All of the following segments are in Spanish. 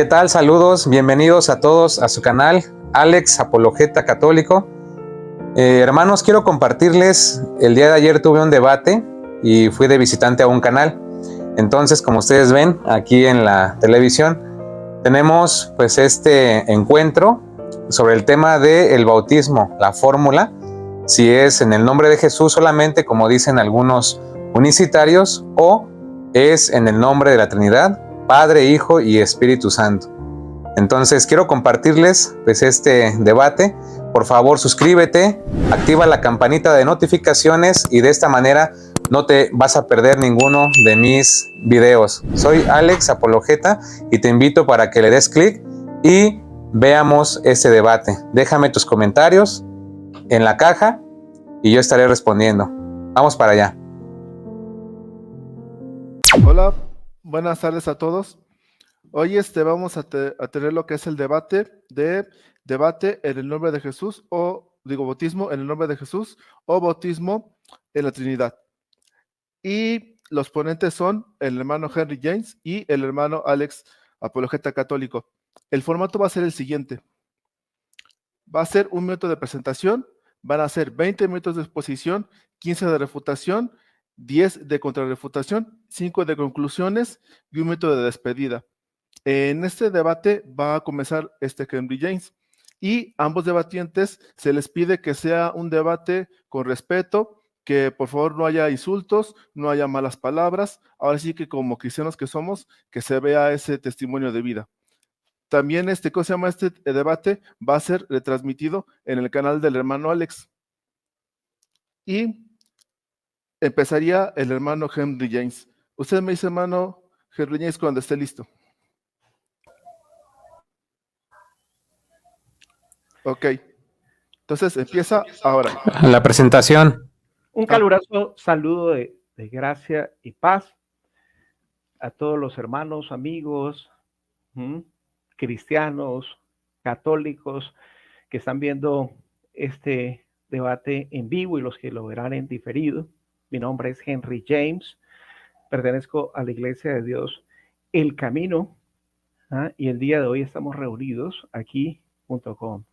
¿qué tal? Saludos, bienvenidos a todos a su canal, Alex Apologeta Católico. Hermanos, quiero compartirles, el día de ayer tuve un debate y fui de visitante a un canal. Entonces, como ustedes ven aquí en la televisión, tenemos pues este encuentro sobre el tema del bautismo, la fórmula, si es en el nombre de Jesús solamente, como dicen algunos unicitarios, o es en el nombre de la Trinidad, Padre, Hijo y Espíritu Santo. Entonces quiero compartirles pues este debate. Por favor, suscríbete, activa la campanita de notificaciones y de esta manera no te vas a perder ninguno de mis videos. Soy Alex Apologeta y te invito para que le des clic y veamos este debate. Déjame tus comentarios en la caja y yo estaré respondiendo. Vamos para allá. Hola, buenas tardes a todos. Hoy vamos a tener lo que es el debate en el nombre de Jesús, bautismo en el nombre de Jesús o bautismo en la Trinidad. Y los ponentes son el hermano Henry James y el hermano Alex Apologeta Católico. El formato va a ser el siguiente. Va a ser un minuto de presentación, van a ser 20 minutos de exposición, 15 de refutación, 10 de contrarrefutación, 5 de conclusiones y un minuto de despedida. En este debate va a comenzar Henry James y ambos debatientes se les pide que sea un debate con respeto, que por favor no haya insultos, no haya malas palabras. Ahora sí que como cristianos que somos, que se vea ese testimonio de vida. También ¿cómo se llama? Este debate va a ser retransmitido en el canal del hermano Alex. Y empezaría el hermano Henry James. Usted me dice, hermano Henry James, cuando esté listo. Ok. Entonces empieza ahora. La presentación. Un caluroso saludo de gracia y paz a todos los hermanos, amigos, cristianos, católicos que están viendo este debate en vivo y los que lo verán en diferido. Mi nombre es Henry James, pertenezco a la Iglesia de Dios El Camino, y el día de hoy estamos reunidos aquí junto con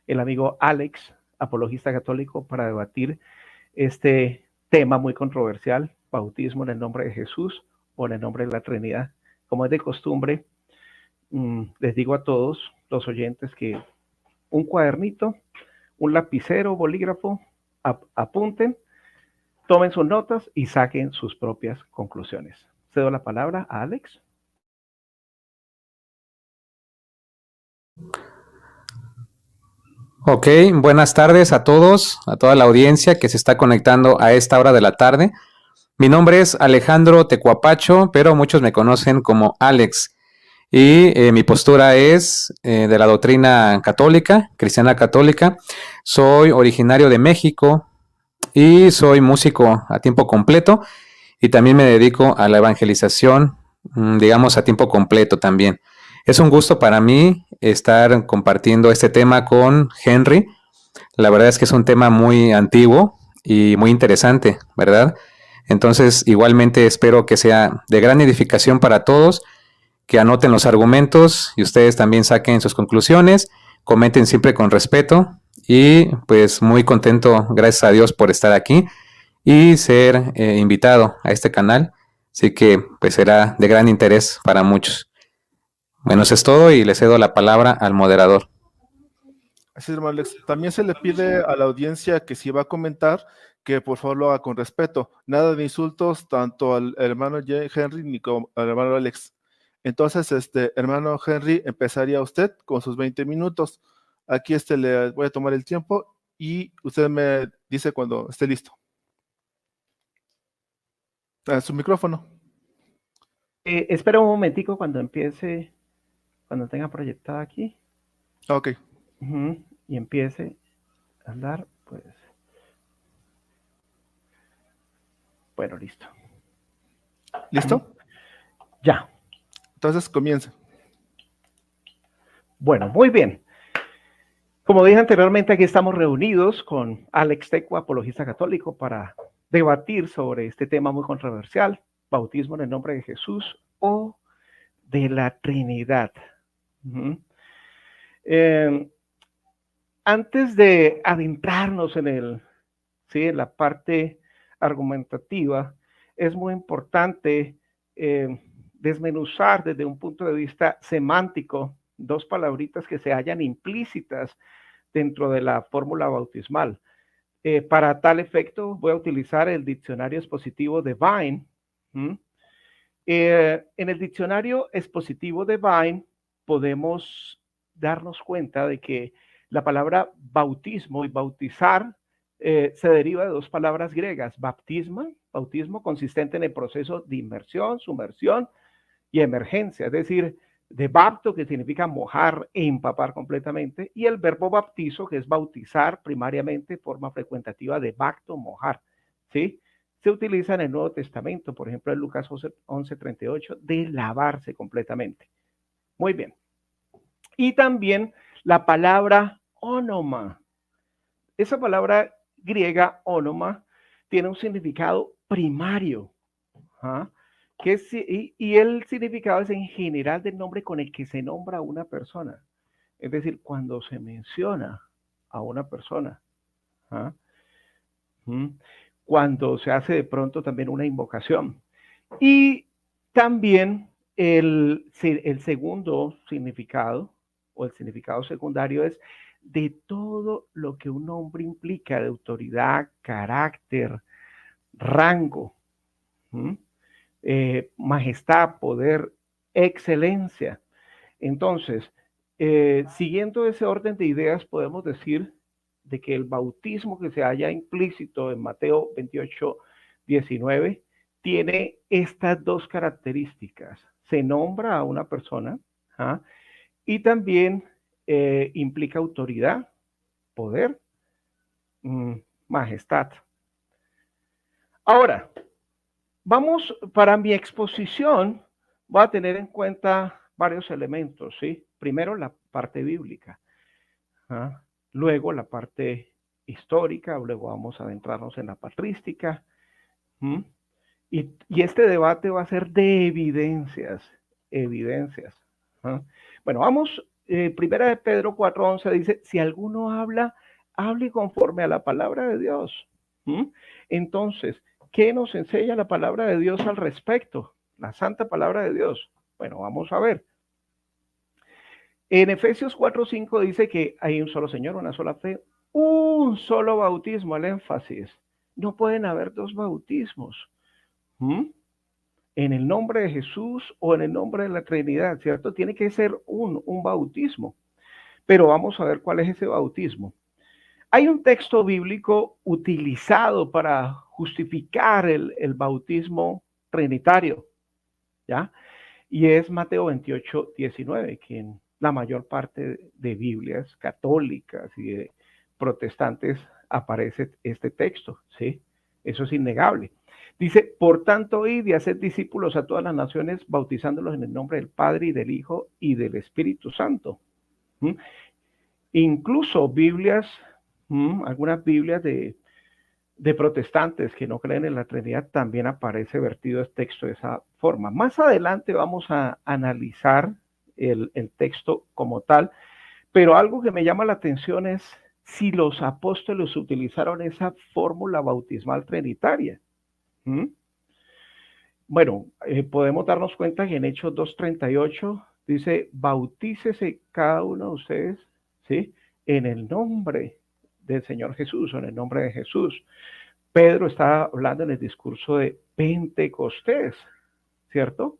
el amigo Alex, apologista católico, para debatir este tema muy controversial, bautismo en el nombre de Jesús o en el nombre de la Trinidad. Como es de costumbre, les digo a todos los oyentes que un cuadernito, un lapicero, bolígrafo, apunten, tomen sus notas y saquen sus propias conclusiones. Cedo la palabra a Alex. Ok, buenas tardes a todos, a toda la audiencia que se está conectando a esta hora de la tarde. Mi nombre es Alejandro Tecuapacho, pero muchos me conocen como Alex. Y mi postura es de la doctrina católica, cristiana católica. Soy originario de México y soy músico a tiempo completo y también me dedico a la evangelización, digamos, a tiempo completo también. Es un gusto para mí estar compartiendo este tema con Henry. La verdad es que es un tema muy antiguo y muy interesante, ¿verdad? Entonces, igualmente espero que sea de gran edificación para todos, que anoten los argumentos y ustedes también saquen sus conclusiones, comenten siempre con respeto y pues muy contento, gracias a Dios, por estar aquí y ser invitado a este canal. Así que pues será de gran interés para muchos. Bueno, eso es todo y le cedo la palabra al moderador. Así es, hermano Alex. También se le pide a la audiencia que si va a comentar, que por favor lo haga con respeto. Nada de insultos tanto al hermano Henry ni al hermano Alex. Entonces, hermano Henry, empezaría usted con sus 20 minutos. Aquí le voy a tomar el tiempo y usted me dice cuando esté listo. Su micrófono. Espera un momentico cuando empiece, cuando tenga proyectada aquí. Ok. Y empiece a hablar, pues. Bueno, listo. ¿Listo? Ya. Entonces, comienza. Bueno, muy bien. Como dije anteriormente, aquí estamos reunidos con Alex Tecua, apologista católico, para debatir sobre este tema muy controversial, bautismo en el nombre de Jesús o de la Trinidad. Antes de adentrarnos en la parte argumentativa, es muy importante desmenuzar desde un punto de vista semántico dos palabritas que se hallan implícitas dentro de la fórmula bautismal. Para tal efecto, voy a utilizar el diccionario expositivo de Vine. En el diccionario expositivo de Vine podemos darnos cuenta de que la palabra bautismo y bautizar se deriva de dos palabras griegas: bautismo consistente en el proceso de inmersión, sumersión y emergencia, es decir, de bapto, que significa mojar e empapar completamente, y el verbo baptizo, que es bautizar primariamente, forma frecuentativa de bacto, mojar, ¿sí? Se utiliza en el Nuevo Testamento, por ejemplo, en Lucas 11:38, de lavarse completamente. Muy bien. Y también la palabra ónoma. Esa palabra griega, ónoma, tiene un significado primario. Y el significado es en general del nombre con el que se nombra a una persona. Es decir, cuando se menciona a una persona. Cuando se hace de pronto también una invocación. Y también el segundo significado, o el significado secundario, es de todo lo que un nombre implica, de autoridad, carácter, rango, majestad, poder, excelencia. Entonces, siguiendo ese orden de ideas, podemos decir de que el bautismo que se halla implícito en Mateo 28:19 tiene estas dos características. Se nombra a una persona, y también implica autoridad, poder, majestad. Ahora, para mi exposición, voy a tener en cuenta varios elementos, ¿sí? Primero, la parte bíblica. Luego, la parte histórica. Luego vamos a adentrarnos en la patrística. Y este debate va a ser de evidencias. Bueno, vamos. Primera de Pedro 4:11 dice: si alguno habla, hable conforme a la palabra de Dios. Entonces, ¿qué nos enseña la palabra de Dios al respecto? La santa palabra de Dios. Bueno, vamos a ver. En Efesios 4:5 dice que hay un solo Señor, una sola fe, un solo bautismo, el énfasis. No pueden haber dos bautismos. En el nombre de Jesús o en el nombre de la Trinidad, ¿cierto? Tiene que ser un bautismo. Pero vamos a ver cuál es ese bautismo. Hay un texto bíblico utilizado para justificar el bautismo trinitario, ¿ya? Y es Mateo 28:19, que en la mayor parte de Biblias católicas y de protestantes aparece este texto, ¿sí? Eso es innegable. Dice: por tanto, id y haced discípulos a todas las naciones, bautizándolos en el nombre del Padre y del Hijo y del Espíritu Santo. Incluso Biblias, algunas Biblias de protestantes que no creen en la Trinidad, también aparece vertido el texto de esa forma. Más adelante vamos a analizar el texto como tal, pero algo que me llama la atención es si los apóstoles utilizaron esa fórmula bautismal trinitaria. Bueno, podemos darnos cuenta que en Hechos 2:38 dice: bautícese cada uno de ustedes, ¿sí?, en el nombre del Señor Jesús, o en el nombre de Jesús. Pedro está hablando en el discurso de Pentecostés, ¿cierto?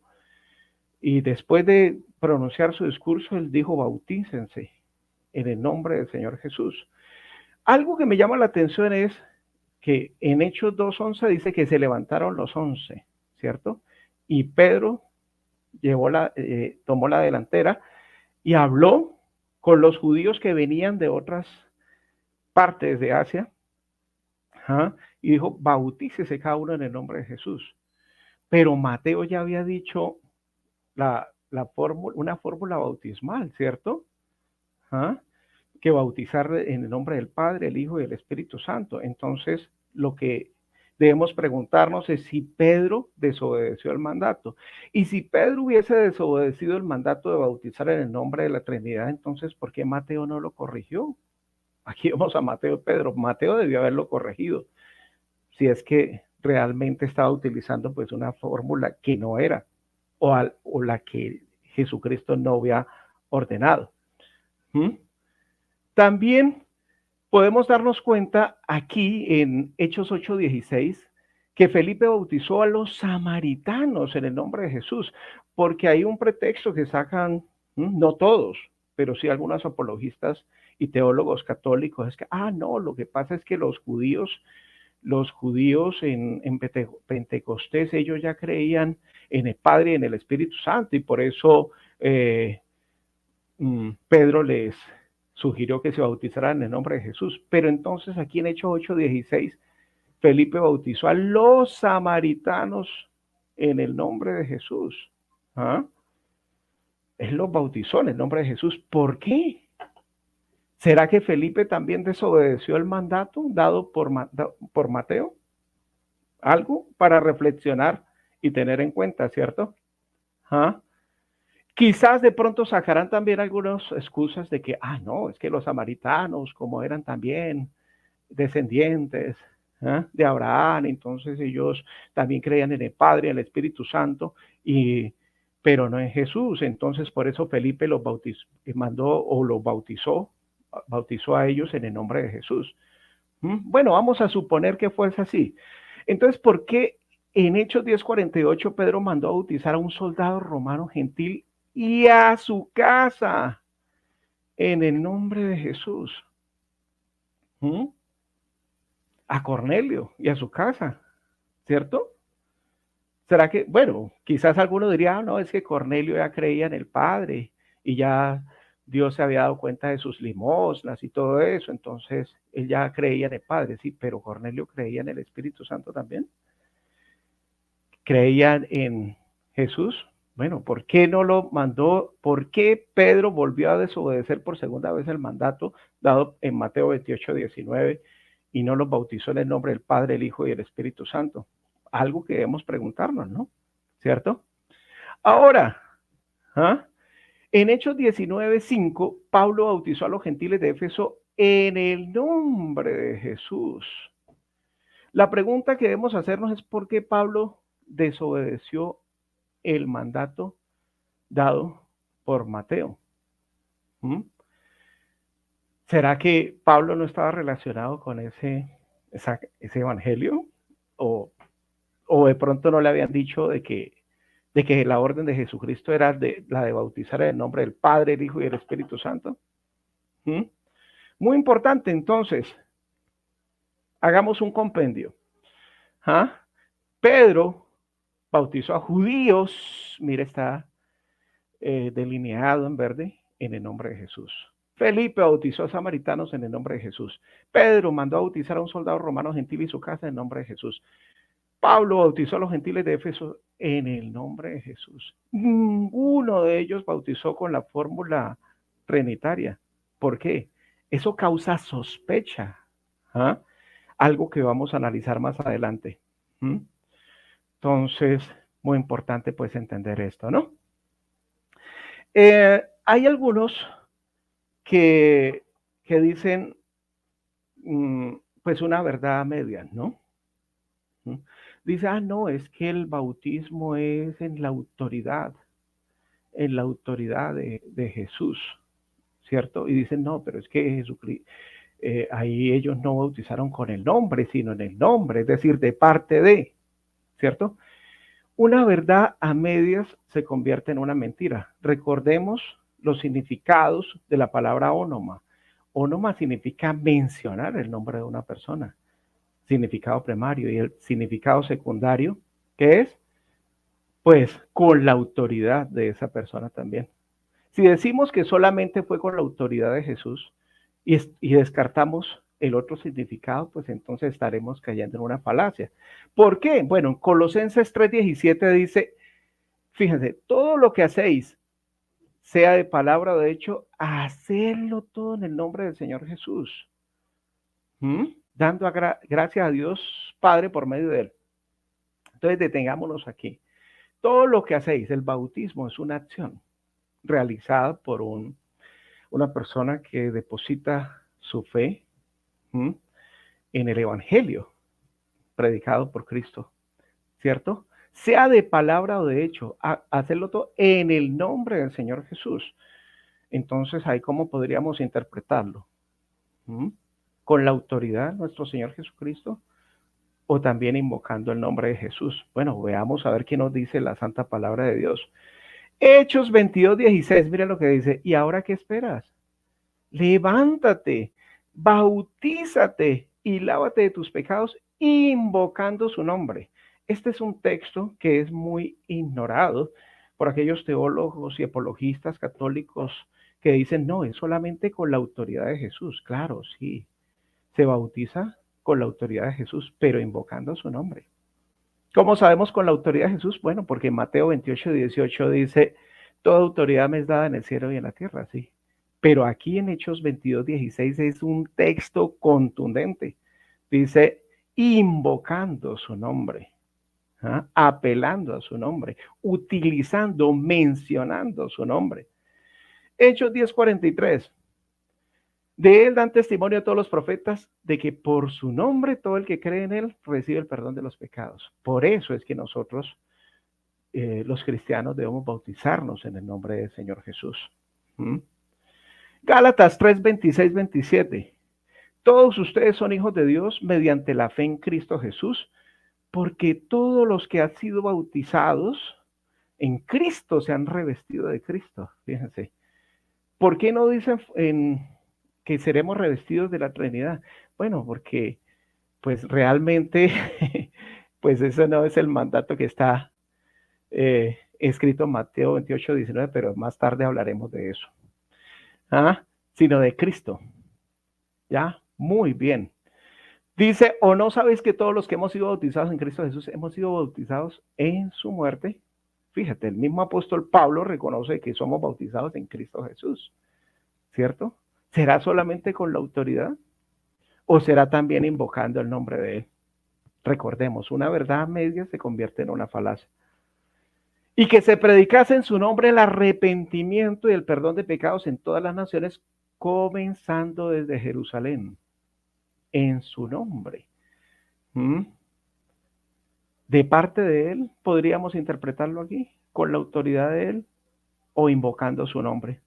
Y después de pronunciar su discurso, él dijo: bautícense en el nombre del Señor Jesús. Algo que me llama la atención es que en Hechos 2:11 dice que se levantaron los 11, ¿cierto? Y Pedro tomó la delantera y habló con los judíos que venían de otras partes de Asia, y dijo: bautícese cada uno en el nombre de Jesús. Pero Mateo ya había dicho una fórmula bautismal, ¿cierto? Que bautizar en el nombre del Padre, el Hijo y el Espíritu Santo. Entonces, lo que debemos preguntarnos es si Pedro desobedeció el mandato. Y si Pedro hubiese desobedecido el mandato de bautizar en el nombre de la Trinidad, entonces, ¿por qué Mateo no lo corrigió? Aquí vamos a Mateo y Pedro. Mateo debió haberlo corregido, si es que realmente estaba utilizando pues una fórmula que no era, o la que Jesucristo no había ordenado. También podemos darnos cuenta aquí en Hechos 8:16 que Felipe bautizó a los samaritanos en el nombre de Jesús, porque hay un pretexto que sacan, no todos, pero sí algunos apologistas y teólogos católicos, es que, no, lo que pasa es que los judíos en Pentecostés, ellos ya creían en el Padre y en el Espíritu Santo, y por eso Pedro les sugirió que se bautizaran en el nombre de Jesús. Pero entonces aquí en Hechos 8:16, Felipe bautizó a los samaritanos en el nombre de Jesús. Él los bautizó en el nombre de Jesús. ¿Por qué? ¿Será que Felipe también desobedeció el mandato dado por Mateo? Algo para reflexionar y tener en cuenta, ¿cierto? Quizás de pronto sacarán también algunas excusas de que, no, es que los samaritanos, como eran también descendientes de Abraham, entonces ellos también creían en el Padre, en el Espíritu Santo, pero no en Jesús. Entonces por eso Felipe los bautizó a ellos en el nombre de Jesús. Bueno, vamos a suponer que fuese así. Entonces, ¿por qué en Hechos 10:48 Pedro mandó a bautizar a un soldado romano gentil y a su casa en el nombre de Jesús? A Cornelio y a su casa, ¿cierto? ¿Será que, bueno, quizás alguno diría, no, es que Cornelio ya creía en el Padre y ya Dios se había dado cuenta de sus limosnas y todo eso, entonces él ya creía en el Padre, sí, pero Cornelio creía en el Espíritu Santo también. ¿Creían en Jesús? Bueno, ¿por qué no lo mandó? ¿Por qué Pedro volvió a desobedecer por segunda vez el mandato dado en Mateo 28:19 y no los bautizó en el nombre del Padre, el Hijo y el Espíritu Santo? Algo que debemos preguntarnos, ¿no? ¿Cierto? Ahora, en Hechos 19:5, Pablo bautizó a los gentiles de Éfeso en el nombre de Jesús. La pregunta que debemos hacernos es ¿por qué Pablo desobedeció el mandato dado por Mateo? ¿Será que Pablo no estaba relacionado con ese evangelio? ¿O de pronto no le habían dicho de que la orden de Jesucristo era la de bautizar en el nombre del Padre, el Hijo y el Espíritu Santo? Muy importante, entonces, hagamos un compendio. Pedro bautizó a judíos, mire, está delineado en verde, en el nombre de Jesús. Felipe bautizó a samaritanos en el nombre de Jesús. Pedro mandó a bautizar a un soldado romano gentil y su casa en el nombre de Jesús. Pablo bautizó a los gentiles de Éfeso en el nombre de Jesús. Ninguno de ellos bautizó con la fórmula trinitaria. ¿Por qué? Eso causa sospecha. Algo que vamos a analizar más adelante. Entonces, muy importante pues entender esto, ¿no? Hay algunos que dicen pues una verdad media, ¿no? Dice, no, es que el bautismo es en la autoridad de Jesús, ¿cierto? Y dicen, no, pero es que Jesucristo, ahí ellos no bautizaron con el nombre, sino en el nombre, es decir, de parte de, ¿cierto? Una verdad a medias se convierte en una mentira. Recordemos los significados de la palabra ónoma. Ónoma significa mencionar el nombre de una persona. Significado primario. Y el significado secundario, ¿qué es? Pues con la autoridad de esa persona también. Si decimos que solamente fue con la autoridad de Jesús y descartamos el otro significado, pues entonces estaremos cayendo en una falacia. ¿Por qué? Bueno, en Colosenses 3:17 dice, fíjense, todo lo que hacéis, sea de palabra o de hecho, hacedlo todo en el nombre del Señor Jesús. dando gracias a Dios Padre por medio de él. Entonces detengámonos aquí. Todo lo que hacéis, el bautismo es una acción realizada por una persona que deposita su fe en el Evangelio predicado por Cristo, ¿cierto? Sea de palabra o de hecho, hacerlo todo en el nombre del Señor Jesús. Entonces, ahí cómo podríamos interpretarlo. ¿Con la autoridad de nuestro Señor Jesucristo? ¿O también invocando el nombre de Jesús? Bueno, veamos a ver qué nos dice la santa palabra de Dios. Hechos 22:16, mira lo que dice. ¿Y ahora qué esperas? Levántate, bautízate y lávate de tus pecados invocando su nombre. Este es un texto que es muy ignorado por aquellos teólogos y apologistas católicos que dicen, no, es solamente con la autoridad de Jesús. Claro, sí, se bautiza con la autoridad de Jesús, pero invocando su nombre. ¿Cómo sabemos con la autoridad de Jesús? Bueno, porque en Mateo 28:18 dice, toda autoridad me es dada en el cielo y en la tierra, sí. Pero aquí en Hechos 22:16 es un texto contundente. Dice, invocando su nombre, apelando a su nombre, utilizando, mencionando su nombre. Hechos 10:43. De él dan testimonio a todos los profetas de que por su nombre todo el que cree en él recibe el perdón de los pecados. Por eso es que nosotros, los cristianos, debemos bautizarnos en el nombre del Señor Jesús. Gálatas 3:26-27. Todos ustedes son hijos de Dios mediante la fe en Cristo Jesús, porque todos los que han sido bautizados en Cristo se han revestido de Cristo. Fíjense. ¿Por qué no dicen que seremos revestidos de la Trinidad? Bueno, porque pues realmente, pues eso no es el mandato que está escrito en Mateo 28:19, pero más tarde hablaremos de eso. Sino de Cristo. ¿Ya? Muy bien. Dice, ¿o no sabéis que todos los que hemos sido bautizados en Cristo Jesús hemos sido bautizados en su muerte? Fíjate, el mismo apóstol Pablo reconoce que somos bautizados en Cristo Jesús, ¿cierto? ¿Será solamente con la autoridad? ¿O será también invocando el nombre de él? Recordemos, una verdad media se convierte en una falacia. Y que se predicase en su nombre el arrepentimiento y el perdón de pecados en todas las naciones, comenzando desde Jerusalén. En su nombre. De parte de él, podríamos interpretarlo aquí, con la autoridad de él o invocando su nombre.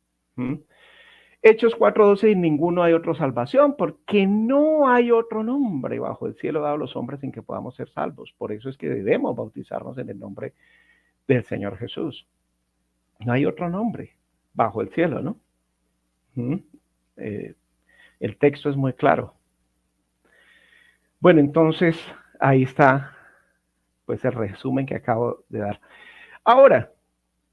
Hechos 4:12, en ninguno hay otra salvación, porque no hay otro nombre bajo el cielo dado a los hombres en que podamos ser salvos. Por eso es que debemos bautizarnos en el nombre del Señor Jesús. No hay otro nombre bajo el cielo, ¿no? El texto es muy claro. Bueno, entonces ahí está pues el resumen que acabo de dar. Ahora,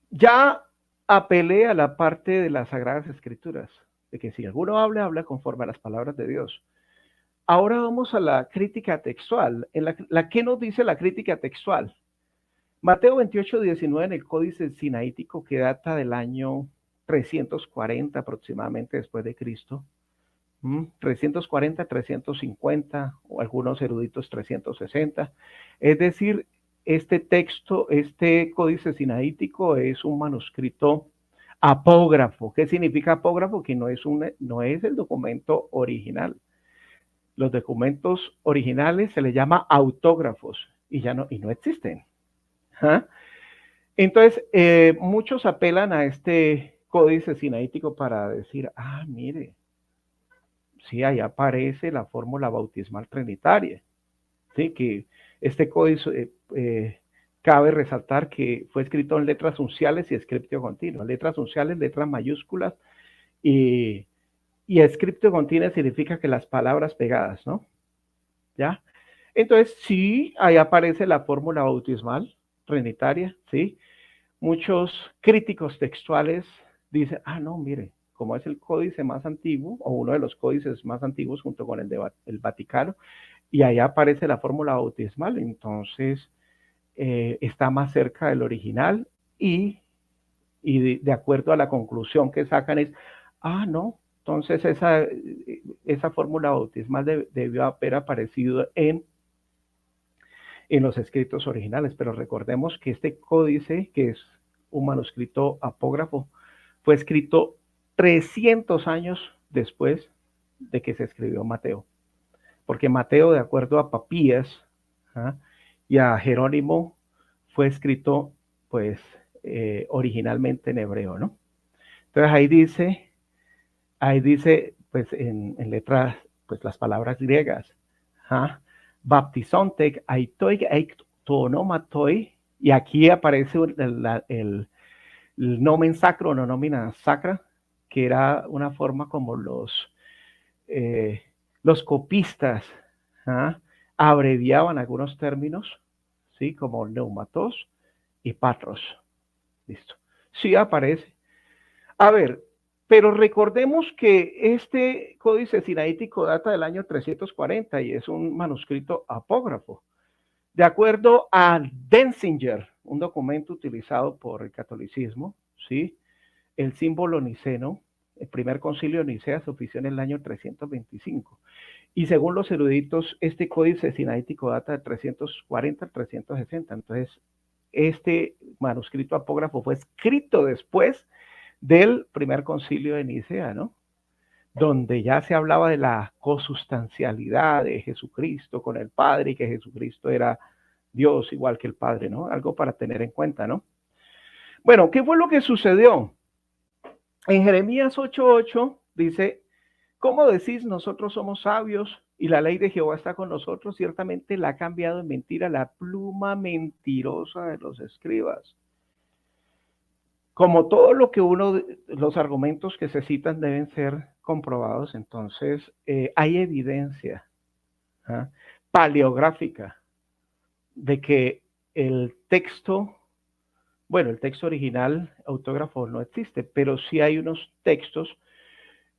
ya apelé a la parte de las Sagradas Escrituras, de que si alguno habla conforme a las palabras de Dios. Ahora vamos a la crítica textual. ¿Qué nos dice la crítica textual? Mateo 28:19 en el Códice Sinaítico, que data del año 340 aproximadamente después de Cristo. 340, 350, o algunos eruditos 360. Es decir, este texto, este Códice Sinaítico es un manuscrito apógrafo. ¿Qué significa apógrafo? Que no es el documento original. Los documentos originales se les llama autógrafos y no existen. Entonces, muchos apelan a este Códice Sinaítico para decir, mire, sí, ahí aparece la fórmula bautismal trinitaria. Sí, que este códice, cabe resaltar que fue escrito en letras unciales y escriptio continuo. Letras unciales, letras mayúsculas, y escriptio continuo significa que las palabras pegadas, ¿no? ¿Ya? Entonces, sí, ahí aparece la fórmula bautismal trinitaria, ¿sí? Muchos críticos textuales dicen, no, mire, como es el códice más antiguo, o uno de los códices más antiguos junto con el Vaticano, y ahí aparece la fórmula bautismal, entonces está más cerca del original y de acuerdo a la conclusión que sacan es, no, Entonces esa fórmula bautismal debió haber aparecido en los escritos originales, pero recordemos que este códice, que es un manuscrito apógrafo, fue escrito 300 años después de que se escribió Mateo, porque Mateo, de acuerdo a Papías y a Jerónimo, fue escrito pues originalmente en hebreo, ¿no? Entonces ahí dice pues en letras, pues las palabras griegas, baptizonte aitoig eictonomatoi, y aquí aparece el nomen sacro, no nómina sacra, que era una forma como los copistas abreviaban algunos términos, ¿sí? Como neumatos y patros. Listo. Sí aparece. A ver, pero recordemos que este códice sinaítico data del año 340 y es un manuscrito apógrafo. De acuerdo a Denzinger, un documento utilizado por el catolicismo, ¿sí? El símbolo niceno, el primer concilio de Nicea, se ofició en el año 325. Y según los eruditos, este códice sinaítico data de 340 al 360. Entonces, este manuscrito apógrafo fue escrito después del primer concilio de Nicea, ¿no? Donde ya se hablaba de la consustancialidad de Jesucristo con el Padre y que Jesucristo era Dios igual que el Padre, ¿no? Algo para tener en cuenta, ¿no? Bueno, ¿qué fue lo que sucedió? En Jeremías 8:8 dice, ¿cómo decís nosotros somos sabios y la ley de Jehová está con nosotros? Ciertamente la ha cambiado en mentira la pluma mentirosa de los escribas. Como todo lo que los argumentos que se citan deben ser comprobados, entonces hay evidencia paleográfica de que el texto original autógrafo no existe, pero sí hay unos textos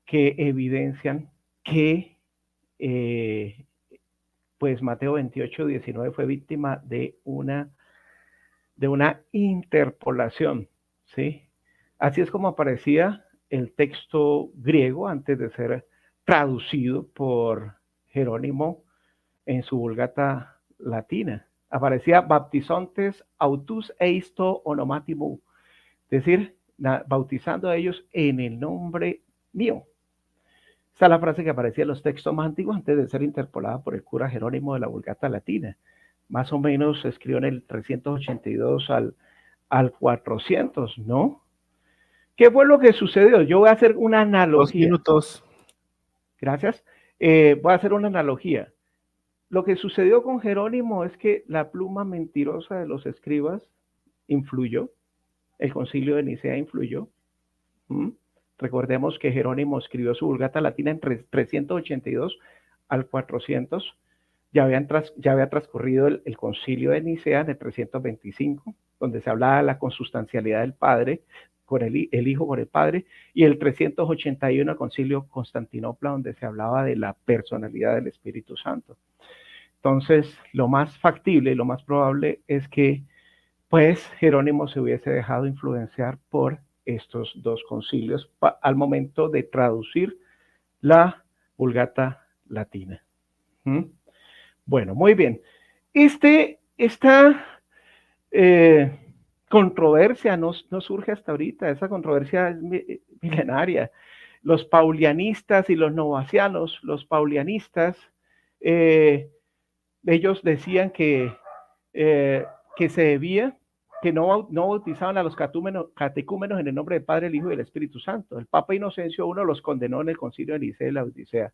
que evidencian que pues Mateo 28:19 fue víctima de una interpolación, ¿sí? Así es como aparecía el texto griego antes de ser traducido por Jerónimo en su Vulgata latina. Aparecía baptizontes autus eisto onomatimu, es decir, bautizando a ellos en el nombre mío. Esa es la frase que aparecía en los textos más antiguos antes de ser interpolada por el cura Jerónimo de la Vulgata latina. Más o menos se escribió en el 382 al 400, ¿no? ¿Qué fue lo que sucedió? Yo voy a hacer una analogía. 2 minutos. Gracias. Voy a hacer una analogía. Lo que sucedió con Jerónimo es que la pluma mentirosa de los escribas influyó. El concilio de Nicea influyó. Recordemos que Jerónimo escribió su Vulgata latina en 382 al 400. Ya había transcurrido el concilio de Nicea en el 325, donde se hablaba de la consustancialidad del Padre, con el Hijo con el Padre, y el 381 el concilio Constantinopla, donde se hablaba de la personalidad del Espíritu Santo. Entonces, lo más factible, lo más probable es que pues Jerónimo se hubiese dejado influenciar por estos dos concilios al momento de traducir la Vulgata latina. Bueno, muy bien. Esta controversia no surge hasta ahorita, esa controversia es milenaria. Los paulianistas y los novacianos, los paulianistas, ellos decían que se debía, que no bautizaban a los catecúmenos en el nombre del Padre, el Hijo y el Espíritu Santo. El Papa Inocencio I los condenó en el Concilio de Nicea y la Odisea.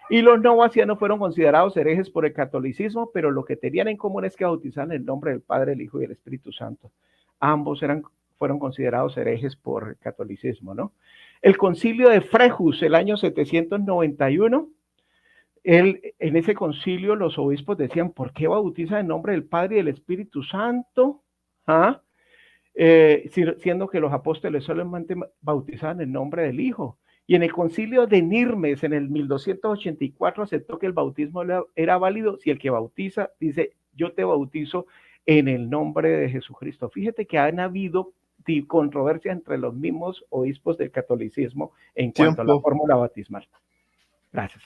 Y los novacianos fueron considerados herejes por el catolicismo, pero lo que tenían en común es que bautizaban en el nombre del Padre, el Hijo y el Espíritu Santo. Ambos fueron considerados herejes por el catolicismo, ¿no? El Concilio de Frejus, el año 791, en ese concilio los obispos decían, ¿por qué bautizan en nombre del Padre y del Espíritu Santo? Siendo que los apóstoles solamente bautizaban en nombre del Hijo. Y en el concilio de Nirmes, en el 1284, aceptó que el bautismo era válido si el que bautiza dice, yo te bautizo en el nombre de Jesucristo. Fíjate que han habido controversia entre los mismos obispos del catolicismo en cuanto a la fórmula bautismal. Gracias.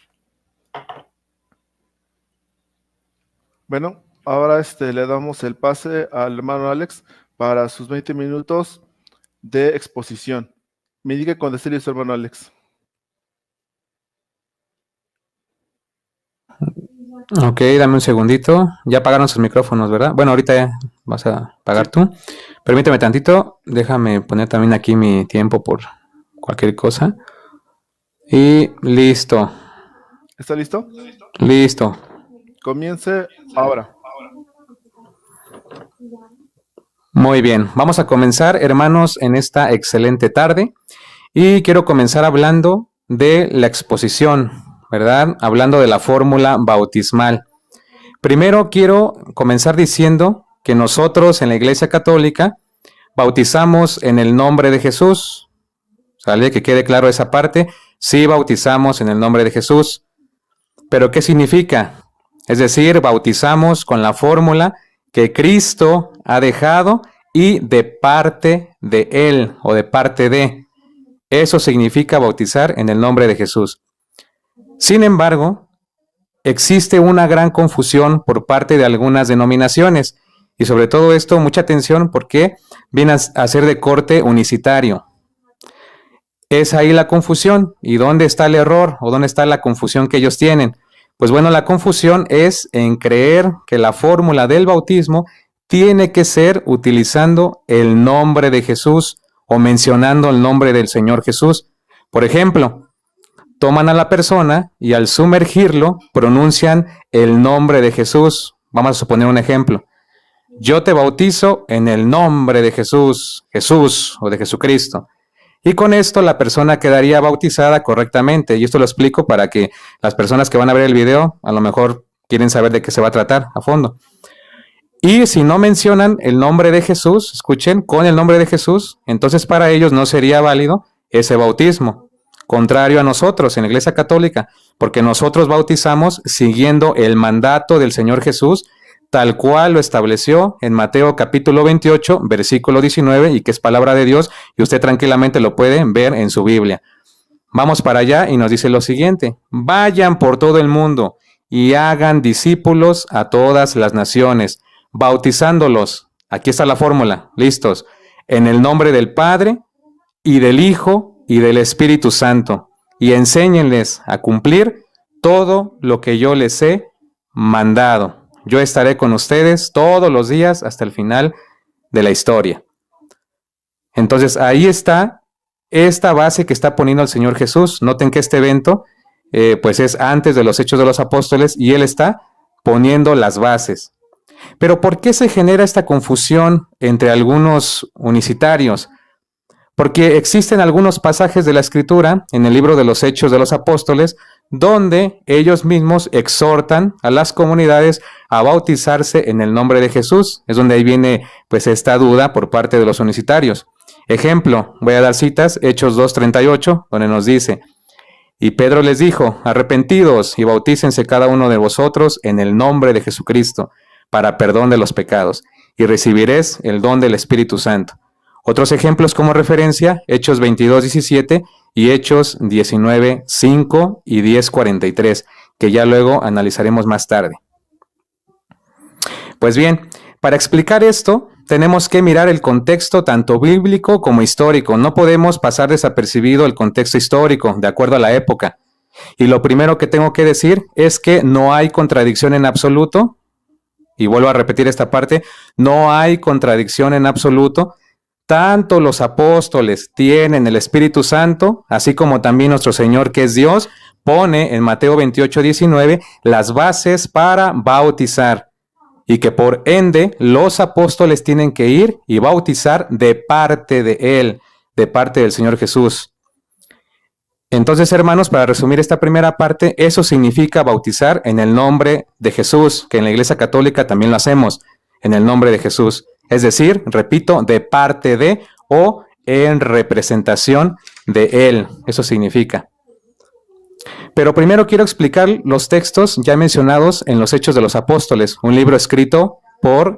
Bueno, ahora le damos el pase al hermano Alex para sus 20 minutos de exposición. Me diga cuando esté listo, hermano Alex. Ok, dame un segundito. Ya apagaron sus micrófonos, ¿verdad? Bueno, ahorita ya vas a pagar tú. Permíteme tantito. Déjame poner también aquí mi tiempo por cualquier cosa. Y listo. ¿Está listo? Listo. Comience ahora. Muy bien. Vamos a comenzar, hermanos, en esta excelente tarde. Y quiero comenzar hablando de la exposición, ¿verdad? Hablando de la fórmula bautismal. Primero quiero comenzar diciendo que nosotros en la Iglesia Católica bautizamos en el nombre de Jesús. ¿Sale? Que quede claro esa parte. Sí bautizamos en el nombre de Jesús. ¿Pero qué significa? Es decir, bautizamos con la fórmula que Cristo ha dejado y de parte de Él o de parte de. Eso significa bautizar en el nombre de Jesús. Sin embargo, existe una gran confusión por parte de algunas denominaciones y sobre todo esto, mucha atención porque viene a ser de corte unicitario. Es ahí la confusión. ¿Y dónde está el error o dónde está la confusión que ellos tienen? Pues bueno, la confusión es en creer que la fórmula del bautismo tiene que ser utilizando el nombre de Jesús o mencionando el nombre del Señor Jesús. Por ejemplo, toman a la persona y al sumergirlo pronuncian el nombre de Jesús. Vamos a suponer un ejemplo. Yo te bautizo en el nombre de Jesús, Jesús o de Jesucristo. Y con esto la persona quedaría bautizada correctamente. Y esto lo explico para que las personas que van a ver el video a lo mejor quieren saber de qué se va a tratar a fondo. Y si no mencionan el nombre de Jesús, escuchen, con el nombre de Jesús, entonces para ellos no sería válido ese bautismo. Contrario a nosotros en la Iglesia Católica, porque nosotros bautizamos siguiendo el mandato del Señor Jesús, tal cual lo estableció en Mateo capítulo 28, versículo 19, y que es palabra de Dios, y usted tranquilamente lo puede ver en su Biblia. Vamos para allá y nos dice lo siguiente: vayan por todo el mundo y hagan discípulos a todas las naciones, bautizándolos, aquí está la fórmula, listos, en el nombre del Padre y del Hijo y del Espíritu Santo, y enséñenles a cumplir todo lo que yo les he mandado. Yo estaré con ustedes todos los días hasta el final de la historia. Entonces ahí está esta base que está poniendo el Señor Jesús. Noten que este evento pues es antes de los Hechos de los Apóstoles y Él está poniendo las bases. Pero ¿por qué se genera esta confusión entre algunos unicitarios? Porque existen algunos pasajes de la Escritura en el libro de los Hechos de los Apóstoles donde ellos mismos exhortan a las comunidades a bautizarse en el nombre de Jesús. Es donde ahí viene pues esta duda por parte de los unicitarios. Ejemplo, voy a dar citas, Hechos 2:38, donde nos dice: y Pedro les dijo, arrepentidos y bautícense cada uno de vosotros en el nombre de Jesucristo, para perdón de los pecados, y recibiréis el don del Espíritu Santo. Otros ejemplos como referencia, Hechos 22:17 y Hechos 19:5 y 10:43, que ya luego analizaremos más tarde. Pues bien, para explicar esto, tenemos que mirar el contexto tanto bíblico como histórico. No podemos pasar desapercibido el contexto histórico, de acuerdo a la época. Y lo primero que tengo que decir es que no hay contradicción en absoluto, y vuelvo a repetir esta parte, no hay contradicción en absoluto. Tanto los apóstoles tienen el Espíritu Santo, así como también nuestro Señor, que es Dios, pone en Mateo 28:19 las bases para bautizar, y que por ende los apóstoles tienen que ir y bautizar de parte de Él, de parte del Señor Jesús. Entonces, hermanos, para resumir esta primera parte, eso significa bautizar en el nombre de Jesús, que en la Iglesia Católica también lo hacemos, en el nombre de Jesús. Es decir, repito, de parte de o en representación de Él. Eso significa. Pero primero quiero explicar los textos ya mencionados en los Hechos de los Apóstoles, un libro escrito por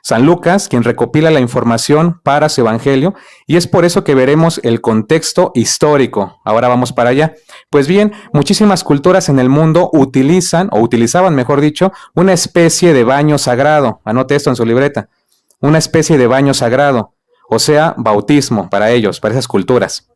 San Lucas, quien recopila la información para su evangelio, y es por eso que veremos el contexto histórico. Ahora vamos para allá. Pues bien, muchísimas culturas en el mundo utilizan, o utilizaban, mejor dicho, una especie de baño sagrado. Anote esto en su libreta. Una especie de baño sagrado, o sea, bautismo para ellos, para esas culturas.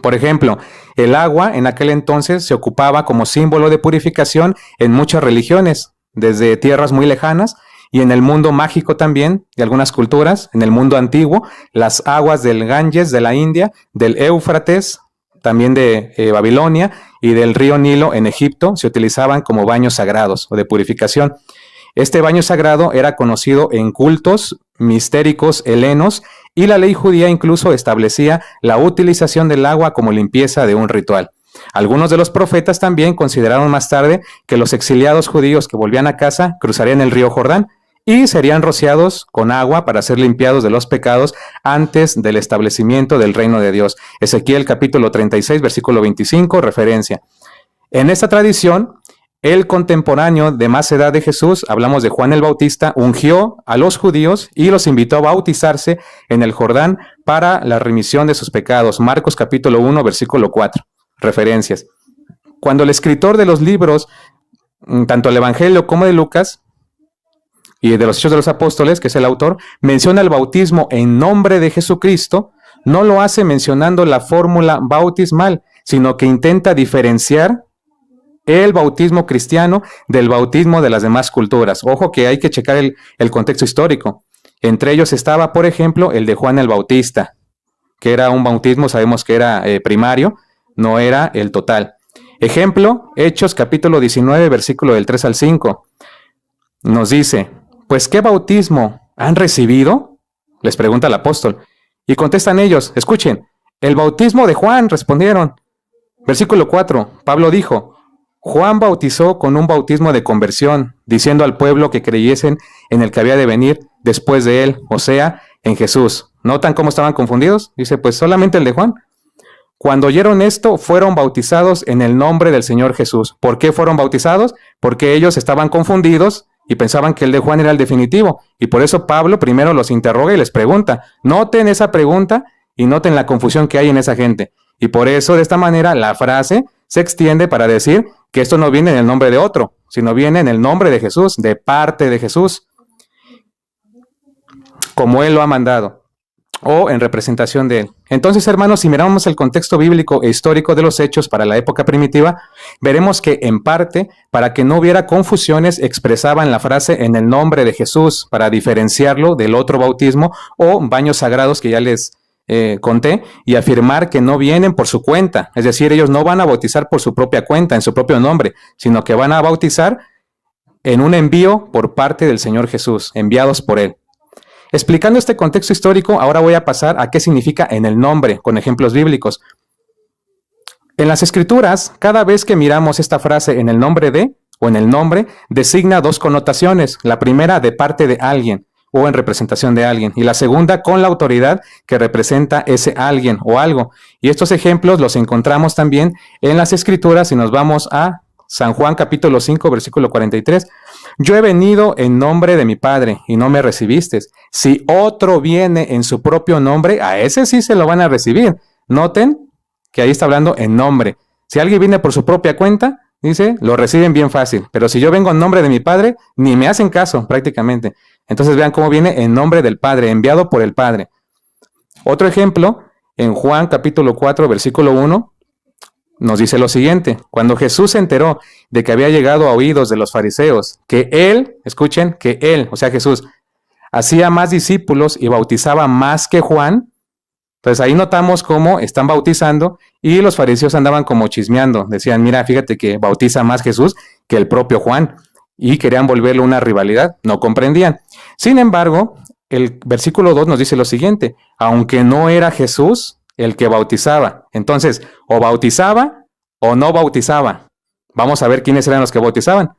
Por ejemplo, el agua en aquel entonces se ocupaba como símbolo de purificación en muchas religiones, desde tierras muy lejanas, y en el mundo mágico también, de algunas culturas, en el mundo antiguo, las aguas del Ganges de la India, del Éufrates, también de Babilonia, y del río Nilo en Egipto, se utilizaban como baños sagrados o de purificación. Este baño sagrado era conocido en cultos mistéricos helenos, y la ley judía incluso establecía la utilización del agua como limpieza de un ritual. Algunos de los profetas también consideraron más tarde que los exiliados judíos que volvían a casa cruzarían el río Jordán y serían rociados con agua para ser limpiados de los pecados antes del establecimiento del reino de Dios. Ezequiel capítulo 36, versículo 25, referencia. En esta tradición, el contemporáneo de más edad de Jesús, hablamos de Juan el Bautista, ungió a los judíos y los invitó a bautizarse en el Jordán para la remisión de sus pecados. Marcos capítulo 1, versículo 4. Referencias. Cuando el escritor de los libros, tanto el Evangelio como de Lucas, y de los Hechos de los Apóstoles, que es el autor, menciona el bautismo en nombre de Jesucristo, no lo hace mencionando la fórmula bautismal, sino que intenta diferenciar el bautismo cristiano del bautismo de las demás culturas. Ojo que hay que checar el contexto histórico. Entre ellos estaba, por ejemplo, el de Juan el Bautista, que era un bautismo, sabemos que era primario, no era el total. Ejemplo, Hechos capítulo 19, versículo del 3 al 5. Nos dice, pues ¿qué bautismo han recibido? Les pregunta el apóstol. Y contestan ellos, escuchen, el bautismo de Juan, respondieron. Versículo 4, Pablo dijo, Juan bautizó con un bautismo de conversión, diciendo al pueblo que creyesen en el que había de venir después de él, o sea, en Jesús. ¿Notan cómo estaban confundidos? Dice, pues solamente el de Juan. Cuando oyeron esto, fueron bautizados en el nombre del Señor Jesús. ¿Por qué fueron bautizados? Porque ellos estaban confundidos y pensaban que el de Juan era el definitivo. Y por eso Pablo primero los interroga y les pregunta. Noten esa pregunta y noten la confusión que hay en esa gente. Y por eso, de esta manera, la frase se extiende para decir que esto no viene en el nombre de otro, sino viene en el nombre de Jesús, de parte de Jesús, como Él lo ha mandado, o en representación de Él. Entonces, hermanos, si miramos el contexto bíblico e histórico de los hechos para la época primitiva, veremos que, en parte, para que no hubiera confusiones, expresaban la frase en el nombre de Jesús, para diferenciarlo del otro bautismo o baños sagrados que ya les conté, y afirmar que no vienen por su cuenta, es decir, ellos no van a bautizar por su propia cuenta, en su propio nombre, sino que van a bautizar en un envío por parte del Señor Jesús, enviados por Él. Explicando este contexto histórico, ahora voy a pasar a qué significa en el nombre, con ejemplos bíblicos. En las Escrituras, cada vez que miramos esta frase en el nombre de, o en el nombre, designa dos connotaciones, la primera de parte de alguien, o en representación de alguien, y la segunda con la autoridad que representa ese alguien o algo. Y estos ejemplos los encontramos también en las Escrituras si nos vamos a San Juan capítulo 5, versículo 43. Yo he venido en nombre de mi Padre y no me recibisteis. Si otro viene en su propio nombre, a ese sí se lo van a recibir. Noten que ahí está hablando en nombre. Si alguien viene por su propia cuenta, dice, lo reciben bien fácil. Pero si yo vengo en nombre de mi Padre, ni me hacen caso prácticamente. Entonces vean cómo viene en nombre del Padre, enviado por el Padre. Otro ejemplo, en Juan capítulo 4, versículo 1, nos dice lo siguiente. Cuando Jesús se enteró de que había llegado a oídos de los fariseos, que Él, escuchen, que Él, o sea Jesús, hacía más discípulos y bautizaba más que Juan, entonces ahí notamos cómo están bautizando y los fariseos andaban como chismeando. Decían, mira, fíjate que bautiza más Jesús que el propio Juan. Y querían volverlo una rivalidad, no comprendían. Sin embargo, el versículo 2 nos dice lo siguiente, aunque no era Jesús el que bautizaba. Entonces, o bautizaba o no bautizaba. Vamos a ver quiénes eran los que bautizaban.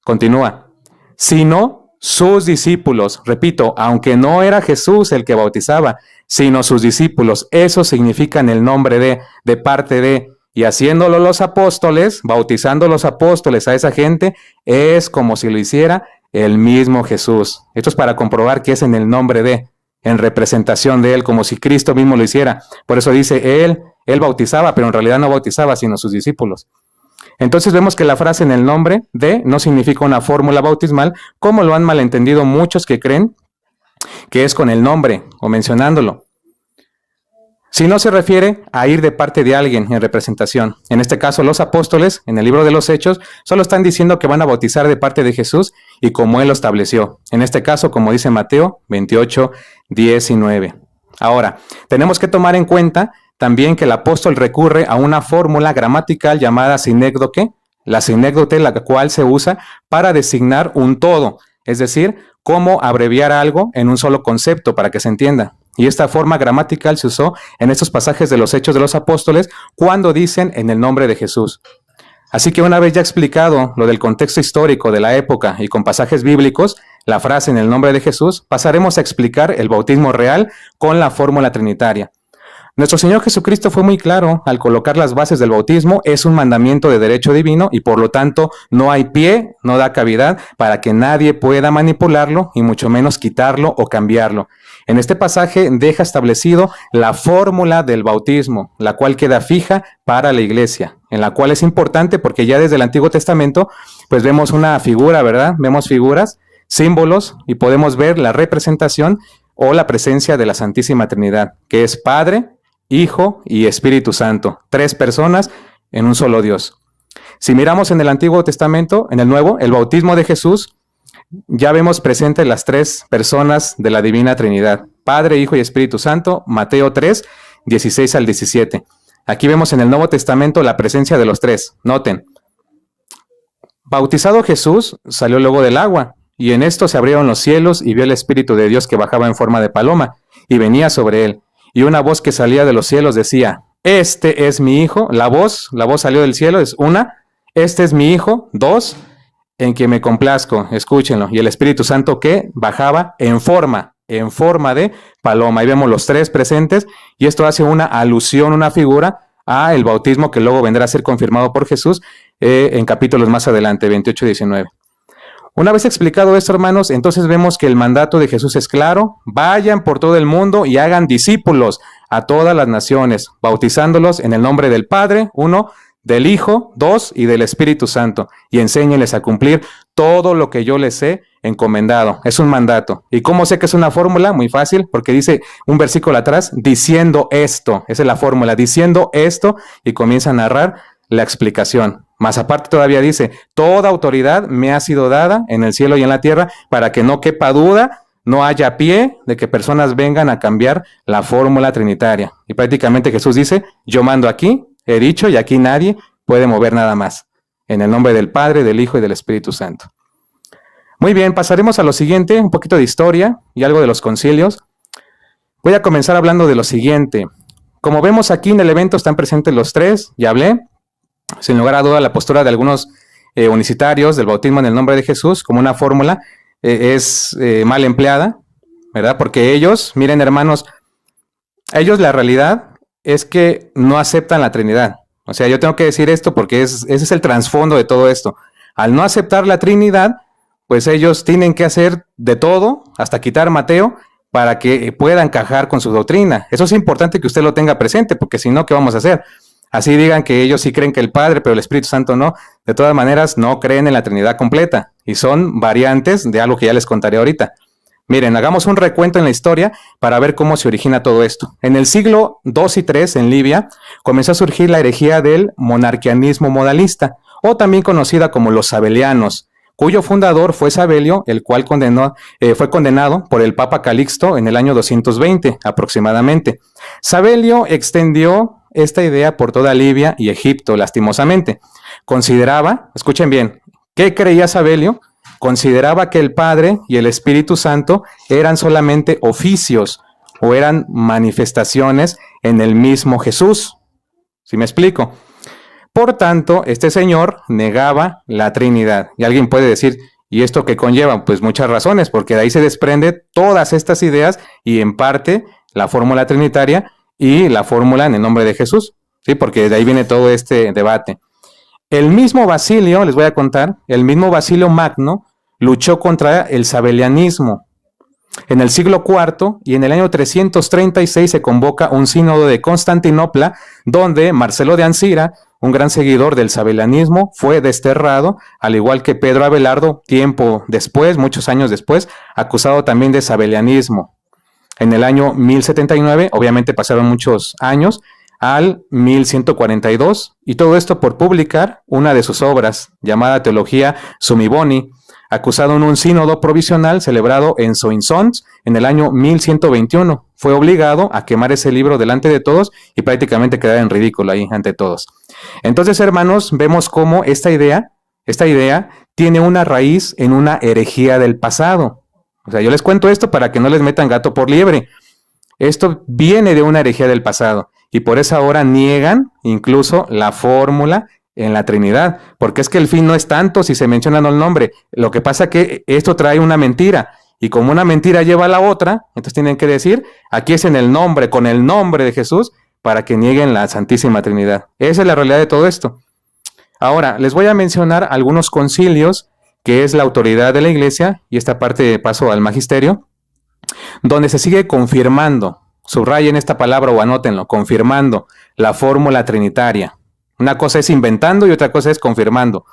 Continúa. Sino sus discípulos. Repito, aunque no era Jesús el que bautizaba, sino sus discípulos. Eso significa en el nombre de parte de. Y haciéndolo los apóstoles, bautizando los apóstoles a esa gente, es como si lo hiciera el mismo Jesús. Esto es para comprobar que es en el nombre de, en representación de Él, como si Cristo mismo lo hiciera. Por eso dice, Él bautizaba, pero en realidad no bautizaba, sino sus discípulos. Entonces vemos que la frase en el nombre de no significa una fórmula bautismal, como lo han malentendido muchos que creen que es con el nombre o mencionándolo. Si no se refiere a ir de parte de alguien en representación. En este caso, los apóstoles, en el libro de los Hechos, solo están diciendo que van a bautizar de parte de Jesús y como Él lo estableció. En este caso, como dice Mateo 28, 19. Ahora, tenemos que tomar en cuenta también que el apóstol recurre a una fórmula gramatical llamada sinécdoque, la sinécdote, la cual se usa para designar un todo, es decir, cómo abreviar algo en un solo concepto para que se entienda. Y esta forma gramatical se usó en estos pasajes de los Hechos de los Apóstoles cuando dicen en el nombre de Jesús. Así que una vez ya explicado lo del contexto histórico de la época y con pasajes bíblicos, la frase en el nombre de Jesús, pasaremos a explicar el bautismo real con la fórmula trinitaria. Nuestro Señor Jesucristo fue muy claro al colocar las bases del bautismo, es un mandamiento de derecho divino y por lo tanto no hay pie, no da cavidad para que nadie pueda manipularlo y mucho menos quitarlo o cambiarlo. En este pasaje deja establecido la fórmula del bautismo, la cual queda fija para la iglesia, en la cual es importante porque ya desde el Antiguo Testamento pues vemos una figura, ¿verdad? Vemos figuras, símbolos y podemos ver la representación o la presencia de la Santísima Trinidad, que es Padre, Hijo y Espíritu Santo, 3 personas en un solo Dios. Si miramos en el Antiguo Testamento, en el Nuevo, el bautismo de Jesús, ya vemos presentes las 3 personas de la Divina Trinidad, Padre, Hijo y Espíritu Santo, Mateo 3, 16 al 17. Aquí vemos en el Nuevo Testamento la presencia de los 3. Noten, bautizado Jesús, salió luego del agua, y en esto se abrieron los cielos y vio el Espíritu de Dios que bajaba en forma de paloma, y venía sobre él. Y una voz que salía de los cielos decía, este es mi hijo, la voz salió del cielo, es una, este es mi hijo, 2, en que me complazco, escúchenlo, y el Espíritu Santo que bajaba en forma de paloma. Ahí vemos los 3 presentes, y esto hace una alusión, una figura a el bautismo que luego vendrá a ser confirmado por Jesús en capítulos más adelante, 28 y 19. Una vez explicado esto, hermanos, entonces vemos que el mandato de Jesús es claro, vayan por todo el mundo y hagan discípulos a todas las naciones, bautizándolos en el nombre del Padre, 1, del Hijo, 2, y del Espíritu Santo, y enséñenles a cumplir todo lo que yo les he encomendado. Es un mandato. ¿Y cómo sé que es una fórmula? Muy fácil, porque dice un versículo atrás, diciendo esto, esa es la fórmula, diciendo esto, y comienza a narrar la explicación. Más aparte todavía dice, toda autoridad me ha sido dada en el cielo y en la tierra para que no quepa duda, no haya pie de que personas vengan a cambiar la fórmula trinitaria. Y prácticamente Jesús dice, yo mando aquí, he dicho, y aquí nadie puede mover nada más. En el nombre del Padre, del Hijo y del Espíritu Santo. Muy bien, pasaremos a lo siguiente, un poquito de historia y algo de los concilios. Voy a comenzar hablando de lo siguiente. Como vemos aquí en el evento están presentes los 3, ya hablé. Sin lugar a duda, la postura de algunos unicitarios del bautismo en el nombre de Jesús como una fórmula es mal empleada, ¿verdad? Porque ellos, miren hermanos, ellos la realidad es que no aceptan la Trinidad. O sea, yo tengo que decir esto porque ese es el trasfondo de todo esto. Al no aceptar la Trinidad, pues ellos tienen que hacer de todo, hasta quitar Mateo, para que pueda encajar con su doctrina. Eso es importante que usted lo tenga presente, porque si no, ¿qué vamos a hacer? Así digan que ellos sí creen que el Padre, pero el Espíritu Santo no. De todas maneras, no creen en la Trinidad completa. Y son variantes de algo que ya les contaré ahorita. Miren, hagamos un recuento en la historia para ver cómo se origina todo esto. En el siglo II y III, en Libia, comenzó a surgir la herejía del monarquianismo modalista, o también conocida como los sabelianos, cuyo fundador fue Sabelio, el cual fue condenado por el Papa Calixto en el año 220 aproximadamente. Sabelio extendió esta idea por toda Libia y Egipto, lastimosamente. Consideraba, escuchen bien, ¿qué creía Sabelio? Consideraba que el Padre y el Espíritu Santo eran solamente oficios o eran manifestaciones en el mismo Jesús. ¿Sí me explico? Por tanto, este señor negaba la Trinidad. Y alguien puede decir, ¿y esto qué conlleva? Pues muchas razones, porque de ahí se desprende todas estas ideas y en parte la fórmula trinitaria y la fórmula en el nombre de Jesús, ¿sí? Porque de ahí viene todo este debate. El mismo Basilio, les voy a contar, el mismo Basilio Magno luchó contra el sabelianismo. En el siglo IV y en el año 336 se convoca un sínodo de Constantinopla, donde Marcelo de Ancira, un gran seguidor del sabelianismo, fue desterrado, al igual que Pedro Abelardo, tiempo después, muchos años después, acusado también de sabelianismo. En el año 1079, obviamente pasaron muchos años, al 1142, y todo esto por publicar una de sus obras, llamada Teología Summi Boni, acusado en un sínodo provisional celebrado en Soissons en el año 1121. Fue obligado a quemar ese libro delante de todos y prácticamente quedar en ridículo ahí ante todos. Entonces, hermanos, vemos cómo esta idea tiene una raíz en una herejía del pasado. O sea, yo les cuento esto para que no les metan gato por liebre. Esto viene de una herejía del pasado y por eso ahora niegan incluso la fórmula en la Trinidad, porque es que el fin no es tanto si se menciona el nombre. Lo que pasa es que esto trae una mentira, y como una mentira lleva a la otra, entonces tienen que decir, aquí es en el nombre, con el nombre de Jesús, para que nieguen la Santísima Trinidad. Esa es la realidad de todo esto. Ahora, les voy a mencionar algunos concilios, que es la autoridad de la Iglesia, y esta parte paso al magisterio, donde se sigue confirmando, subrayen esta palabra o anótenlo, confirmando la fórmula trinitaria. Una cosa es inventando y otra cosa es confirmando.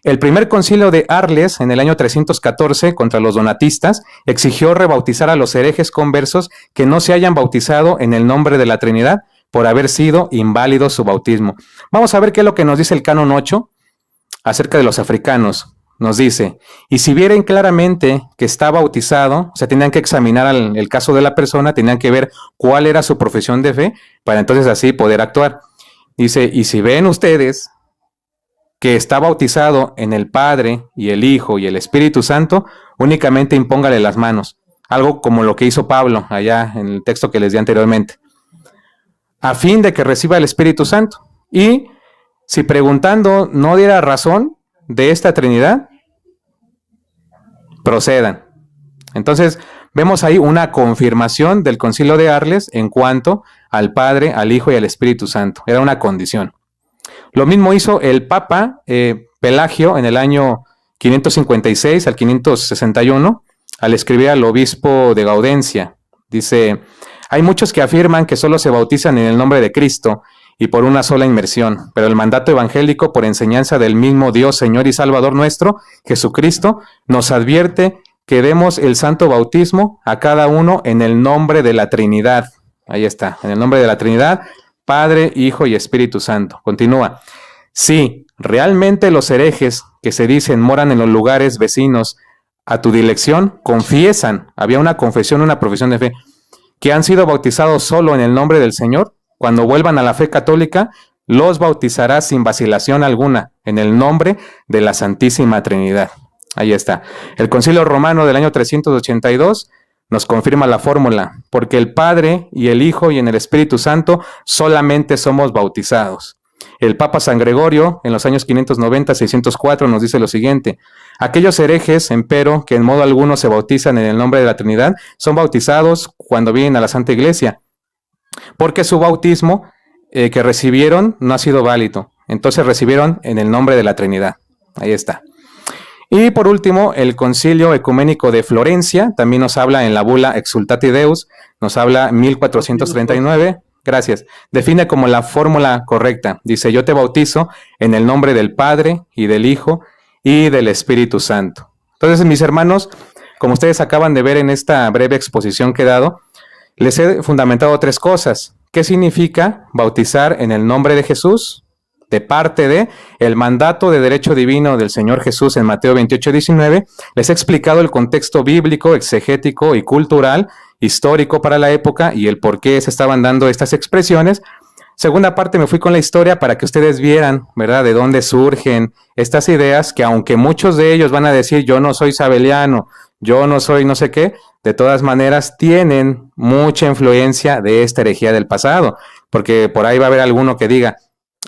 El primer concilio de Arles, en el año 314, contra los donatistas, exigió rebautizar a los herejes conversos que no se hayan bautizado en el nombre de la Trinidad por haber sido inválido su bautismo. Vamos a ver qué es lo que nos dice el Canon 8 acerca de los africanos. Nos dice, y si vieren claramente que está bautizado, o sea, tenían que examinar el caso de la persona, tenían que ver cuál era su profesión de fe, para entonces así poder actuar. Dice, y si ven ustedes que está bautizado en el Padre y el Hijo y el Espíritu Santo, únicamente impóngale las manos. Algo como lo que hizo Pablo allá en el texto que les di anteriormente. A fin de que reciba el Espíritu Santo. Y si preguntando no diera razón de esta Trinidad, procedan. Entonces, vemos ahí una confirmación del Concilio de Arles en cuanto al Padre, al Hijo y al Espíritu Santo. Era una condición. Lo mismo hizo el Papa Pelagio en el año 556 al 561, al escribir al obispo de Gaudencia. Dice, hay muchos que afirman que solo se bautizan en el nombre de Cristo y por una sola inmersión, pero el mandato evangélico por enseñanza del mismo Dios, Señor y Salvador nuestro, Jesucristo, nos advierte que demos el santo bautismo a cada uno en el nombre de la Trinidad. Ahí está, en el nombre de la Trinidad, Padre, Hijo y Espíritu Santo. Continúa. Sí, realmente los herejes que se dicen moran en los lugares vecinos a tu dirección, confiesan, había una confesión, una profesión de fe, que han sido bautizados solo en el nombre del Señor. Cuando vuelvan a la fe católica, los bautizará sin vacilación alguna en el nombre de la Santísima Trinidad. Ahí está. El Concilio Romano del año 382 nos confirma la fórmula, porque el Padre y el Hijo y en el Espíritu Santo solamente somos bautizados. El Papa San Gregorio, en los años 590-604, nos dice lo siguiente: aquellos herejes, empero, que en modo alguno se bautizan en el nombre de la Trinidad, son bautizados cuando vienen a la Santa Iglesia, porque su bautismo que recibieron no ha sido válido. Entonces recibieron en el nombre de la Trinidad. Ahí está. Y por último, el Concilio Ecuménico de Florencia también nos habla en la bula Exsultati Deus, nos habla 1439, gracias, define como la fórmula correcta. Dice, yo te bautizo en el nombre del Padre y del Hijo y del Espíritu Santo. Entonces, mis hermanos, como ustedes acaban de ver en esta breve exposición que he dado, les he fundamentado tres cosas. ¿Qué significa bautizar en el nombre de Jesús? De parte de el mandato de derecho divino del Señor Jesús en Mateo 28:19, les he explicado el contexto bíblico, exegético y cultural, histórico para la época y el por qué se estaban dando estas expresiones. Segunda parte, me fui con la historia para que ustedes vieran, ¿verdad?, de dónde surgen estas ideas, que aunque muchos de ellos van a decir, yo no soy sabeliano, yo no soy no sé qué, de todas maneras tienen mucha influencia de esta herejía del pasado, porque por ahí va a haber alguno que diga,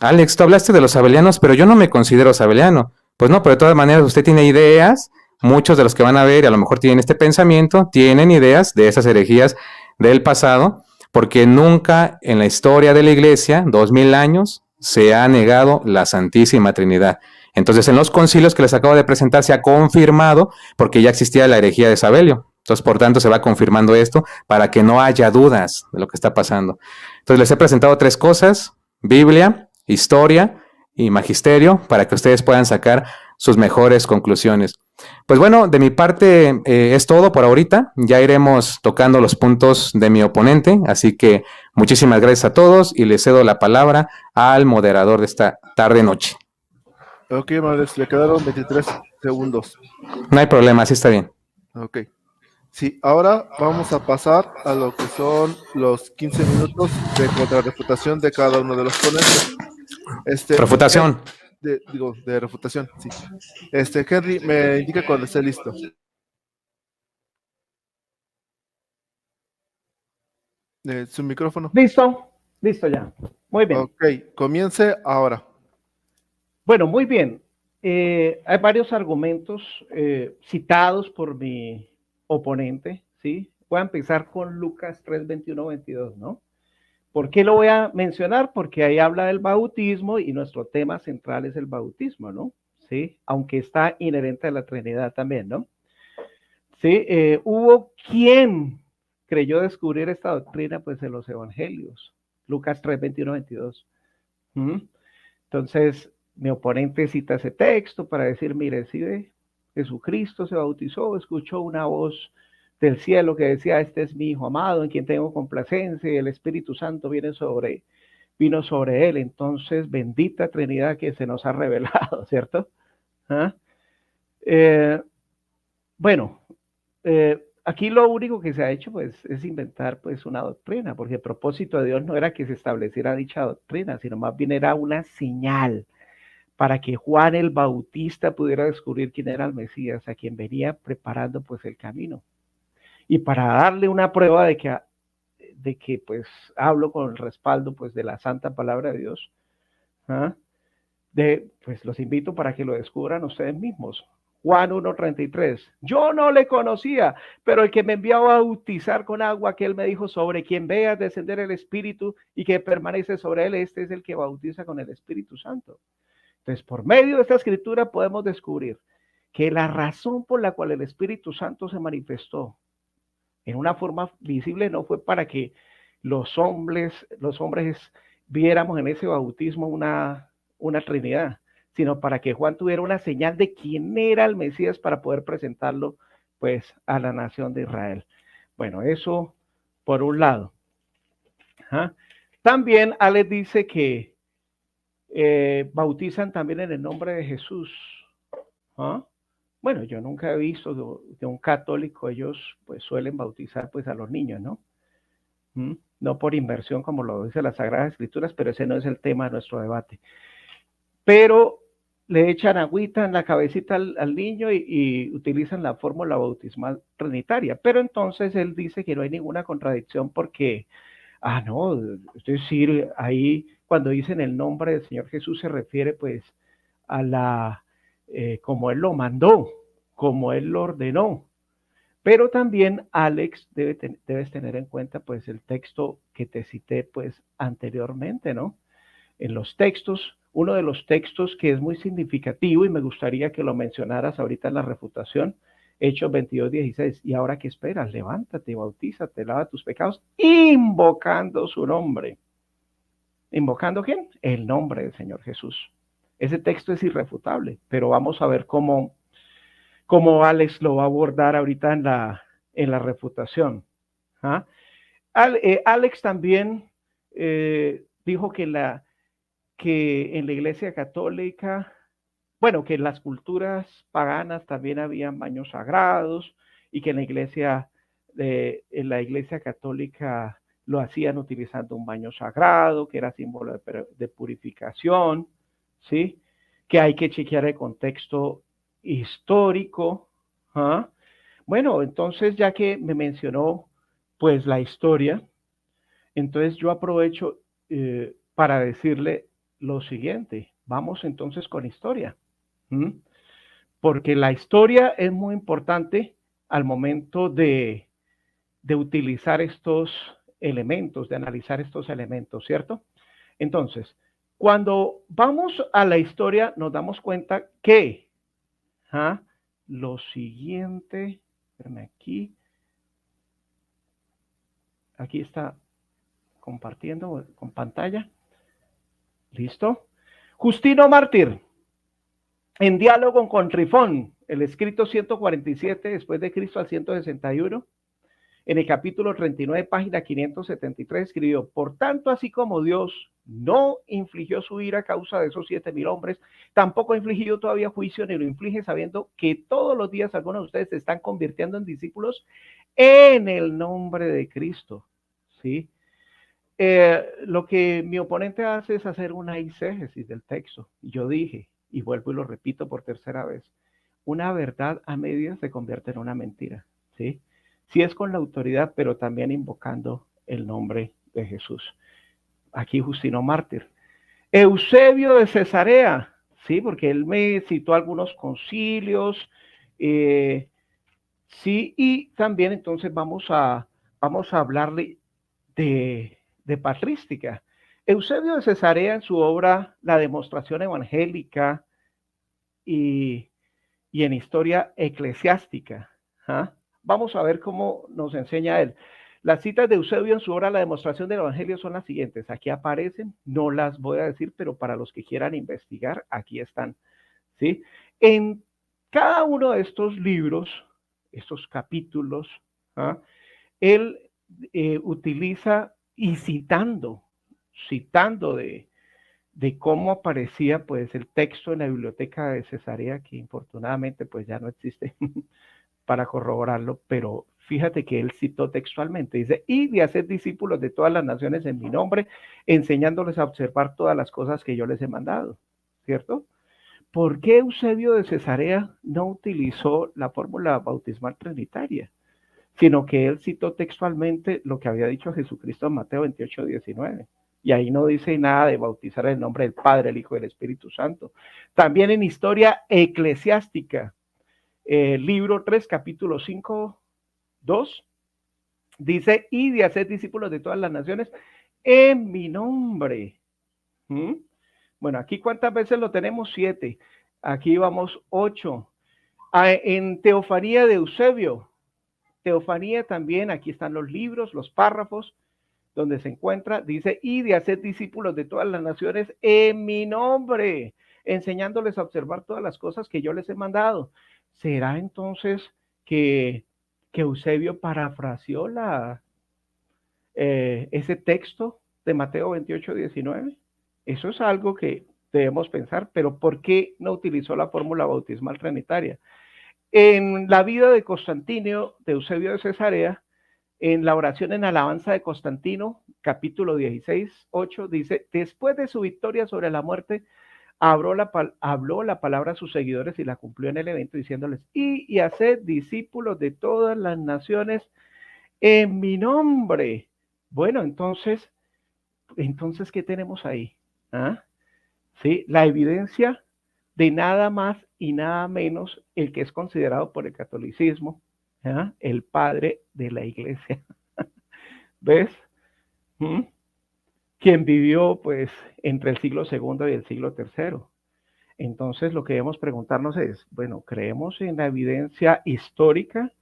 Alex, tú hablaste de los sabelianos, pero yo no me considero sabeliano. Pues no, pero de todas maneras usted tiene ideas, muchos de los que van a ver, y a lo mejor tienen este pensamiento, tienen ideas de esas herejías del pasado, porque nunca en la historia de la Iglesia, 2000 años, se ha negado la Santísima Trinidad. Entonces, en los concilios que les acabo de presentar se ha confirmado, porque ya existía la herejía de Sabelio. Entonces, por tanto, se va confirmando esto para que no haya dudas de lo que está pasando. Entonces, les he presentado 3 cosas: Biblia, historia y magisterio, para que ustedes puedan sacar sus mejores conclusiones. Pues bueno, de mi parte es todo por ahorita. Ya iremos tocando los puntos de mi oponente, así que muchísimas gracias a todos y les cedo la palabra al moderador de esta tarde-noche. Ok, Madres, le quedaron 23 segundos. No hay problema, así está bien. Ok. Sí, ahora vamos a pasar a lo que son los 15 minutos de contrarrefutación de cada uno de los ponentes. Refutación. De refutación, sí. Henry, me indica cuando esté listo. Su micrófono. Listo, listo ya. Muy bien. Ok, comience ahora. Bueno, muy bien. Hay varios argumentos citados por mi oponente, ¿sí? Voy a empezar con Lucas 3, 21, 22, ¿no? ¿Por qué lo voy a mencionar? Porque ahí habla del bautismo y nuestro tema central es el bautismo, ¿no? Sí, aunque está inherente a la Trinidad también, ¿no? Sí, hubo quien creyó descubrir esta doctrina, pues en los evangelios. Lucas 3, 21, 22. Entonces, mi oponente cita ese texto para decir, mire, si ve, Jesucristo se bautizó, escuchó una voz del cielo que decía, este es mi Hijo amado, en quien tengo complacencia, y el Espíritu Santo vino sobre él. Entonces, bendita Trinidad que se nos ha revelado, ¿cierto? Bueno, aquí lo único que se ha hecho, pues, es inventar, pues, una doctrina, porque el propósito de Dios no era que se estableciera dicha doctrina, sino más bien era una señal para que Juan el Bautista pudiera descubrir quién era el Mesías, a quien venía preparando, pues, el camino. Y para darle una prueba de que pues, hablo con el respaldo, pues, de la santa palabra de Dios, pues, los invito para que lo descubran ustedes mismos. Juan 1:33, yo no le conocía, pero el que me envió a bautizar con agua, que él me dijo, sobre quien veas descender el Espíritu y que permanece sobre él, este es el que bautiza con el Espíritu Santo. Entonces, por medio de esta escritura podemos descubrir que la razón por la cual el Espíritu Santo se manifestó en una forma visible no fue para que los hombres viéramos en ese bautismo una Trinidad, sino para que Juan tuviera una señal de quién era el Mesías para poder presentarlo, pues, a la nación de Israel. Bueno, eso por un lado. También Alex dice que bautizan también en el nombre de Jesús. Bueno, yo nunca he visto de un católico, ellos pues suelen bautizar pues a los niños, ¿no? No por inversión como lo dice las Sagradas Escrituras, pero ese no es el tema de nuestro debate. Pero le echan agüita en la cabecita al niño y utilizan la fórmula bautismal trinitaria. Pero entonces él dice que no hay ninguna contradicción porque, no, es decir, ahí cuando dicen el nombre del Señor Jesús se refiere pues a como él lo mandó, como él lo ordenó. Pero también, Alex, debes tener en cuenta pues el texto que te cité pues anteriormente, ¿no? En los textos, uno de los textos que es muy significativo y me gustaría que lo mencionaras ahorita en la refutación, Hechos 22:16. Y ahora, ¿qué esperas? Levántate, bautízate, lava tus pecados, invocando su nombre. ¿Invocando quién? El nombre del Señor Jesús. Ese texto es irrefutable, pero vamos a ver cómo Alex lo va a abordar ahorita en la refutación. Alex también dijo que en la Iglesia Católica, bueno, que en las culturas paganas también habían baños sagrados y que en la Iglesia Católica lo hacían utilizando un baño sagrado, que era símbolo de purificación, ¿sí? Que hay que chequear el contexto histórico. Bueno, entonces ya que me mencionó pues la historia, entonces yo aprovecho para decirle lo siguiente. Vamos entonces con historia, porque la historia es muy importante al momento de utilizar estos elementos, de analizar estos elementos, ¿cierto? Entonces, Cuando vamos a la historia, nos damos cuenta que lo siguiente, espérame aquí está compartiendo con pantalla. ¿Listo? Justino Mártir, en diálogo con Trifón, el escrito 147 después de Cristo al 161, en el capítulo 39, página 573, escribió: por tanto, así como Dios no infligió su ira a causa de esos 7,000 hombres, tampoco ha infligido todavía juicio, ni lo inflige, sabiendo que todos los días algunos de ustedes se están convirtiendo en discípulos en el nombre de Cristo. ¿Sí? Lo que mi oponente hace es hacer una exégesis del texto. Yo dije, y vuelvo y lo repito por tercera vez, una verdad a medias se convierte en una mentira. ¿Sí? Sí es con la autoridad, pero también invocando el nombre de Jesús. Aquí Justino Mártir. Eusebio de Cesarea, sí, porque él me citó algunos concilios, sí, y también entonces vamos a hablarle de patrística. Eusebio de Cesarea, en su obra La demostración evangélica y en historia eclesiástica, vamos a ver cómo nos enseña él. Las citas de Eusebio en su obra La demostración del evangelio son las siguientes. Aquí aparecen, no las voy a decir, pero para los que quieran investigar, aquí están. ¿Sí? En cada uno de estos libros, estos capítulos, él utiliza y citando de cómo aparecía pues el texto en la biblioteca de Cesarea, que infortunadamente pues ya no existe para corroborarlo, pero fíjate que él citó textualmente, dice: y de hacer discípulos de todas las naciones en mi nombre, enseñándoles a observar todas las cosas que yo les he mandado, ¿cierto? ¿Por qué Eusebio de Cesarea no utilizó la fórmula bautismal trinitaria, sino que él citó textualmente lo que había dicho Jesucristo en Mateo 28, 19? Y ahí no dice nada de bautizar en el nombre del Padre, el Hijo y el Espíritu Santo. También en historia eclesiástica, libro 3, capítulo 5, 2, dice: y de hacer discípulos de todas las naciones en mi nombre. Bueno, aquí ¿cuántas veces lo tenemos? 7. Aquí vamos 8. En Teofanía de Eusebio, Teofanía también, aquí están los libros, los párrafos, donde se encuentra, dice: y de hacer discípulos de todas las naciones en mi nombre, enseñándoles a observar todas las cosas que yo les he mandado. ¿Será entonces que Eusebio parafraseó ese texto de Mateo 28, 19? Eso es algo que debemos pensar, pero ¿por qué no utilizó la fórmula bautismal trinitaria? En la vida de Constantino, de Eusebio de Cesarea, en la oración en alabanza de Constantino, capítulo 16, 8, dice: después de su victoria sobre la muerte, habló la palabra a sus seguidores y la cumplió en el evento, diciéndoles: y haced discípulos de todas las naciones en mi nombre. Bueno, entonces, ¿qué tenemos ahí? ¿Sí? La evidencia de nada más y nada menos el que es considerado por el catolicismo el padre de la iglesia. ¿Ves? Quien vivió pues entre el siglo II y el siglo III. Entonces lo que debemos preguntarnos es, bueno, ¿creemos en la evidencia histórica?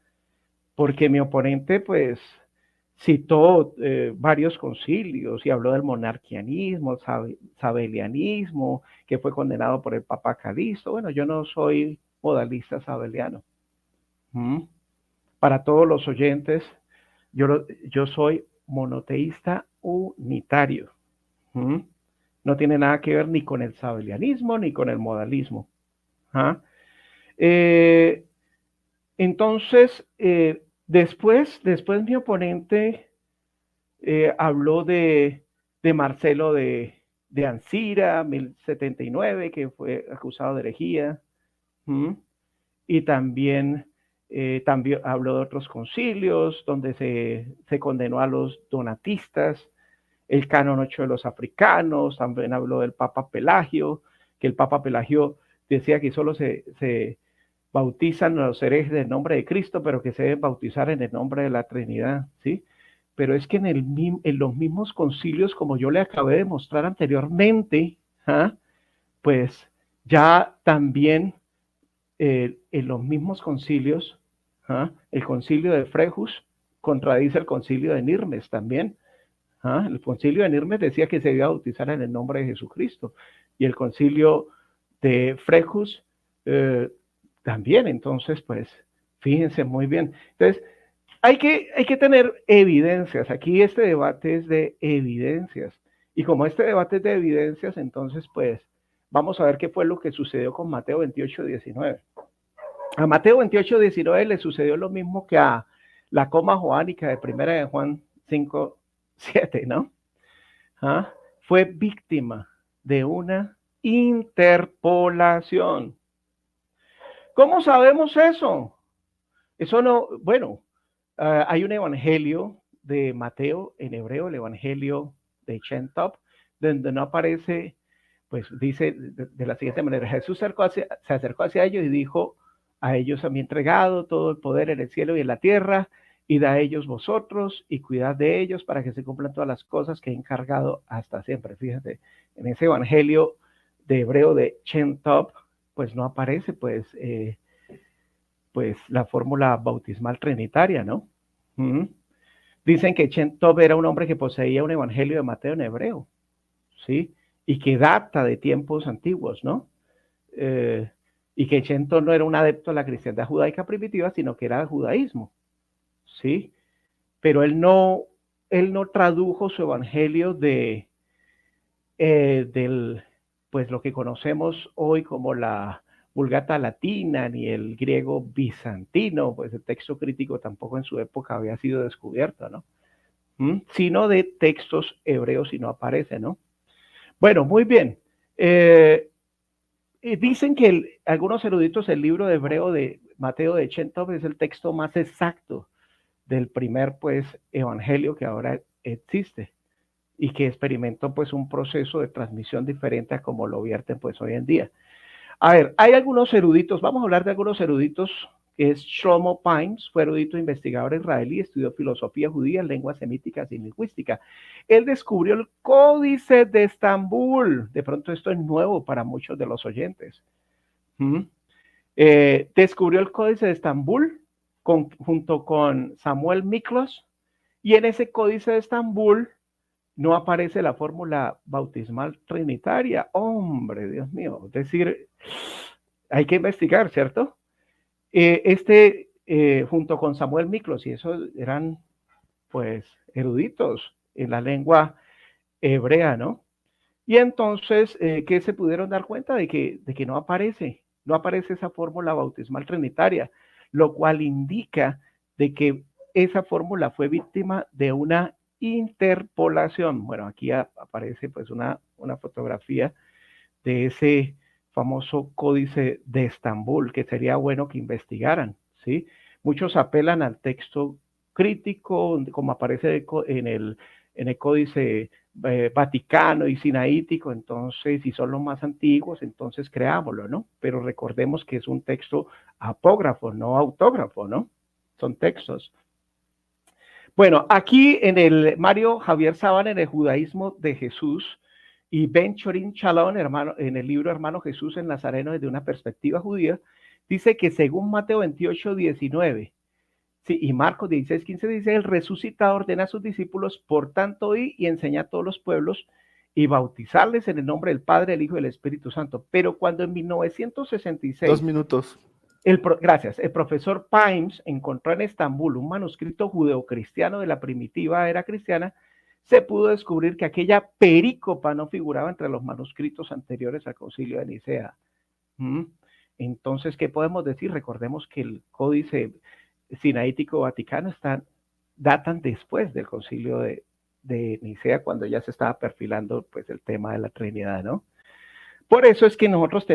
Porque mi oponente pues citó varios concilios y habló del monarquianismo, sabelianismo, que fue condenado por el Papa Calixto. Bueno, yo no soy modalista sabeliano. Para todos los oyentes, yo soy monoteísta unitario. No tiene nada que ver ni con el sabelianismo ni con el modalismo. Entonces, después mi oponente habló de Marcelo de Ancira, 1079, que fue acusado de herejía, y también habló de otros concilios donde se condenó a los donatistas, el canon 8 de los africanos, también habló del Papa Pelagio, que el Papa Pelagio decía que solo se bautizan a los herejes en el nombre de Cristo, pero que se deben bautizar en el nombre de la Trinidad, ¿sí? Pero es que en los mismos concilios, como yo le acabé de mostrar anteriormente, pues ya también en los mismos concilios, el concilio de Frejus contradice el concilio de Nirmes también. El concilio de Nirmes decía que se debía bautizar en el nombre de Jesucristo, y el concilio de Frejus también. Entonces, pues, fíjense muy bien. Entonces, hay que tener evidencias. Aquí este debate es de evidencias. Y como este debate es de evidencias, entonces, pues, vamos a ver qué fue lo que sucedió con Mateo 28:19. A Mateo 28:19 le sucedió lo mismo que a la coma joánica de primera de Juan 5:7, ¿no? Fue víctima de una interpolación. ¿Cómo sabemos eso? Eso no, bueno, hay un evangelio de Mateo en hebreo, el evangelio de Shem Tov, donde no aparece, pues dice de la siguiente manera: Jesús se acercó hacia ellos y dijo: a ellos a mí entregado todo el poder en el cielo y en la tierra, id a ellos vosotros y cuidad de ellos para que se cumplan todas las cosas que he encargado hasta siempre. Fíjate, en ese evangelio de hebreo de Shem Tov, pues no aparece pues la fórmula bautismal trinitaria, ¿no? Dicen que Shem Tov era un hombre que poseía un evangelio de Mateo en hebreo, ¿sí? Y que data de tiempos antiguos, ¿no? Y que Shem Tov no era un adepto a la cristiandad judaica primitiva, sino que era judaísmo, ¿sí? Pero él no tradujo su evangelio del pues lo que conocemos hoy como la Vulgata latina, ni el griego bizantino, pues el texto crítico tampoco en su época había sido descubierto, ¿no? Sino de textos hebreos y no aparece, ¿no? Bueno, muy bien. Dicen que algunos eruditos, el libro de hebreo de Mateo de Shem Tov es el texto más exacto del primer, pues, evangelio que ahora existe, y que experimentó, pues, un proceso de transmisión diferente a como lo vierten, pues, hoy en día. A ver, hay algunos eruditos, vamos a hablar de algunos eruditos, que es Shlomo Pines, fue erudito investigador israelí, estudió filosofía judía, lenguas semíticas y lingüística. Él descubrió el Códice de Estambul. De pronto esto es nuevo para muchos de los oyentes. Descubrió el Códice de Estambul junto con Samuel Miklos, y en ese Códice de Estambul no aparece la fórmula bautismal trinitaria. Hombre, Dios mío, es decir, hay que investigar, ¿cierto? Junto con Samuel Miklos, y esos eran, pues, eruditos en la lengua hebrea, ¿no? Y entonces, ¿qué se pudieron dar cuenta? De que no aparece esa fórmula bautismal trinitaria, lo cual indica de que esa fórmula fue víctima de una interpolación. Bueno, aquí aparece pues una fotografía de ese famoso Códice de Estambul, que sería bueno que investigaran, ¿sí? Muchos apelan al texto crítico, como aparece en el Códice Vaticano y Sinaítico. Entonces, si son los más antiguos, entonces creámoslo, ¿no? Pero recordemos que es un texto apógrafo, no autógrafo, ¿no? Son textos. Bueno, aquí en el Mario Javier Sabana, en el Judaísmo de Jesús, y Ben Chorin Chalón, en el libro Hermano Jesús en Nazareno desde una perspectiva judía, dice que según Mateo 28:19, sí, y Marcos 16:15 dice: el resucitado ordena a sus discípulos, por tanto, id y enseñad a todos los pueblos y bautizarles en el nombre del Padre, del Hijo y del Espíritu Santo. Pero cuando en 1966... 2 minutos. Gracias. El profesor Pines encontró en Estambul un manuscrito judeocristiano de la primitiva era cristiana, se pudo descubrir que aquella perícopa no figuraba entre los manuscritos anteriores al Concilio de Nicea. Entonces, ¿qué podemos decir? Recordemos que el Códice Sinaítico Vaticano datan después del Concilio de Nicea, cuando ya se estaba perfilando pues el tema de la Trinidad, ¿no? Por eso es que nosotros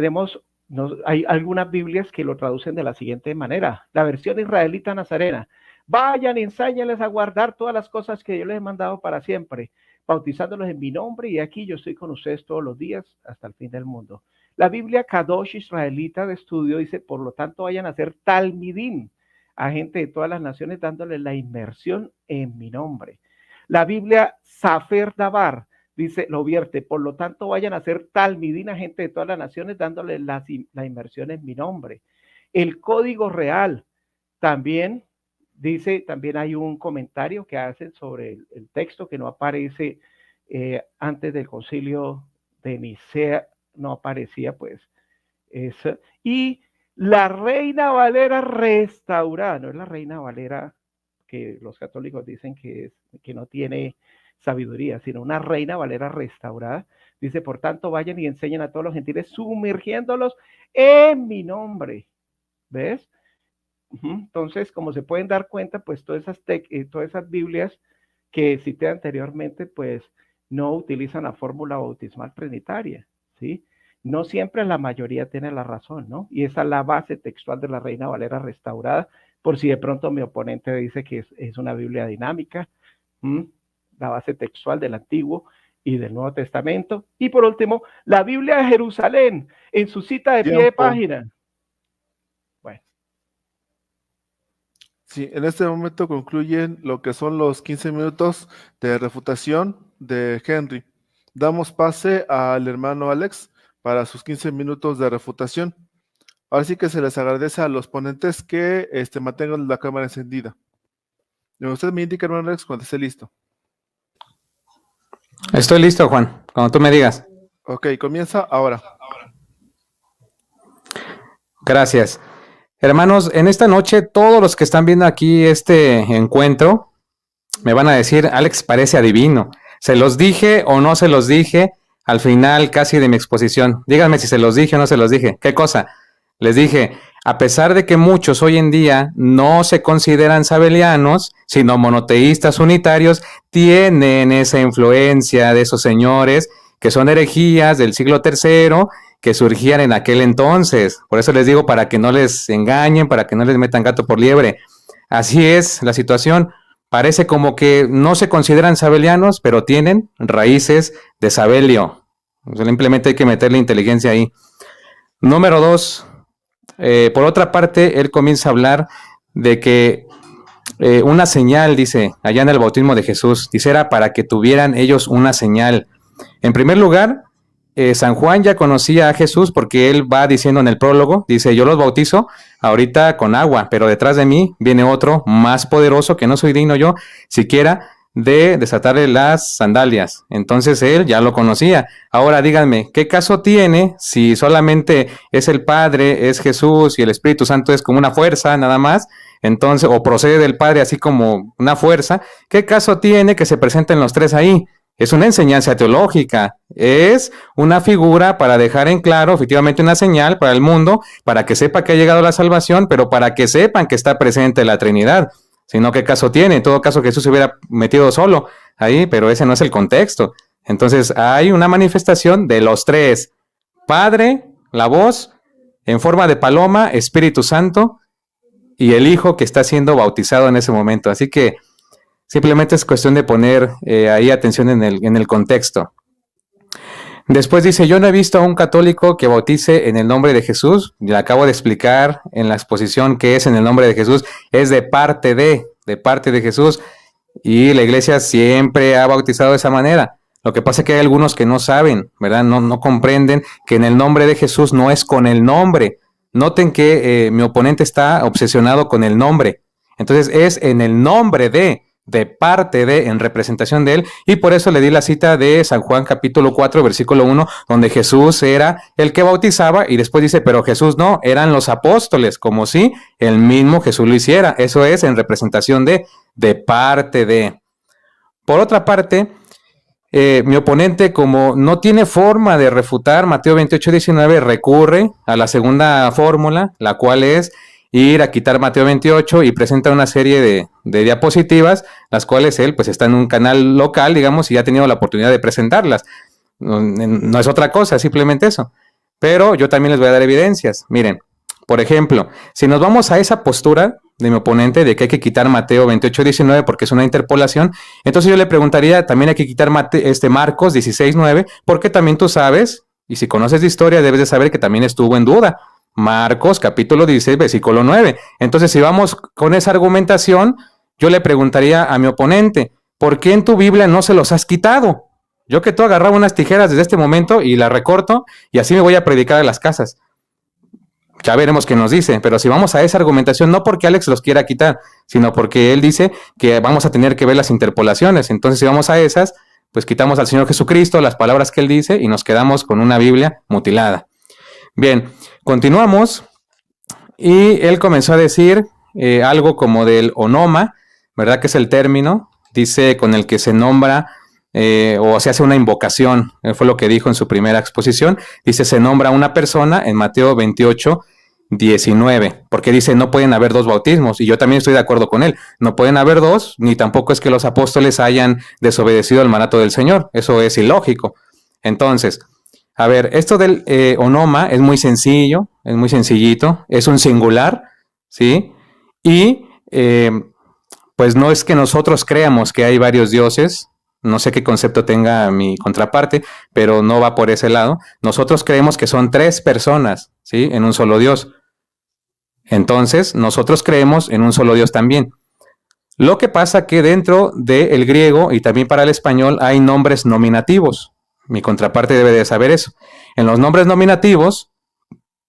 hay algunas Biblias que lo traducen de la siguiente manera. La versión israelita nazarena: vayan y enséñenles a guardar todas las cosas que yo les he mandado para siempre, bautizándolos en mi nombre, y aquí yo estoy con ustedes todos los días hasta el fin del mundo. La Biblia Kadosh israelita de estudio dice: por lo tanto, vayan a hacer talmidim a gente de todas las naciones, dándoles la inmersión en mi nombre. La Biblia Safer Dabar dice, lo vierte. Por lo tanto, vayan a ser talmidina, gente de todas las naciones, dándole la inmersión en mi nombre. El código real también dice, también hay un comentario que hacen sobre el texto que no aparece antes del concilio de Nicea, no aparecía pues eso. Y la Reina Valera restaurada, no es la Reina Valera que los católicos dicen que no tiene sabiduría, sino una Reina Valera restaurada. Dice, por tanto, vayan y enseñen a todos los gentiles, sumergiéndolos en mi nombre. ¿Ves? Entonces, como se pueden dar cuenta, pues todas esas Biblias que cité anteriormente, pues no utilizan la fórmula bautismal trinitaria, ¿sí? No siempre la mayoría tiene la razón, ¿no? Y esa es la base textual de la Reina Valera restaurada, por si de pronto mi oponente dice que es una Biblia dinámica, la base textual del Antiguo y del Nuevo Testamento. Y por último, la Biblia de Jerusalén, en su cita de pie de página. Bueno. Sí, en este momento concluyen lo que son los 15 minutos de refutación de Henry. Damos pase al hermano Alex para sus 15 minutos de refutación. Ahora sí que se les agradece a los ponentes que mantengan la cámara encendida. Usted me indica, hermano Alex, cuando esté listo. Estoy listo, Juan, cuando tú me digas. Ok, comienza ahora. Gracias. Hermanos, en esta noche todos los que están viendo aquí este encuentro me van a decir, Alex parece adivino. ¿Se los dije o no se los dije al final casi de mi exposición? Díganme si se los dije o no se los dije. ¿Qué cosa? Les dije, a pesar de que muchos hoy en día no se consideran sabelianos, sino monoteístas unitarios, tienen esa influencia de esos señores que son herejías del siglo III, que surgían en aquel entonces. Por eso les digo, para que no les engañen, para que no les metan gato por liebre. Así es la situación. Parece como que no se consideran sabelianos, pero tienen raíces de Sabelio. Simplemente hay que meterle inteligencia ahí. Número 2. Por otra parte, él comienza a hablar de que una señal, dice, allá en el bautismo de Jesús, dice, era para que tuvieran ellos una señal. En primer lugar, San Juan ya conocía a Jesús porque él va diciendo en el prólogo, dice, yo los bautizo ahorita con agua, pero detrás de mí viene otro más poderoso que no soy digno yo siquiera de desatarle las sandalias. Entonces él ya lo conocía. Ahora díganme, ¿qué caso tiene si solamente es el Padre, es Jesús y el Espíritu Santo es como una fuerza nada más? Entonces, o procede del Padre así como una fuerza. ¿Qué caso tiene que se presenten los tres ahí? Es una enseñanza teológica, es una figura para dejar en claro efectivamente una señal para el mundo, para que sepa que ha llegado la salvación, pero para que sepan que está presente la Trinidad. Si no, ¿qué caso tiene? En todo caso, Jesús se hubiera metido solo ahí, pero ese no es el contexto. Entonces, hay una manifestación de los tres. Padre, la voz, en forma de paloma, Espíritu Santo, y el Hijo que está siendo bautizado en ese momento. Así que simplemente es cuestión de poner ahí atención en el contexto. Después dice, yo no he visto a un católico que bautice en el nombre de Jesús. Le acabo de explicar en la exposición que es en el nombre de Jesús. Es de parte de Jesús. Y la iglesia siempre ha bautizado de esa manera. Lo que pasa es que hay algunos que no saben, ¿verdad? No comprenden que en el nombre de Jesús no es con el nombre. Noten que mi oponente está obsesionado con el nombre. Entonces es en el nombre de parte de, en representación de él, y por eso le di la cita de San Juan capítulo 4, versículo 1, donde Jesús era el que bautizaba, y después dice, pero Jesús no, eran los apóstoles, como si el mismo Jesús lo hiciera. Eso es en representación de parte de. Por otra parte, mi oponente, como no tiene forma de refutar Mateo 28, 19, recurre a la segunda fórmula, la cual es ir a quitar Mateo 28 y presenta una serie de diapositivas, las cuales él pues está en un canal local, digamos, y ha tenido la oportunidad de presentarlas. No es otra cosa, simplemente eso. Pero yo también les voy a dar evidencias. Miren, por ejemplo, si nos vamos a esa postura de mi oponente de que hay que quitar Mateo 28, 19 porque es una interpolación, entonces yo le preguntaría, también hay que quitar Marcos 16, 9, porque también tú sabes, y si conoces de historia debes de saber que también estuvo en duda. Marcos capítulo 16, versículo 9. Entonces, si vamos con esa argumentación, yo le preguntaría a mi oponente, ¿por qué en tu Biblia no se los has quitado? Yo que tú agarraba unas tijeras desde este momento y las recorto y así me voy a predicar a las casas. Ya veremos qué nos dice, pero si vamos a esa argumentación, no porque Alex los quiera quitar, sino porque él dice que vamos a tener que ver las interpolaciones. Entonces, si vamos a esas, pues quitamos al Señor Jesucristo, las palabras que él dice, y nos quedamos con una Biblia mutilada. Bien, continuamos, y él comenzó a decir algo como del onoma, ¿verdad? Que es el término, dice, con el que se nombra o se hace una invocación, fue lo que dijo en su primera exposición, dice, se nombra una persona en Mateo 28, 19, porque dice, no pueden haber dos bautismos, y yo también estoy de acuerdo con él, no pueden haber dos, ni tampoco es que los apóstoles hayan desobedecido el mandato del Señor, eso es ilógico. Entonces, a ver, esto del onoma es muy sencillo, es muy sencillito, es un singular, ¿sí? Y pues no es que nosotros creamos que hay varios dioses, no sé qué concepto tenga mi contraparte, pero no va por ese lado. Nosotros creemos que son tres personas, ¿sí? En un solo Dios. Entonces, nosotros creemos en un solo Dios también. Lo que pasa que dentro del griego y también para el español hay nombres nominativos. Mi contraparte debe de saber eso. En los nombres nominativos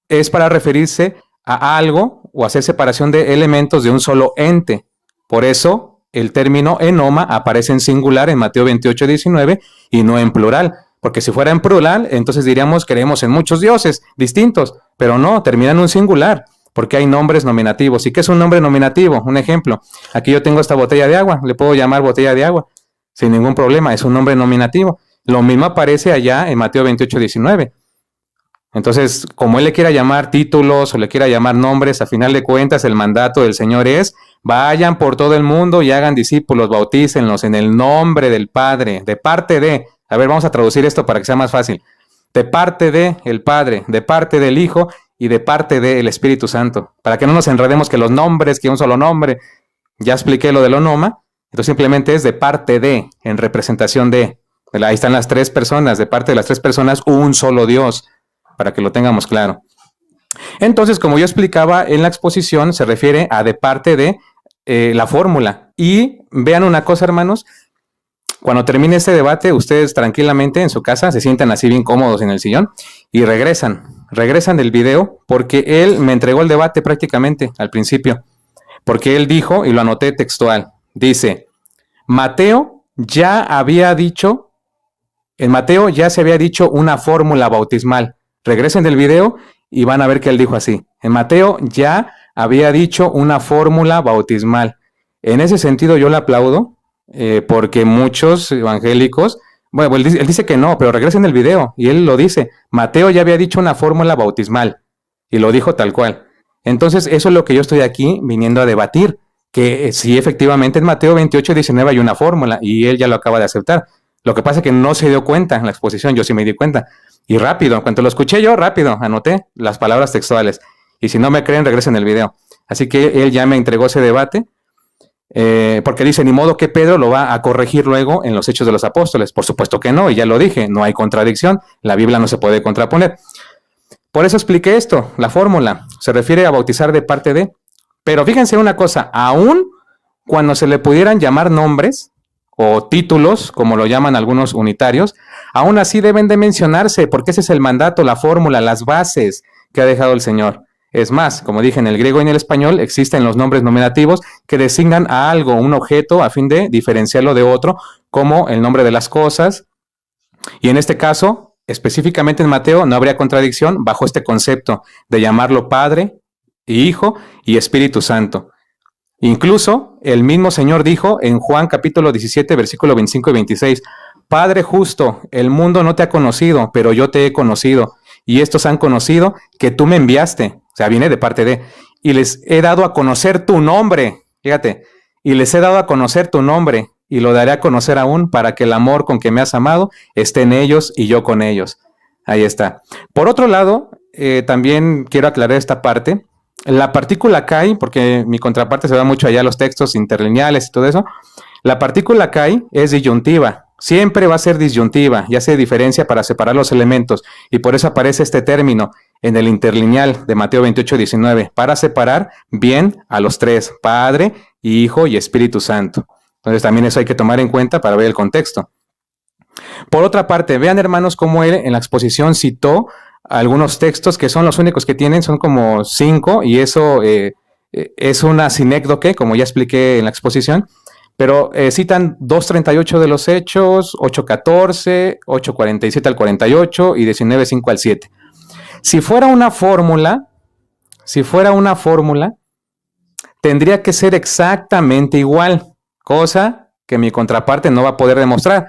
es para referirse a algo o hacer separación de elementos de un solo ente. Por eso el término enoma aparece en singular en Mateo 28, 19 y no en plural, porque si fuera en plural, entonces diríamos creemos en muchos dioses distintos, pero no, termina en un singular, porque hay nombres nominativos. ¿Y qué es un nombre nominativo? Un ejemplo, aquí yo tengo esta botella de agua, le puedo llamar botella de agua, sin ningún problema, es un nombre nominativo. Lo mismo aparece allá en Mateo 28, 19. Entonces, como él le quiera llamar títulos o le quiera llamar nombres, a final de cuentas el mandato del Señor es, vayan por todo el mundo y hagan discípulos, bautícenlos en el nombre del Padre, de parte de, a ver, vamos a traducir esto para que sea más fácil, de parte de el Padre, de parte del Hijo y de parte del Espíritu Santo, para que no nos enredemos que los nombres, que un solo nombre, ya expliqué lo del onoma, entonces simplemente es de parte de, en representación de, ahí están las tres personas, de parte de las tres personas, un solo Dios, para que lo tengamos claro. Entonces, como yo explicaba en la exposición, se refiere a de parte de la fórmula. Y vean una cosa, hermanos, cuando termine este debate, ustedes tranquilamente en su casa se sientan así bien cómodos en el sillón y regresan del video, porque él me entregó el debate prácticamente al principio, porque él dijo, y lo anoté textual, dice, Mateo ya había dicho, en Mateo ya se había dicho una fórmula bautismal. Regresen del video y van a ver que él dijo así. En Mateo ya había dicho una fórmula bautismal. En ese sentido yo le aplaudo, porque muchos evangélicos, bueno, él dice que no, pero regresen del video y él lo dice. Mateo ya había dicho una fórmula bautismal y lo dijo tal cual. Entonces eso es lo que yo estoy aquí viniendo a debatir, que sí efectivamente en Mateo 28, 19 hay una fórmula y él ya lo acaba de aceptar. Lo que pasa es que no se dio cuenta en la exposición, yo sí me di cuenta. Y rápido, en cuanto lo escuché yo, rápido, anoté las palabras textuales. Y si no me creen, regresen el video. Así que él ya me entregó ese debate, porque dice, ni modo que Pedro lo va a corregir luego en los Hechos de los Apóstoles. Por supuesto que no, y ya lo dije, no hay contradicción, la Biblia no se puede contraponer. Por eso expliqué esto, la fórmula, se refiere a bautizar de parte de, pero fíjense una cosa, aún cuando se le pudieran llamar nombres, o títulos, como lo llaman algunos unitarios, aún así deben de mencionarse, porque ese es el mandato, la fórmula, las bases que ha dejado el Señor. Es más, como dije, en el griego y en el español existen los nombres nominativos que designan a algo, un objeto, a fin de diferenciarlo de otro, como el nombre de las cosas. Y en este caso, específicamente en Mateo, no habría contradicción bajo este concepto de llamarlo Padre, Hijo y Espíritu Santo. Incluso el mismo Señor dijo en Juan capítulo 17, versículo 25 y 26, Padre justo, el mundo no te ha conocido, pero yo te he conocido, y estos han conocido que tú me enviaste, o sea, viene de parte de, y les he dado a conocer tu nombre, fíjate, y les he dado a conocer tu nombre, y lo daré a conocer aún para que el amor con que me has amado esté en ellos y yo con ellos. Ahí está. Por otro lado, también quiero aclarar esta parte. La partícula kai, porque mi contraparte se va mucho allá a los textos interlineales y todo eso, la partícula kai es disyuntiva, siempre va a ser disyuntiva y hace diferencia para separar los elementos, y por eso aparece este término en el interlineal de Mateo 28, 19, para separar bien a los tres, Padre, Hijo y Espíritu Santo. Entonces también eso hay que tomar en cuenta para ver el contexto. Por otra parte, vean hermanos cómo él en la exposición citó algunos textos que son los únicos que tienen, son como 5, y eso es una sinécdoque, como ya expliqué en la exposición, pero citan 2.38 de los Hechos, 8.14, 8.47 al 48 y 19.5 al 7. Si fuera una fórmula, tendría que ser exactamente igual, cosa que mi contraparte no va a poder demostrar.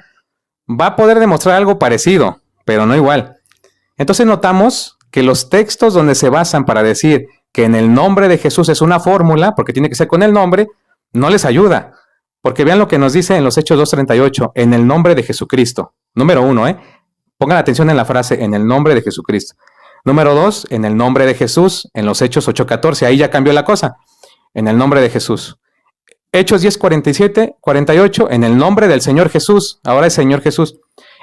Va a poder demostrar algo parecido, pero no igual. Entonces notamos que los textos donde se basan para decir que en el nombre de Jesús es una fórmula, porque tiene que ser con el nombre, no les ayuda. Porque vean lo que nos dice en los Hechos 2.38, en el nombre de Jesucristo. Número 1, pongan atención en la frase, en el nombre de Jesucristo. Número 2, en el nombre de Jesús, en los Hechos 8.14, ahí ya cambió la cosa, en el nombre de Jesús. Hechos 10.47, 48, en el nombre del Señor Jesús, ahora es Señor Jesús.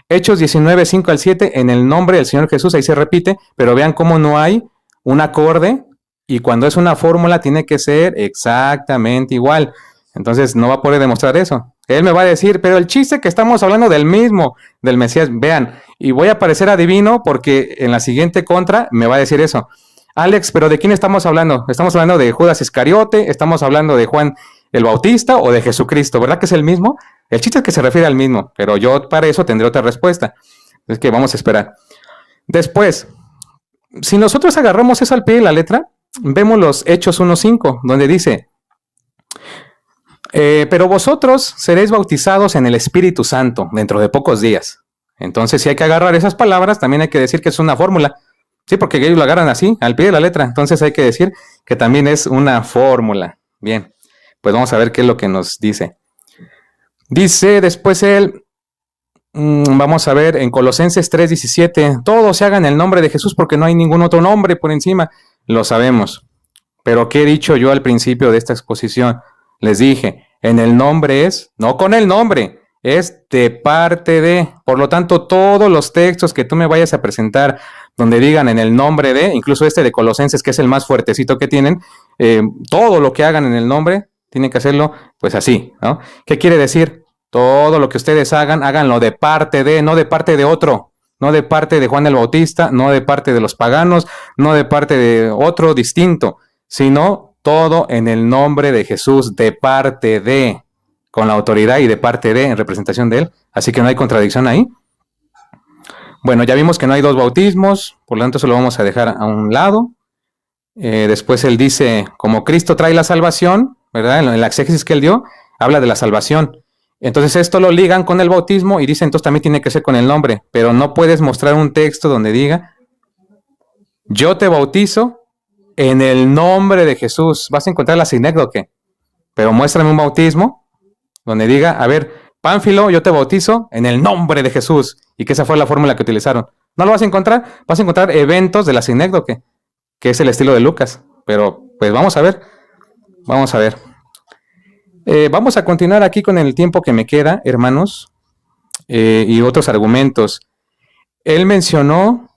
Hechos 19.5 al 7, en el nombre del Señor Jesús, ahí se repite, pero vean cómo no hay un acorde, y cuando es una fórmula tiene que ser exactamente igual. Entonces no va a poder demostrar eso. Él me va a decir, pero el chiste que estamos hablando del mismo, del Mesías, vean, y voy a parecer adivino porque en la siguiente contra me va a decir eso. Alex, pero ¿de quién estamos hablando? ¿Estamos hablando de Judas Iscariote? ¿Estamos hablando de Juan el Bautista o de Jesucristo? ¿Verdad que es el mismo? El chiste es que se refiere al mismo, pero yo para eso tendré otra respuesta. Es que vamos a esperar. Después, si nosotros agarramos eso al pie de la letra, vemos los Hechos 1.5, donde dice, pero vosotros seréis bautizados en el Espíritu Santo dentro de pocos días. Entonces, si hay que agarrar esas palabras, también hay que decir que es una fórmula. Sí, porque ellos lo agarran así, al pie de la letra. Entonces hay que decir que también es una fórmula. Bien, pues vamos a ver qué es lo que nos dice. Dice después él, vamos a ver en Colosenses 3.17, todo se haga en el nombre de Jesús porque no hay ningún otro nombre por encima. Lo sabemos. Pero ¿qué he dicho yo al principio de esta exposición? Les dije, en el nombre es, no con el nombre, es de parte de. Por lo tanto, todos los textos que tú me vayas a presentar donde digan en el nombre de, incluso este de Colosenses, que es el más fuertecito que tienen, todo lo que hagan en el nombre, tienen que hacerlo pues así, ¿no? ¿Qué quiere decir? Todo lo que ustedes hagan, háganlo de parte de, no de parte de otro, no de parte de Juan el Bautista, no de parte de los paganos, no de parte de otro distinto, sino todo en el nombre de Jesús, de parte de, con la autoridad y de parte de, en representación de él. Así que no hay contradicción ahí. Bueno, ya vimos que no hay dos bautismos, por lo tanto eso lo vamos a dejar a un lado. Después él dice, como Cristo trae la salvación, ¿verdad? En la exégesis que él dio, habla de la salvación. Entonces esto lo ligan con el bautismo y dice, entonces también tiene que ser con el nombre, pero no puedes mostrar un texto donde diga, yo te bautizo en el nombre de Jesús. Vas a encontrar la sinécdoque, pero muéstrame un bautismo donde diga, a ver, Pánfilo, yo te bautizo en el nombre de Jesús, y que esa fue la fórmula que utilizaron. No lo vas a encontrar, vas a encontrar eventos de la sinécdoque, que es el estilo de Lucas, pero pues vamos a ver, vamos a continuar aquí con el tiempo que me queda, hermanos, y otros argumentos. Él mencionó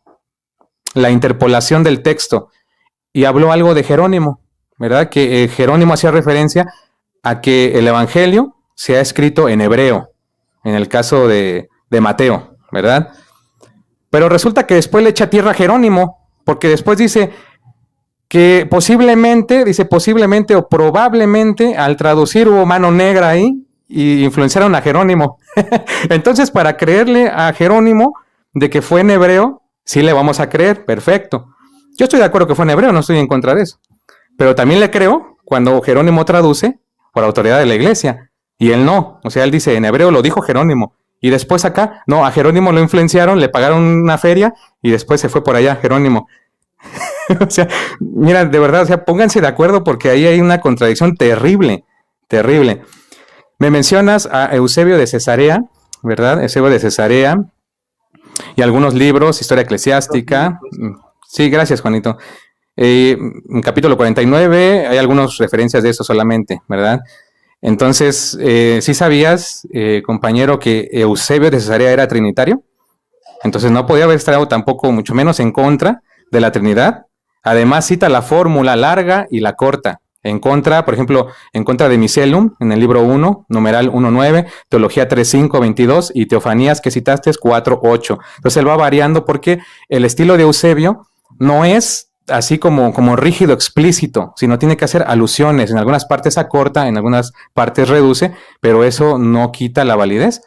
la interpolación del texto y habló algo de Jerónimo, ¿verdad? Que Jerónimo hacía referencia a que el Evangelio se ha escrito en hebreo, en el caso de Mateo, ¿verdad? Pero resulta que después le echa tierra a Jerónimo, porque después dice que posiblemente o probablemente al traducir hubo mano negra ahí y influenciaron a Jerónimo. Entonces, para creerle a Jerónimo de que fue en hebreo, sí le vamos a creer, perfecto. Yo estoy de acuerdo que fue en hebreo, no estoy en contra de eso. Pero también le creo cuando Jerónimo traduce por autoridad de la iglesia. Y él no, o sea, él dice, en hebreo lo dijo Jerónimo. Y después acá, no, a Jerónimo lo influenciaron, le pagaron una feria y después se fue por allá Jerónimo. O sea, mira, de verdad, o sea, pónganse de acuerdo porque ahí hay una contradicción terrible, terrible. Me mencionas a Eusebio de Cesarea, ¿verdad? Eusebio de Cesarea y algunos libros, historia eclesiástica. Sí, gracias, Juanito. En capítulo 49 hay algunas referencias de eso solamente, ¿verdad? Entonces, ¿sí sabías, compañero, que Eusebio de Cesarea era trinitario? Entonces no podía haber estado tampoco, mucho menos en contra de la Trinidad. Además cita la fórmula larga y la corta. En contra, por ejemplo, en contra de Miscelum, en el libro 1, numeral 1.9, Teología 3.5.22 y Teofanías que citaste es 4.8. Entonces él va variando porque el estilo de Eusebio no es así como rígido, explícito, sino tiene que hacer alusiones. En algunas partes acorta, en algunas partes reduce, pero eso no quita la validez.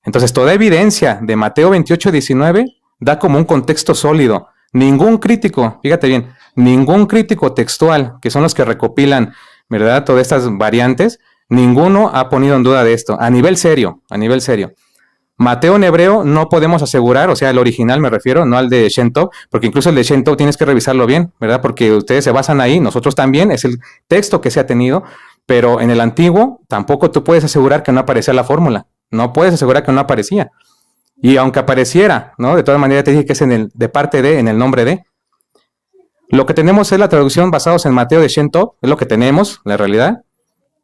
Entonces toda evidencia de Mateo 28.19 da como un contexto sólido. Ningún crítico, fíjate bien, ningún crítico textual, que son los que recopilan, ¿verdad?, todas estas variantes, ninguno ha ponido en duda de esto, a nivel serio, a nivel serio. Mateo en hebreo no podemos asegurar, o sea, el original me refiero, no al de Shen Tov, porque incluso el de Shen Tov tienes que revisarlo bien, ¿verdad? Porque ustedes se basan ahí, nosotros también, es el texto que se ha tenido, pero en el antiguo tampoco tú puedes asegurar que no aparecía la fórmula, no puedes asegurar que no aparecía. Y aunque apareciera, ¿no? De todas maneras te dije que es de parte de, en el nombre de. Lo que tenemos es la traducción basados en Mateo de Shen Tov, es lo que tenemos, la realidad.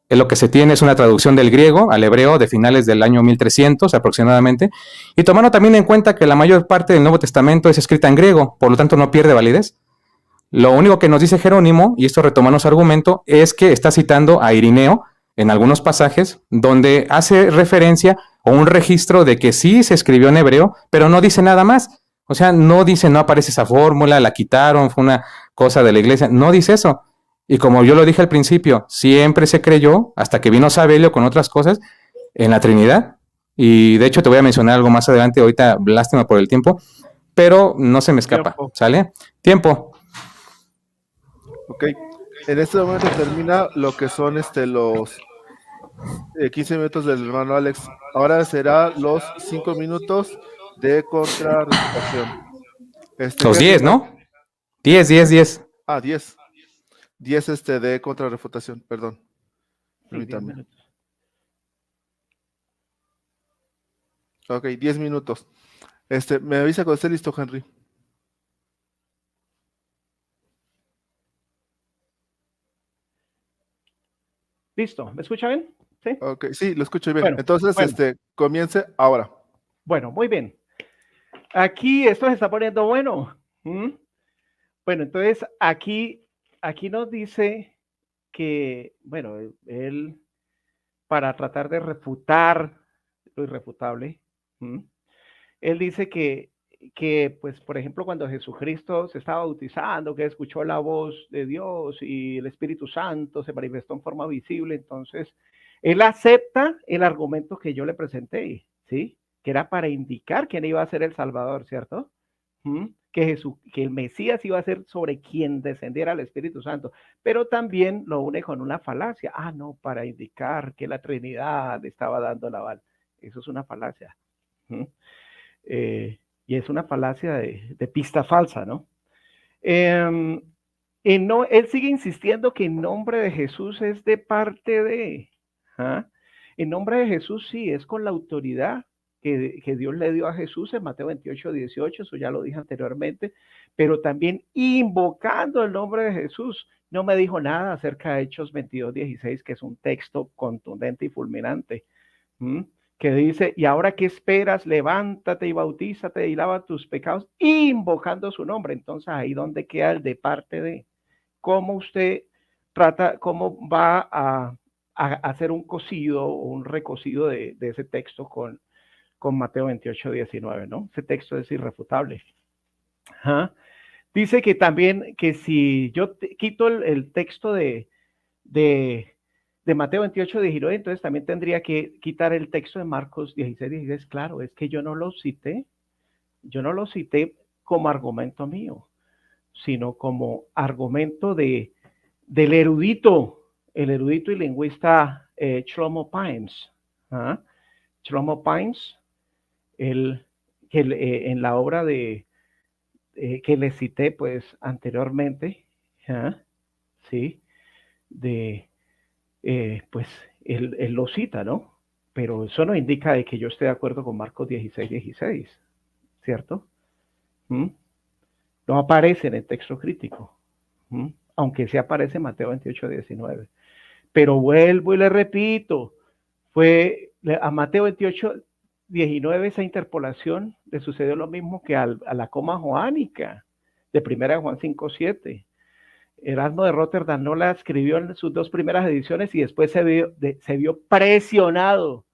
Es lo que se tiene es una traducción del griego al hebreo de finales del año 1300 aproximadamente. Y tomando también en cuenta que la mayor parte del Nuevo Testamento es escrita en griego, por lo tanto no pierde validez. Lo único que nos dice Jerónimo, y esto retomando su argumento, es que está citando a Irineo en algunos pasajes donde hace referencia o un registro de que sí se escribió en hebreo, pero no dice nada más. O sea, no dice, no aparece esa fórmula, la quitaron, fue una cosa de la iglesia. No dice eso. Y como yo lo dije al principio, siempre se creyó, hasta que vino Sabelio con otras cosas, en la Trinidad. Y de hecho te voy a mencionar algo más adelante, ahorita lástima por el tiempo, pero no se me escapa, Tiempo. ¿sale? Tiempo. Ok. En este momento termina lo que son los 15 minutos del hermano Alex. Ahora será los 5 minutos de contrarrefutación. Los Henry, 10, ¿no? 10, 10, 10. 10. 10 de contrarrefutación, perdón. Sí, 10 Permítame. minutos. Ok, 10 minutos. Me avisa cuando esté listo, Henry. Listo, ¿me escucha bien? Sí. Ok, sí, lo escucho bien. Bueno, Entonces, bueno. comience ahora. Bueno, muy bien. Aquí esto se está poniendo bueno. Bueno, entonces aquí nos dice que, bueno, él para tratar de refutar lo irrefutable, él dice que, pues, por ejemplo, cuando Jesucristo se estaba bautizando, que escuchó la voz de Dios y el Espíritu Santo se manifestó en forma visible, entonces él acepta el argumento que yo le presenté, ¿sí? Que era para indicar quién iba a ser el Salvador, ¿cierto? Que el Mesías iba a ser sobre quien descendiera el Espíritu Santo, pero también lo une con una falacia. No, para indicar que la Trinidad estaba dando la aval. Eso es una falacia. Y es una falacia de pista falsa, ¿no? No, él sigue insistiendo que en nombre de Jesús es de parte de. En nombre de Jesús sí, es con la autoridad que Dios le dio a Jesús en Mateo 28:18, eso ya lo dije anteriormente, pero también invocando el nombre de Jesús. No me dijo nada acerca de Hechos 22:16, que es un texto contundente y fulminante, que dice, y ahora qué esperas, levántate y bautízate y lava tus pecados, invocando su nombre. Entonces ahí donde queda el de parte de, cómo usted trata, cómo va a hacer un cocido o un recocido de ese texto con Mateo 28:19, ¿no? Ese texto es irrefutable. Dice que también que si yo quito el texto de Mateo 28:19, entonces también tendría que quitar el texto de Marcos 16:16. Claro, es que yo no lo cité como argumento mío, sino como argumento del erudito, el erudito y lingüista Shlomo Pines. Shlomo Pines, en la obra que le cité pues anteriormente, sí, pues él lo cita, ¿no? Pero eso no indica de que yo esté de acuerdo con Marcos 16:16, ¿cierto? No aparece en el texto crítico, aunque sí aparece en Mateo 28:19. Pero vuelvo y le repito, fue a Mateo 28:19 esa interpolación le sucedió lo mismo que a la coma joánica de 1 Juan 5:7. Erasmo de Rotterdam no la escribió en sus 2 primeras ediciones y después se vio presionado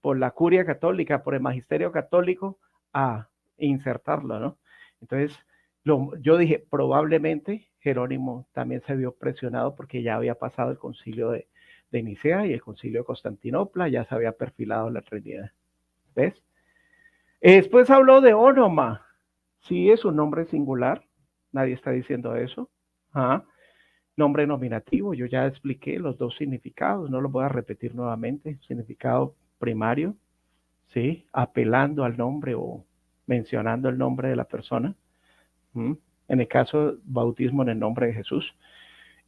por la curia católica, por el magisterio católico, a insertarlo, ¿no? Entonces, yo dije, probablemente Jerónimo también se vio presionado porque ya había pasado el concilio de Nicea y el concilio de Constantinopla, ya se había perfilado la Trinidad. ¿Ves? Después habló de Ónoma. Sí, es un nombre singular, nadie está diciendo eso. Nombre nominativo, yo ya expliqué los 2 significados, no los voy a repetir nuevamente. Significado primario, ¿sí? Apelando al nombre o mencionando el nombre de la persona. En el caso, bautismo en el nombre de Jesús.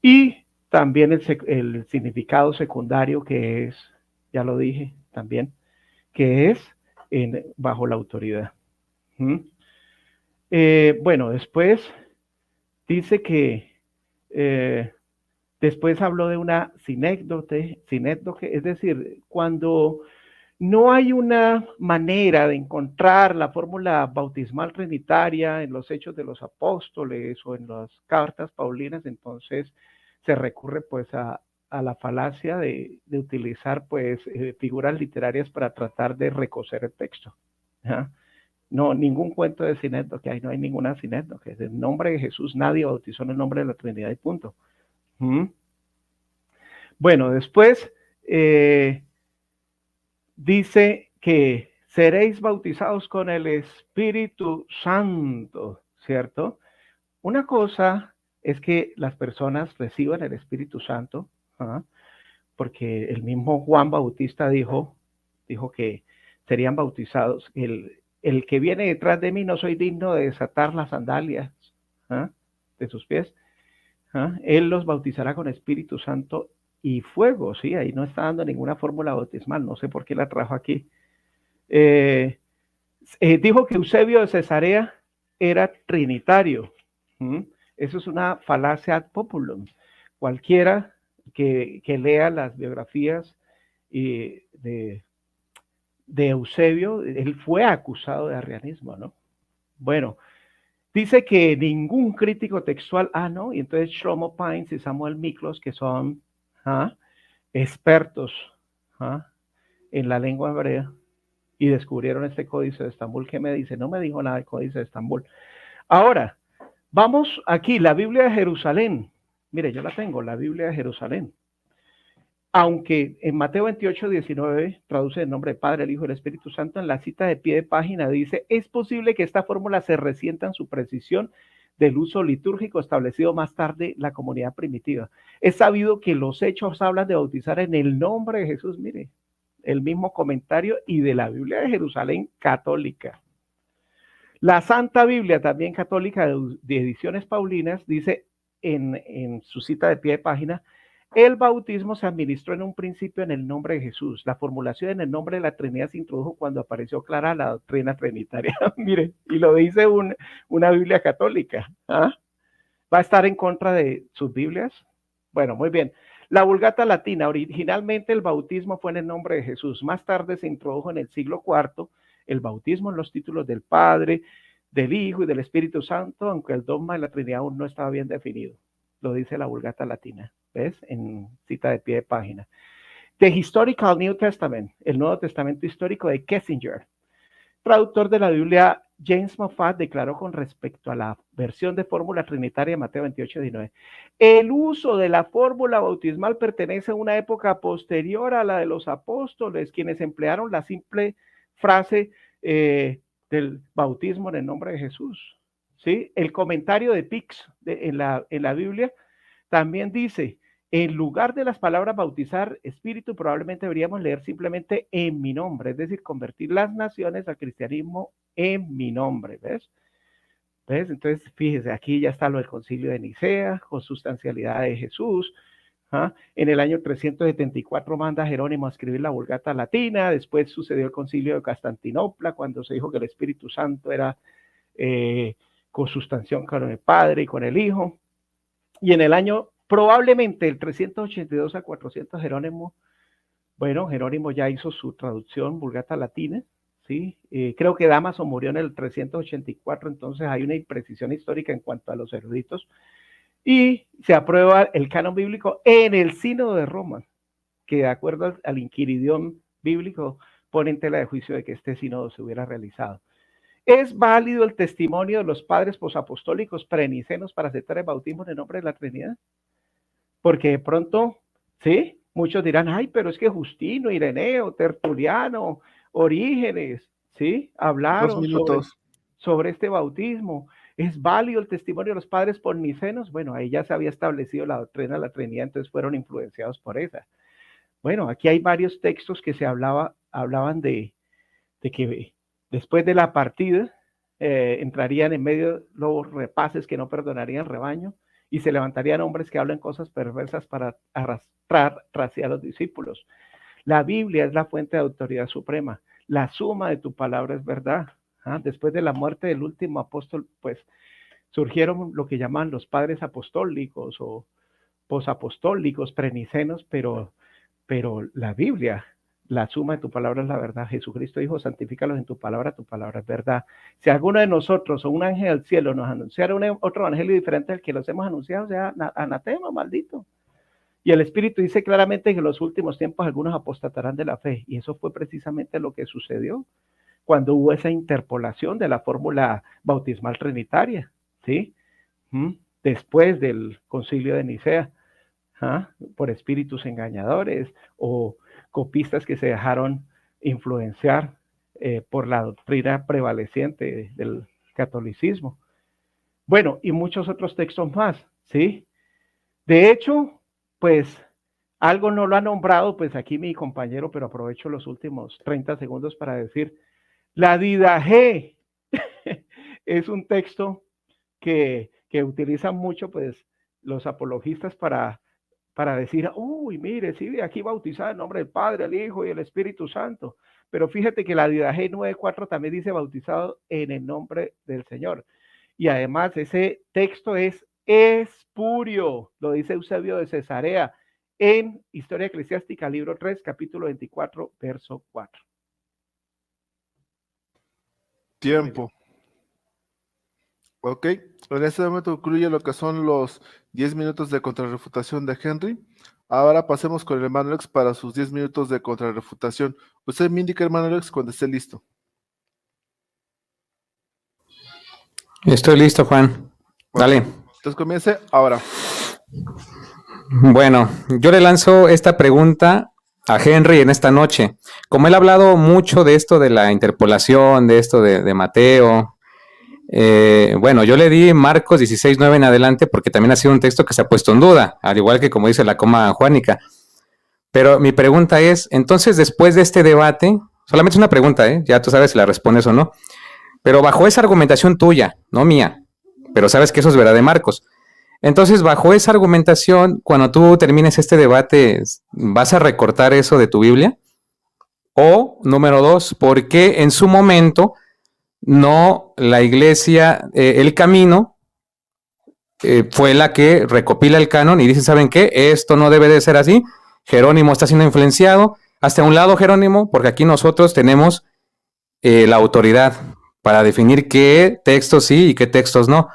Y también el significado secundario, que es, ya lo dije también, que es bajo la autoridad. Bueno, después dice que después habló de una sinécdoque, es decir, cuando no hay una manera de encontrar la fórmula bautismal trinitaria en los Hechos de los Apóstoles o en las cartas paulinas, entonces se recurre pues a la falacia de utilizar pues figuras literarias para tratar de recocer el texto. No, ningún cuento de sinécdoque, no hay ninguna sinécdoque. En el nombre de Jesús nadie bautizó en el nombre de la Trinidad y punto. Bueno, después dice que seréis bautizados con el Espíritu Santo, ¿cierto? Una cosa es que las personas reciban el Espíritu Santo, porque el mismo Juan Bautista dijo que serían bautizados. El que viene detrás de mí no soy digno de desatar las sandalias de sus pies. Él los bautizará con Espíritu Santo y fuego, ¿sí? Ahí no está dando ninguna fórmula bautismal, no sé por qué la trajo aquí. Dijo que Eusebio de Cesarea era trinitario. Eso es una falacia ad populum. Cualquiera que lea las biografías de Eusebio, él fue acusado de arrianismo, ¿no? Bueno, dice que ningún crítico textual, no, y entonces Shlomo Pines y Samuel Miklos, que son expertos en la lengua hebrea, y descubrieron este códice de Estambul, que me dice, no me dijo nada del códice de Estambul. Ahora, vamos aquí, la Biblia de Jerusalén. Mire, yo la tengo, la Biblia de Jerusalén. Aunque en Mateo 28, 19 traduce el nombre del Padre, el Hijo y el Espíritu Santo, en la cita de pie de página dice, es posible que esta fórmula se resienta en su precisión del uso litúrgico establecido más tarde la comunidad primitiva. Es sabido que los hechos hablan de bautizar en el nombre de Jesús, mire, el mismo comentario, y de la Biblia de Jerusalén católica. La Santa Biblia, también católica de ediciones paulinas, dice en su cita de pie de página, el bautismo se administró en un principio en el nombre de Jesús. La formulación en el nombre de la Trinidad se introdujo cuando apareció clara la doctrina trinitaria. Mire, y lo dice una Biblia católica. ¿Va a estar en contra de sus Biblias? Bueno, muy bien. La Vulgata Latina, originalmente el bautismo fue en el nombre de Jesús. Más tarde se introdujo en el siglo IV el bautismo en los títulos del Padre, del Hijo y del Espíritu Santo, aunque el dogma de la Trinidad aún no estaba bien definido. Lo dice la Vulgata Latina. ¿Ves? En cita de pie de página. The Historical New Testament, el Nuevo Testamento Histórico de Kessinger. Traductor de la Biblia, James Moffat declaró con respecto a la versión de fórmula trinitaria de Mateo 28, 19. El uso de la fórmula bautismal pertenece a una época posterior a la de los apóstoles, quienes emplearon la simple frase del bautismo en el nombre de Jesús. ¿Sí? El comentario de Pix en la Biblia también dice, en lugar de las palabras bautizar espíritu, probablemente deberíamos leer simplemente en mi nombre, es decir, convertir las naciones al cristianismo en mi nombre, ¿ves? Entonces, fíjese, aquí ya está lo del concilio de Nicea, consustancialidad de Jesús. En el año 374 manda Jerónimo a escribir la Vulgata Latina, después sucedió el concilio de Constantinopla, cuando se dijo que el Espíritu Santo era consustanciación con el Padre y con el Hijo. Y en el año, probablemente el 382 a 400, Jerónimo ya hizo su traducción Vulgata Latina, ¿sí? Creo que Dámaso murió en el 384, entonces hay una imprecisión histórica en cuanto a los eruditos. y se aprueba el canon bíblico en el sínodo de Roma, que de acuerdo al inquiridión bíblico pone en tela de juicio de que este sínodo se hubiera realizado. ¿Es válido el testimonio de los padres posapostólicos prenicenos para aceptar el bautismo en el nombre de la Trinidad? Porque de pronto, ¿sí? Muchos dirán, ay, pero es que Justino, Ireneo, Tertuliano, Orígenes, ¿sí? Hablaron sobre este bautismo. ¿Es válido el testimonio de los padres prenicenos? Bueno, ahí ya se había establecido la doctrina de la Trinidad, entonces fueron influenciados por esa. Bueno, aquí hay varios textos que se hablaban de que después de la partida entrarían en medio los rapaces que no perdonarían rebaño y se levantarían hombres que hablan cosas perversas para arrastrar hacia los discípulos. La Biblia es la fuente de autoridad suprema. La suma de tu palabra es verdad. Después de la muerte del último apóstol, pues surgieron lo que llaman los padres apostólicos o posapostólicos, prenicenos, pero la Biblia, la suma de tu palabra es la verdad. Jesucristo dijo, santifícalos en tu palabra es verdad. Si alguno de nosotros o un ángel del cielo nos anunciara otro evangelio diferente al que los hemos anunciado, sea anatema, maldito. Y el Espíritu dice claramente que en los últimos tiempos algunos apostatarán de la fe. Y eso fue precisamente lo que sucedió cuando hubo esa interpolación de la fórmula bautismal trinitaria, ¿sí? Después del concilio de Nicea, por espíritus engañadores o copistas que se dejaron influenciar por la doctrina prevaleciente del catolicismo. Bueno, y muchos otros textos más, ¿sí? De hecho, pues algo no lo ha nombrado, pues aquí mi compañero, pero aprovecho los últimos 30 segundos para decir, la Didache es un texto que utilizan mucho, pues, los apologistas para decir, uy, mire, sí, aquí bautizado en nombre del Padre, el Hijo y el Espíritu Santo. Pero fíjate que la Didache 9:4 también dice bautizado en el nombre del Señor. Y además ese texto es espurio, lo dice Eusebio de Cesarea en Historia Eclesiástica, libro 3, capítulo 24, verso 4. Tiempo. Ok, en este momento concluye lo que son los 10 minutos de contrarrefutación de Henry. Ahora pasemos con el hermano Alex para sus 10 minutos de contrarrefutación. Usted me indica, hermano Alex, cuando esté listo. Estoy listo, Juan. Dale. Entonces comience ahora. Bueno, yo le lanzo esta pregunta a Henry en esta noche. Como él ha hablado mucho de esto de la interpolación, de esto de Mateo, bueno, yo le di Marcos 16:9 en adelante porque también ha sido un texto que se ha puesto en duda, al igual que como dice la coma juánica. Pero mi pregunta es, entonces después de este debate, solamente es una pregunta, ya tú sabes si la respondes o no, pero bajo esa argumentación tuya, no mía, pero sabes que eso es verdad de Marcos. Entonces, bajo esa argumentación, cuando tú termines este debate, ¿vas a recortar eso de tu Biblia? O, número 2, ¿por qué en su momento no la iglesia, el camino, fue la que recopila el canon y dice, ¿saben qué? Esto no debe de ser así. Jerónimo está siendo influenciado. Hasta un lado, Jerónimo, porque aquí nosotros tenemos la autoridad para definir qué textos sí y qué textos no.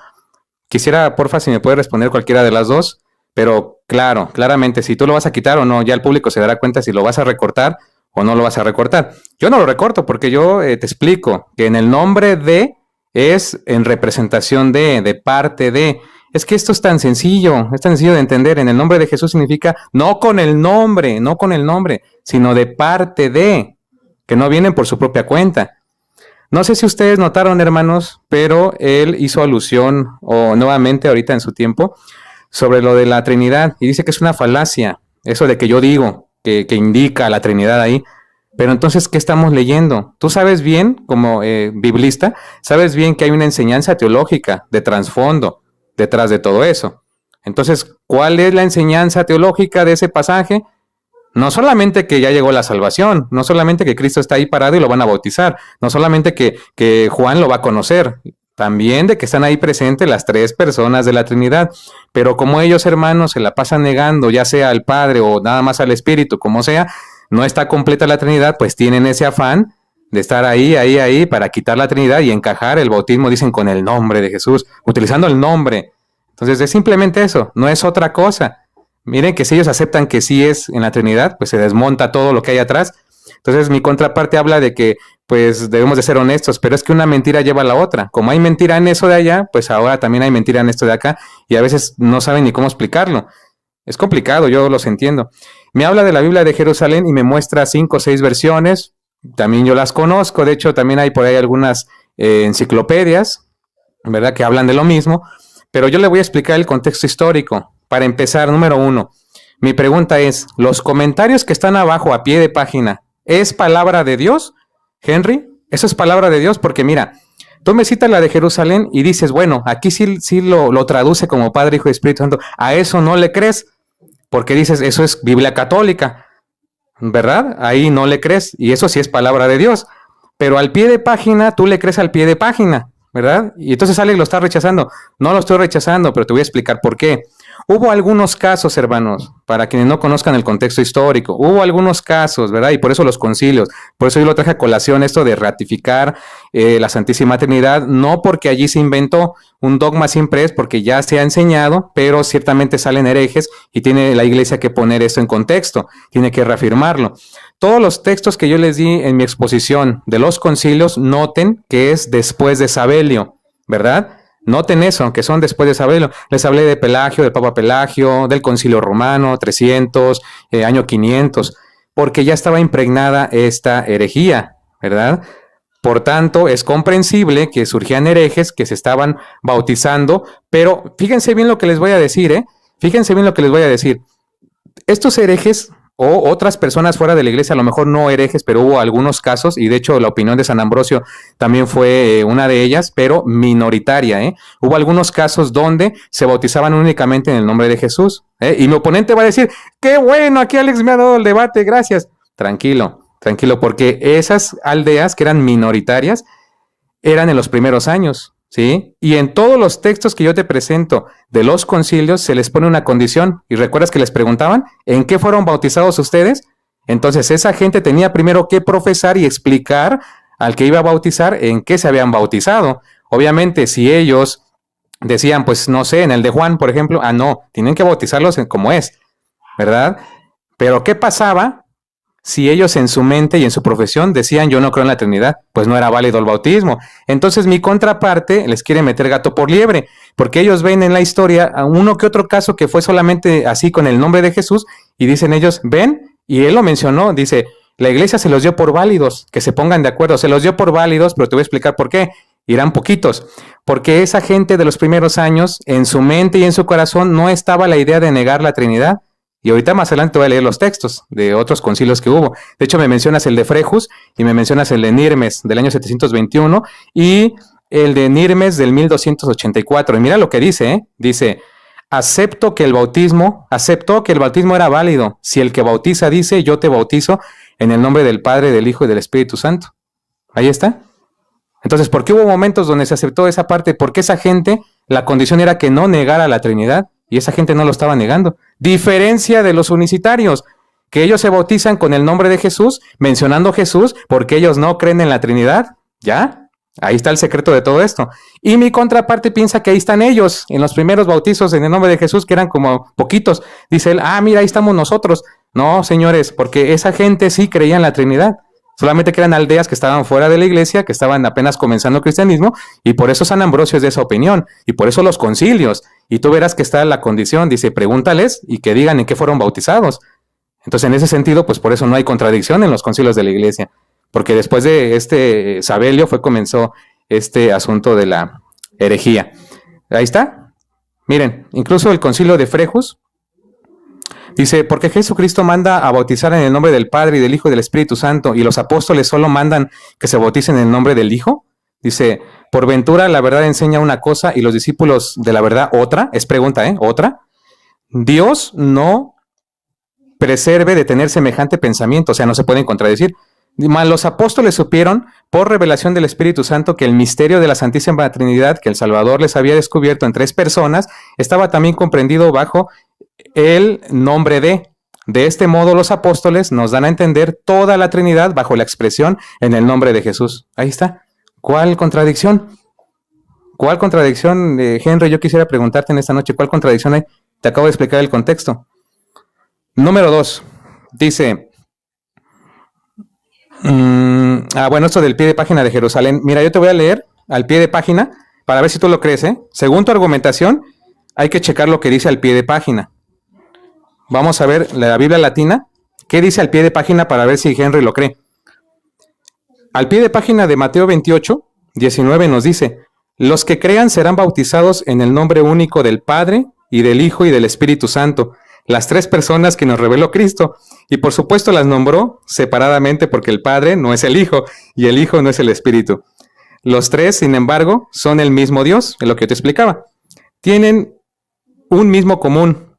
Quisiera, porfa, si me puede responder cualquiera de las dos, pero claramente, si tú lo vas a quitar o no, ya el público se dará cuenta si lo vas a recortar o no lo vas a recortar. Yo no lo recorto porque yo te explico que en el nombre de es en representación de parte de. Es que esto es tan sencillo de entender. En el nombre de Jesús significa no con el nombre, sino de parte de, que no vienen por su propia cuenta. No sé si ustedes notaron, hermanos, pero él hizo alusión, o nuevamente ahorita en su tiempo, sobre lo de la Trinidad, y dice que es una falacia, eso de que yo digo, que indica la Trinidad ahí. Pero entonces, ¿qué estamos leyendo? Tú sabes bien, como biblista, sabes bien que hay una enseñanza teológica de trasfondo detrás de todo eso. Entonces, ¿cuál es la enseñanza teológica de ese pasaje? No solamente que ya llegó la salvación, no solamente que Cristo está ahí parado y lo van a bautizar, no solamente que Juan lo va a conocer, también de que están ahí presentes las tres personas de la Trinidad. Pero como ellos, hermanos, se la pasan negando, ya sea al Padre o nada más al Espíritu, como sea, no está completa la Trinidad, pues tienen ese afán de estar ahí, para quitar la Trinidad y encajar el bautismo, dicen, con el nombre de Jesús, utilizando el nombre. Entonces es simplemente eso, no es otra cosa. Miren que si ellos aceptan que sí es en la Trinidad, pues se desmonta todo lo que hay atrás. Entonces mi contraparte habla de que pues debemos de ser honestos, pero es que una mentira lleva a la otra. Como hay mentira en eso de allá, pues ahora también hay mentira en esto de acá y a veces no saben ni cómo explicarlo. Es complicado, yo los entiendo. Me habla de la Biblia de Jerusalén y me muestra 5 o 6 versiones. También yo las conozco, de hecho también hay por ahí algunas enciclopedias, ¿verdad? Que hablan de lo mismo, pero yo le voy a explicar el contexto histórico. Para empezar, número 1, mi pregunta es, ¿los comentarios que están abajo a pie de página es palabra de Dios, Henry? ¿Eso es palabra de Dios? Porque mira, tú me citas la de Jerusalén y dices, bueno, aquí sí lo traduce como Padre, Hijo y Espíritu Santo. A eso no le crees, porque dices, eso es Biblia católica, ¿verdad? Ahí no le crees, y eso sí es palabra de Dios. Pero al pie de página, tú le crees al pie de página, ¿verdad? Y entonces Alex lo está rechazando. No lo estoy rechazando, pero te voy a explicar por qué. Hubo algunos casos, hermanos, para quienes no conozcan el contexto histórico, hubo algunos casos, ¿verdad? Y por eso los concilios, por eso yo lo traje a colación esto de ratificar la Santísima Trinidad, no porque allí se inventó un dogma, siempre es porque ya se ha enseñado, pero ciertamente salen herejes y tiene la Iglesia que poner esto en contexto, tiene que reafirmarlo. Todos los textos que yo les di en mi exposición de los concilios, noten que es después de Sabelio, ¿verdad? Noten eso, que son después de Sabelio. Les hablé de Pelagio, del Papa Pelagio, del Concilio Romano, 300, año 500, porque ya estaba impregnada esta herejía, ¿verdad? Por tanto, es comprensible que surgían herejes que se estaban bautizando, pero fíjense bien lo que les voy a decir, ¿eh? Fíjense bien lo que les voy a decir. Estos herejes o otras personas fuera de la iglesia, a lo mejor no herejes, pero hubo algunos casos, y de hecho la opinión de San Ambrosio también fue una de ellas, pero minoritaria, ¿eh? Hubo algunos casos donde se bautizaban únicamente en el nombre de Jesús, ¿eh? Y mi oponente va a decir, qué bueno, aquí Alex me ha dado el debate, gracias. Tranquilo, tranquilo, porque esas aldeas que eran minoritarias eran en los primeros años, ¿sí? Y en todos los textos que yo te presento de los concilios se les pone una condición. ¿Y recuerdas que les preguntaban en qué fueron bautizados ustedes? Entonces esa gente tenía primero que profesar y explicar al que iba a bautizar en qué se habían bautizado. Obviamente si ellos decían, pues no sé, en el de Juan, por ejemplo, no, tienen que bautizarlos como es, ¿verdad? Pero ¿qué pasaba si ellos en su mente y en su profesión decían yo no creo en la Trinidad? Pues no era válido el bautismo. Entonces mi contraparte les quiere meter gato por liebre, porque ellos ven en la historia a uno que otro caso que fue solamente así con el nombre de Jesús, y dicen ellos, ven, y él lo mencionó, dice, la iglesia se los dio por válidos, que se pongan de acuerdo, se los dio por válidos, pero te voy a explicar por qué. Irán poquitos, porque esa gente de los primeros años, en su mente y en su corazón no estaba la idea de negar la Trinidad. Y ahorita más adelante te voy a leer los textos de otros concilios que hubo. De hecho, me mencionas el de Frejus y me mencionas el de Nirmes del año 721 y el de Nirmes del 1284. Y mira lo que dice, ¿eh? Dice, aceptó que el bautismo era válido. Si el que bautiza dice, yo te bautizo en el nombre del Padre, del Hijo y del Espíritu Santo. Ahí está. Entonces, ¿por qué hubo momentos donde se aceptó esa parte? Porque esa gente, la condición era que no negara la Trinidad. Y esa gente no lo estaba negando. Diferencia de los unicitarios, que ellos se bautizan con el nombre de Jesús, mencionando Jesús, porque ellos no creen en la Trinidad. ¿Ya? Ahí está el secreto de todo esto. Y mi contraparte piensa que ahí están ellos, en los primeros bautizos en el nombre de Jesús, que eran como poquitos. Dice él, mira, ahí estamos nosotros. No, señores, porque esa gente sí creía en la Trinidad. Solamente que eran aldeas que estaban fuera de la iglesia, que estaban apenas comenzando el cristianismo, y por eso San Ambrosio es de esa opinión, y por eso los concilios. Y tú verás que está la condición, dice, pregúntales y que digan en qué fueron bautizados. Entonces, en ese sentido, pues por eso no hay contradicción en los concilios de la iglesia, porque después de este Sabelio comenzó este asunto de la herejía. Ahí está. Miren, incluso el concilio de Frejus dice, porque Jesucristo manda a bautizar en el nombre del Padre y del Hijo y del Espíritu Santo, y los apóstoles solo mandan que se bauticen en el nombre del Hijo. Dice, por ventura la verdad enseña una cosa y los discípulos de la verdad otra. Es pregunta, otra. Dios no preserve de tener semejante pensamiento, o sea, no se pueden contradecir. Mas los apóstoles supieron por revelación del Espíritu Santo que el misterio de la Santísima Trinidad que el Salvador les había descubierto en 3 personas estaba también comprendido bajo el nombre de. De este modo los apóstoles nos dan a entender toda la Trinidad bajo la expresión en el nombre de Jesús. Ahí está. ¿Cuál contradicción? ¿Cuál contradicción, Henry? Yo quisiera preguntarte en esta noche, ¿cuál contradicción hay? Te acabo de explicar el contexto. Número 2, dice, bueno, esto del pie de página de Jerusalén. Mira, yo te voy a leer al pie de página para ver si tú lo crees, ¿eh? Según tu argumentación, hay que checar lo que dice al pie de página. Vamos a ver la Biblia latina, ¿qué dice al pie de página para ver si Henry lo cree? Al pie de página de Mateo 28, 19 nos dice, los que crean serán bautizados en el nombre único del Padre y del Hijo y del Espíritu Santo, las tres personas que nos reveló Cristo. Y por supuesto las nombró separadamente porque el Padre no es el Hijo y el Hijo no es el Espíritu. Los tres, sin embargo, son el mismo Dios, es lo que yo te explicaba. Tienen un mismo común,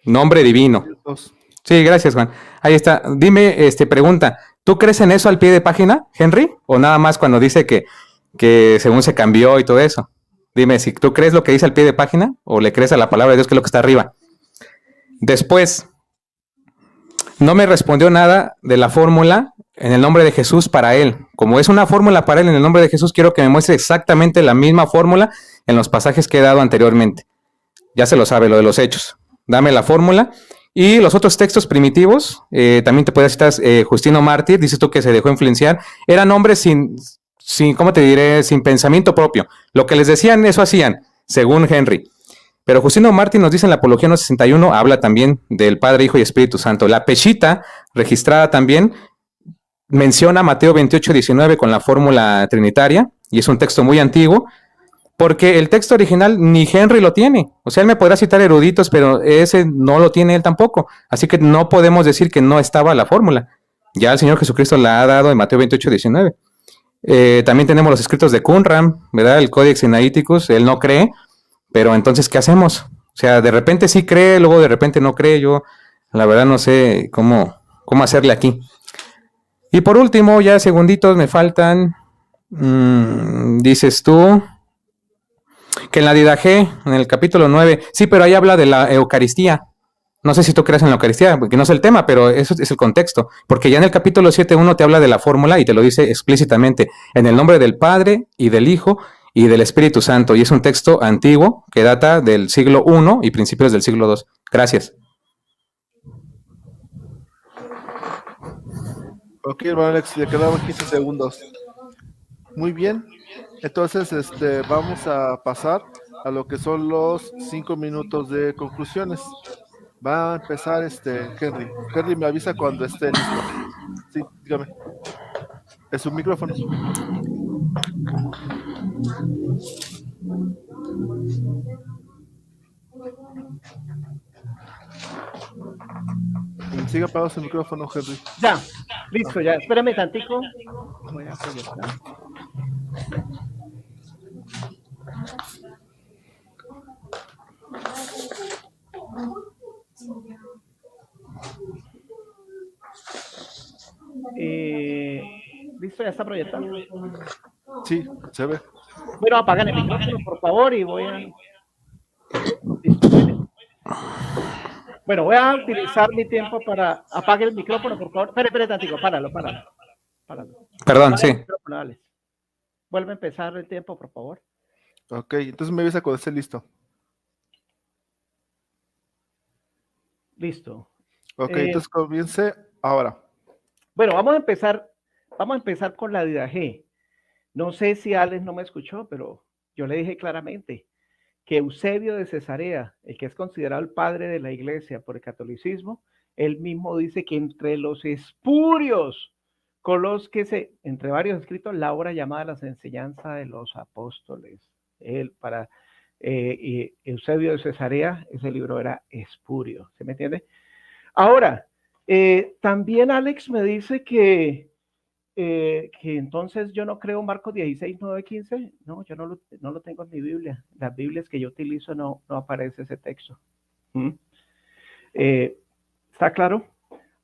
nombre divino. Sí, gracias, Juan. Ahí está. Dime, pregunta, ¿tú crees en eso al pie de página, Henry? ¿O nada más cuando dice que según se cambió y todo eso? Dime si tú crees lo que dice al pie de página o le crees a la palabra de Dios, que es lo que está arriba. Después, no me respondió nada de la fórmula en el nombre de Jesús para él. Como es una fórmula para él en el nombre de Jesús, quiero que me muestre exactamente la misma fórmula en los pasajes que he dado anteriormente. Ya se lo sabe, lo de los hechos. Dame la fórmula. Y los otros textos primitivos, también te puedes citar Justino Mártir, dices tú que se dejó influenciar, eran hombres sin, ¿cómo te diré? Sin pensamiento propio. Lo que les decían, eso hacían, según Henry. Pero Justino Mártir nos dice en la Apología 161, habla también del Padre, Hijo y Espíritu Santo. La Peshita, registrada también, menciona Mateo 28, 19 con la fórmula trinitaria, y es un texto muy antiguo, porque el texto original ni Henry lo tiene. O sea, él me podrá citar eruditos, pero ese no lo tiene él tampoco. Así que no podemos decir que no estaba la fórmula. Ya el Señor Jesucristo la ha dado en Mateo 28, 19. También tenemos los escritos de Qumran, ¿verdad? El Codex Sinaiticus, él no cree, pero entonces, ¿qué hacemos? O sea, de repente sí cree, luego de repente no cree. Yo, la verdad, no sé cómo hacerle aquí. Y por último, ya segunditos me faltan. Dices tú que en la Didache, en el capítulo 9, sí, pero ahí habla de la Eucaristía. No sé si tú crees en la Eucaristía, porque no es el tema, pero eso es el contexto. Porque ya en el capítulo 7.1 te habla de la fórmula y te lo dice explícitamente, en el nombre del Padre y del Hijo y del Espíritu Santo. Y es un texto antiguo que data del siglo I y principios del siglo II. Gracias. Ok, hermano Alex, le quedaban 15 segundos. Muy bien. Entonces, vamos a pasar a lo que son los 5 minutos de conclusiones. Va a empezar Henry. Henry me avisa cuando esté listo. Sí, dígame. Es su micrófono. Siga apagado su micrófono, Henry. Ya, listo, ya. Espérame tantico. Voy a proyectar. Listo, ya está proyectando. Sí, se ve. Bueno, apagan el micrófono, por favor, y voy a... Listo. Bueno, voy a utilizar mi tiempo para... Apague el micrófono, por favor. Espere, tantico, páralo. Perdón, sí. Vuelve a empezar el tiempo, por favor. Ok, entonces me avisa cuando esté listo. Listo. Ok, entonces comience ahora. Bueno, vamos a empezar con la Didache. No sé si Alex no me escuchó, pero yo le dije claramente que Eusebio de Cesarea, el que es considerado el padre de la iglesia por el catolicismo, él mismo dice que entre los espurios con los que entre varios escritos, la obra llamada Las enseñanzas de los apóstoles. Eusebio de Cesarea, ese libro era espurio, ¿se me entiende? Ahora, también Alex me dice que entonces yo no creo Marcos 16, 9, 15. No, yo no lo tengo en mi Biblia. Las Biblias que yo utilizo no aparece ese texto. ¿Está claro?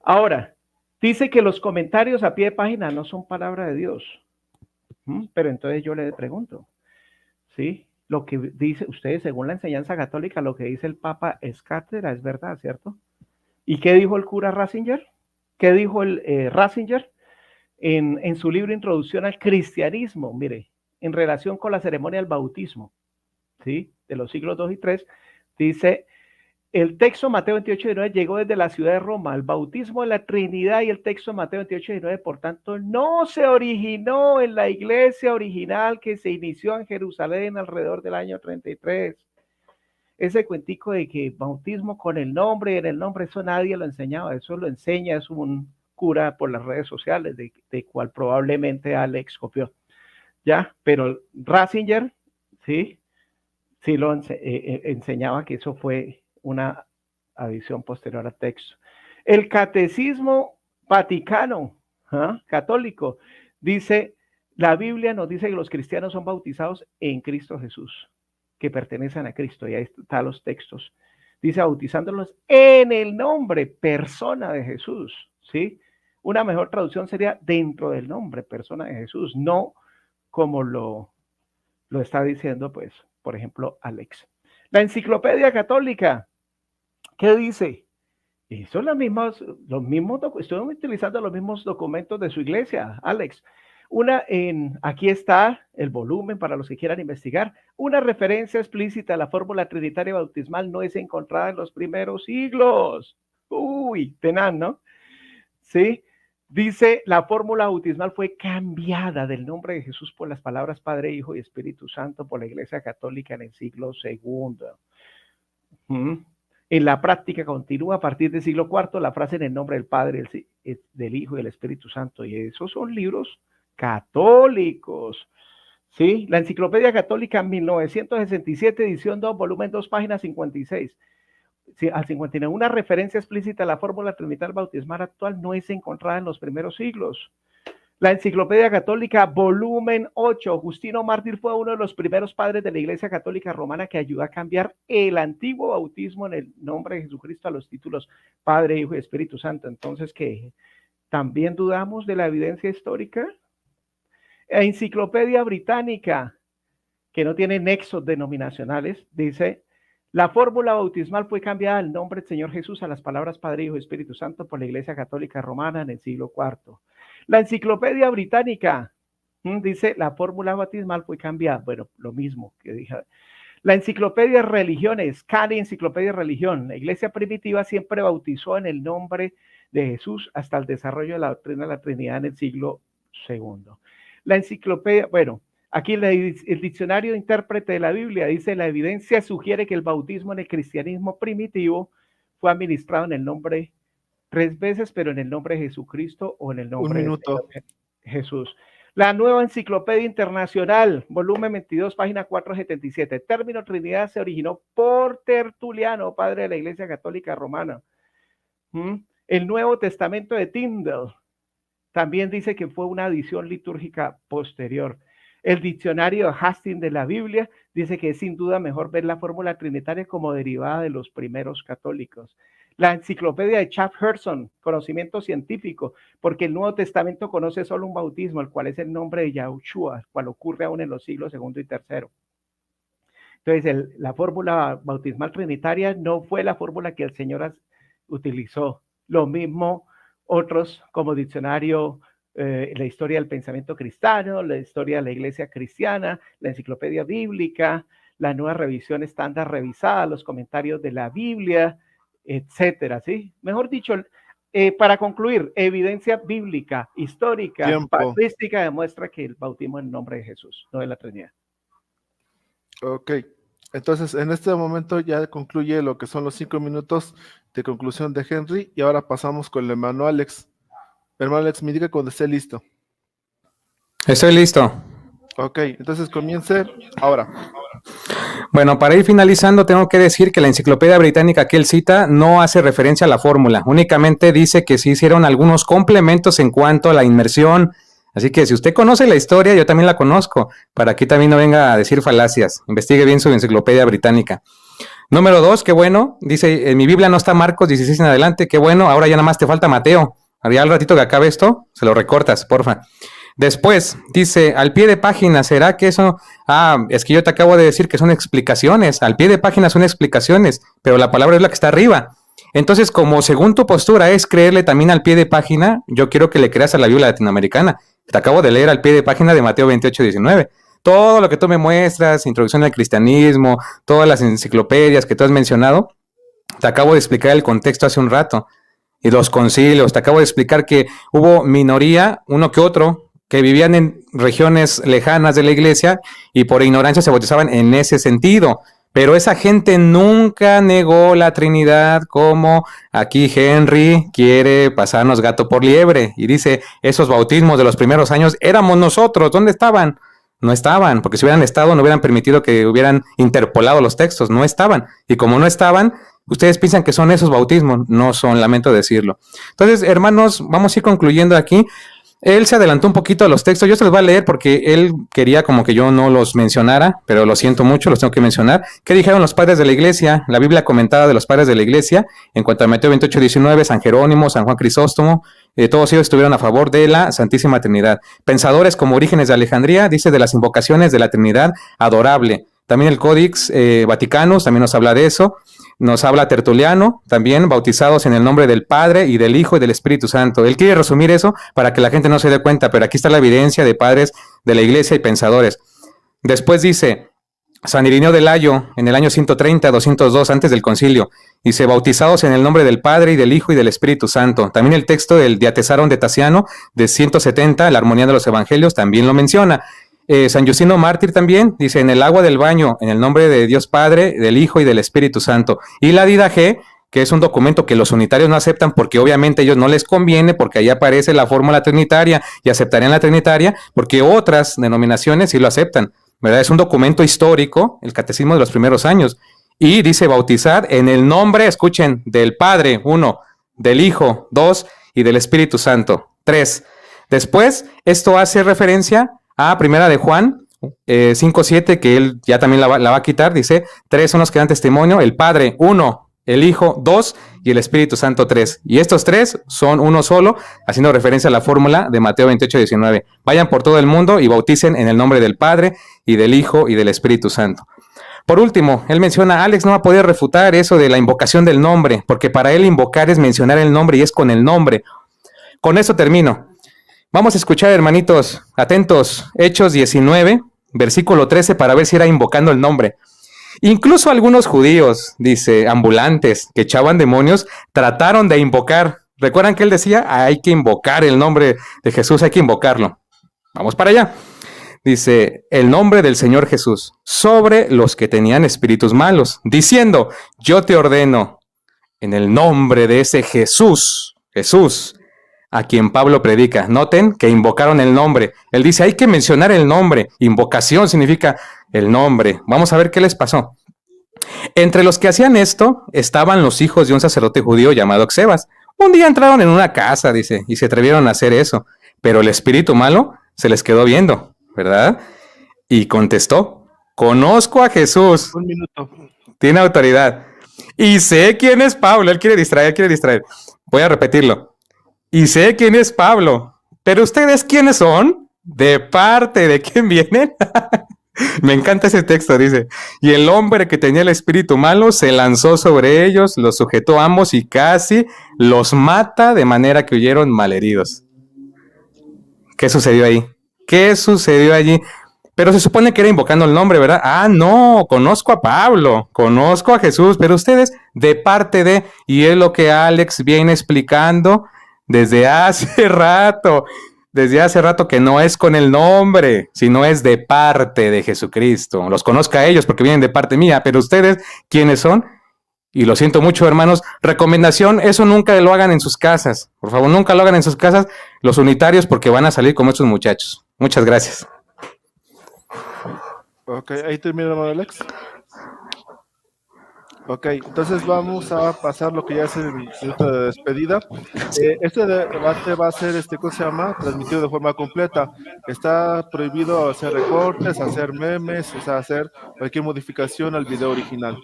Ahora, dice que los comentarios a pie de página no son palabra de Dios. Pero entonces yo le pregunto, ¿sí? Lo que dice ustedes, según la enseñanza católica, lo que dice el Papa es cátedra, es verdad, ¿cierto? ¿Y qué dijo el cura Ratzinger? ¿Qué dijo el Ratzinger? En su libro Introducción al Cristianismo, mire, en relación con la ceremonia del bautismo, ¿sí? De los siglos II y III, dice, el texto Mateo 28:19 llegó desde la ciudad de Roma. El bautismo de la Trinidad y el texto Mateo 28:19, por tanto, no se originó en la iglesia original que se inició en Jerusalén alrededor del año 33. Ese cuentico de que bautismo con el nombre, en el nombre, eso nadie lo enseñaba, eso lo enseña, es un cura por las redes sociales, de cual probablemente Alex copió, ¿ya? Pero Ratzinger, sí lo enseñaba que eso fue una adición posterior al texto. El Catecismo Vaticano, católico, dice, la Biblia nos dice que los cristianos son bautizados en Cristo Jesús, que pertenecen a Cristo, y ahí están los textos. Dice, bautizándolos en el nombre, persona de Jesús, ¿sí? Una mejor traducción sería dentro del nombre, persona de Jesús, no como lo está diciendo, pues, por ejemplo, Alex. La Enciclopedia Católica, ¿qué dice? Y son estoy utilizando los mismos documentos de su iglesia, Alex. Aquí está el volumen para los que quieran investigar. Una referencia explícita a la fórmula trinitaria bautismal no es encontrada en los primeros siglos. Uy, tenaz, ¿no? Sí. Dice, la fórmula bautismal fue cambiada del nombre de Jesús por las palabras Padre, Hijo y Espíritu Santo por la Iglesia Católica en el siglo II. En la práctica continúa a partir del siglo IV la frase en el nombre del Padre, del Hijo y del Espíritu Santo. Y esos son libros católicos. ¿Sí? La Enciclopedia Católica 1967, edición 2, volumen 2, página 56. Al 59, una referencia explícita a la fórmula trinitaria bautismal actual no es encontrada en los primeros siglos. La Enciclopedia Católica, volumen 8, Justino Mártir fue uno de los primeros padres de la Iglesia Católica Romana que ayudó a cambiar el antiguo bautismo en el nombre de Jesucristo a los títulos Padre, Hijo y Espíritu Santo. Entonces, ¿qué? ¿También dudamos de la evidencia histórica? La Enciclopedia Británica, que no tiene nexos denominacionales, dice, la fórmula bautismal fue cambiada al nombre del Señor Jesús a las palabras Padre, Hijo y Espíritu Santo por la Iglesia Católica Romana en el siglo IV. La Enciclopedia Británica dice, la fórmula bautismal fue cambiada. Bueno, lo mismo que dije. La Enciclopedia de Religiones, Cani Enciclopedia de Religión. La Iglesia primitiva siempre bautizó en el nombre de Jesús hasta el desarrollo de la doctrina de la Trinidad en el siglo II. La enciclopedia, bueno, aquí el diccionario intérprete de la Biblia dice, la evidencia sugiere que el bautismo en el cristianismo primitivo fue administrado en el nombre 3 veces, pero en el nombre de Jesucristo o en el nombre de Jesús. La Nueva Enciclopedia Internacional, volumen 22, página 477. El término Trinidad se originó por Tertuliano, padre de la Iglesia Católica Romana. El Nuevo Testamento de Tyndale también dice que fue una adición litúrgica posterior. El diccionario de Hastings de la Biblia dice que es sin duda mejor ver la fórmula trinitaria como derivada de los primeros católicos. La Enciclopedia de Chaffhurst, conocimiento científico, porque el Nuevo Testamento conoce solo un bautismo, el cual es el nombre de Yahushua, el cual ocurre aún en los siglos II y III. Entonces, la fórmula bautismal trinitaria no fue la fórmula que el Señor utilizó. Lo mismo otros como diccionario, la historia del pensamiento cristiano, la historia de la iglesia cristiana, la enciclopedia bíblica, la nueva revisión estándar revisada, los comentarios de la Biblia, etcétera, ¿sí? Mejor dicho, para concluir, evidencia bíblica, histórica, patrística demuestra que el bautismo en el nombre de Jesús, no de la Trinidad. Ok, entonces en este momento ya concluye lo que son los 5 minutos de conclusión de Henry y ahora pasamos con el hermano Alex. Hermano Alex, me diga cuando esté listo. Estoy listo. Ok, entonces comience ahora. Bueno, para ir finalizando, tengo que decir que la enciclopedia británica que él cita no hace referencia a la fórmula, únicamente dice que se hicieron algunos complementos en cuanto a la inmersión. Así que si usted conoce la historia, yo también la conozco, para que también no venga a decir falacias. Investigue bien su enciclopedia británica. Número 2, qué bueno, dice, en mi Biblia no está Marcos 16 en adelante, qué bueno, ahora ya nada más te falta Mateo. Ya al ratito que acabe esto, se lo recortas, porfa. Después, dice, al pie de página, ¿será que eso? Es que yo te acabo de decir que son explicaciones, al pie de página son explicaciones, pero la palabra es la que está arriba. Entonces, como según tu postura es creerle también al pie de página, yo quiero que le creas a la Biblia latinoamericana. Te acabo de leer al pie de página de Mateo 28:19. todo lo que tú me muestras, introducción al cristianismo, todas las enciclopedias que tú has mencionado, te acabo de explicar el contexto hace un rato, y los concilios, te acabo de explicar que hubo minoría, uno que otro, que vivían en regiones lejanas de la iglesia y por ignorancia se bautizaban en ese sentido. Pero esa gente nunca negó la Trinidad como aquí Henry quiere pasarnos gato por liebre. Y dice, esos bautismos de los primeros años éramos nosotros. ¿Dónde estaban? No estaban, porque si hubieran estado no hubieran permitido que hubieran interpolado los textos. No estaban. Y como no estaban, ustedes piensan que son esos bautismos. No son, lamento decirlo. Entonces, hermanos, vamos a ir concluyendo aquí. Él se adelantó un poquito a los textos, yo se los voy a leer porque él quería como que yo no los mencionara, pero lo siento mucho, los tengo que mencionar. ¿Qué dijeron los padres de la iglesia? La Biblia comentada de los padres de la iglesia, en cuanto a Mateo 28:19, San Jerónimo, San Juan Crisóstomo, todos ellos estuvieron a favor de la Santísima Trinidad. Pensadores como Orígenes de Alejandría, dice de las invocaciones de la Trinidad adorable. También el Codex Vaticanus también nos habla de eso. Nos habla Tertuliano, también bautizados en el nombre del Padre y del Hijo y del Espíritu Santo. Él quiere resumir eso para que la gente no se dé cuenta, pero aquí está la evidencia de padres de la iglesia y pensadores. Después dice, San Irineo de Layo, en el año 130, 202, antes del concilio, dice, bautizados en el nombre del Padre y del Hijo y del Espíritu Santo. También el texto del Diatesaron de Tasiano, de 170, la Armonía de los Evangelios, también lo menciona. San Justino Mártir también dice, en el agua del baño, en el nombre de Dios Padre, del Hijo y del Espíritu Santo. Y la Didache, que es un documento que los unitarios no aceptan porque obviamente a ellos no les conviene, porque ahí aparece la fórmula trinitaria y aceptarían la trinitaria, porque otras denominaciones sí lo aceptan, ¿verdad? Es un documento histórico, el catecismo de los primeros años, y dice bautizar en el nombre, escuchen, del Padre, 1, del Hijo, 2, y del Espíritu Santo, 3. Después, esto hace referencia a Primera de Juan 5:7, que él ya también la va a quitar, dice, 3 son los que dan testimonio, el Padre, 1, el Hijo, 2, y el Espíritu Santo, 3. Y estos 3 son uno solo, haciendo referencia a la fórmula de Mateo 28:19. Vayan por todo el mundo y bauticen en el nombre del Padre, y del Hijo, y del Espíritu Santo. Por último, él menciona, Alex no va a poder refutar eso de la invocación del nombre, porque para él invocar es mencionar el nombre y es con el nombre. Con eso termino. Vamos a escuchar, hermanitos, atentos, Hechos 19, versículo 13, para ver si era invocando el nombre. Incluso algunos judíos, dice, ambulantes, que echaban demonios, trataron de invocar. ¿Recuerdan que él decía? Hay que invocar el nombre de Jesús, hay que invocarlo. Vamos para allá. Dice, el nombre del Señor Jesús, sobre los que tenían espíritus malos, diciendo, yo te ordeno, en el nombre de ese Jesús, a quien Pablo predica. Noten que invocaron el nombre. Él dice, hay que mencionar el nombre. Invocación significa el nombre. Vamos a ver qué les pasó. Entre los que hacían esto estaban los hijos de un sacerdote judío llamado Oxebas. Un día entraron en una casa, dice, y se atrevieron a hacer eso. Pero el espíritu malo se les quedó viendo, ¿verdad? Y contestó, conozco a Jesús. Un minuto. Tiene autoridad. Y sé quién es Pablo. Él quiere distraer. Voy a repetirlo. Y sé quién es Pablo, pero ¿ustedes quiénes son? ¿De parte de quién vienen? Me encanta ese texto, dice. Y el hombre que tenía el espíritu malo se lanzó sobre ellos, los sujetó a ambos y casi los mata de manera que huyeron malheridos. ¿Qué sucedió ahí? ¿Qué sucedió allí? Pero se supone que era invocando el nombre, ¿verdad? Ah, no, conozco a Pablo, conozco a Jesús, pero ustedes de parte de, y es lo que Alex viene explicando desde hace rato que no es con el nombre, sino es de parte de Jesucristo. Los conozco a ellos porque vienen de parte mía, pero ustedes, ¿quiénes son? Y lo siento mucho, hermanos. Recomendación, eso nunca lo hagan en sus casas. Por favor, nunca lo hagan en sus casas los unitarios porque van a salir como estos muchachos. Muchas gracias. Ok, ahí termina, hermano Alex. Ok, entonces vamos a pasar lo que ya es el minuto de despedida. Este debate va a ser, ¿cómo se llama? Transmitido de forma completa. Está prohibido hacer recortes, hacer memes, o sea, hacer cualquier modificación al video original.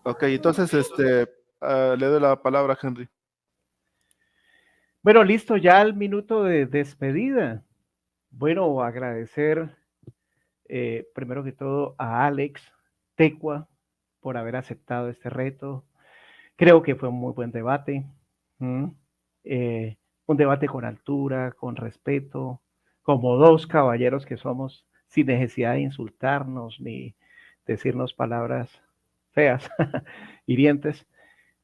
Ok, entonces, le doy la palabra a Henry. Bueno, listo, ya el minuto de despedida. Bueno, agradecer primero que todo a Alex Tecua por haber aceptado este reto. Creo que fue un muy buen debate. Un debate con altura, con respeto, como dos caballeros que somos, sin necesidad de insultarnos ni decirnos palabras feas, hirientes.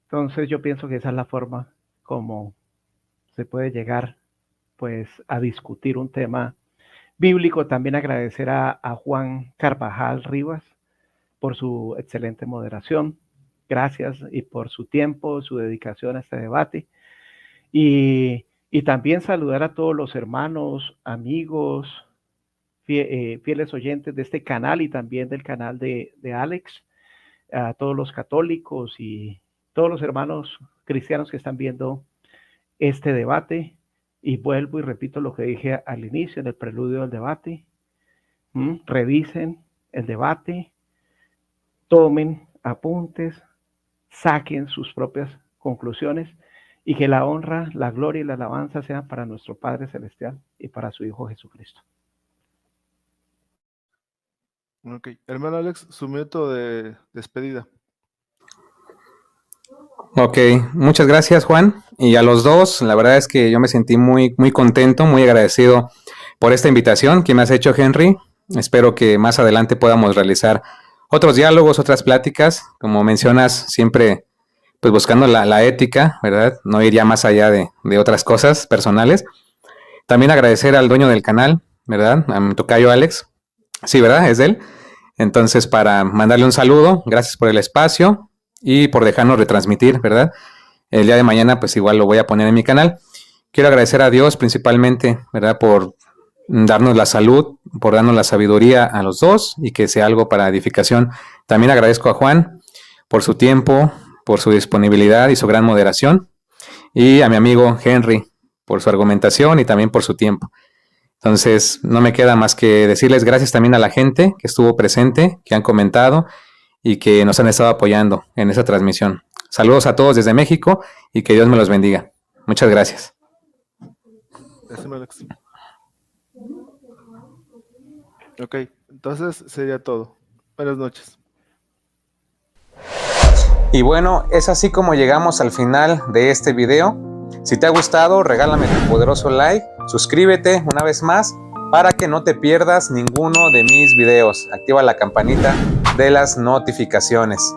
Entonces yo pienso que esa es la forma como se puede llegar pues a discutir un tema bíblico. También agradecer a Juan Carvajal Rivas por su excelente moderación. Gracias y por su tiempo, su dedicación a este debate. Y también saludar a todos los hermanos, amigos, fieles oyentes de este canal y también del canal de Alex, a todos los católicos y todos los hermanos cristianos que están viendo este debate. Y vuelvo y repito lo que dije al inicio, en el preludio del debate. Revisen el debate, tomen apuntes, saquen sus propias conclusiones y que la honra, la gloria y la alabanza sean para nuestro Padre Celestial y para su Hijo Jesucristo. Ok, hermano Alex, su método de despedida. Ok, muchas gracias, Juan. Y a los dos, la verdad es que yo me sentí muy, muy contento, muy agradecido por esta invitación que me has hecho, Henry. Espero que más adelante podamos realizar otros diálogos, otras pláticas, como mencionas, siempre pues buscando la ética, ¿verdad? No ir ya más allá de otras cosas personales. También agradecer al dueño del canal, ¿verdad? A mi tocayo Alex. Sí, ¿verdad? Es de él. Entonces, para mandarle un saludo, gracias por el espacio y por dejarnos retransmitir, ¿verdad? El día de mañana, pues igual lo voy a poner en mi canal. Quiero agradecer a Dios principalmente, ¿verdad? Por darnos la salud, por darnos la sabiduría a los dos y que sea algo para edificación. También agradezco a Juan por su tiempo, por su disponibilidad y su gran moderación. Y a mi amigo Henry por su argumentación y también por su tiempo. Entonces, no me queda más que decirles gracias también a la gente que estuvo presente, que han comentado y que nos han estado apoyando en esa transmisión. Saludos a todos desde México y que Dios me los bendiga. Muchas gracias. Gracias, Alex. Ok, entonces sería todo. Buenas noches. Y bueno, es así como llegamos al final de este video. Si te ha gustado, regálame tu poderoso like, suscríbete una vez más para que no te pierdas ninguno de mis videos. Activa la campanita de las notificaciones.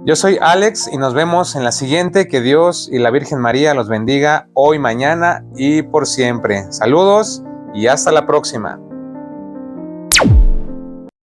Yo soy Alex y nos vemos en la siguiente. Que Dios y la Virgen María los bendiga hoy, mañana y por siempre. Saludos y hasta la próxima.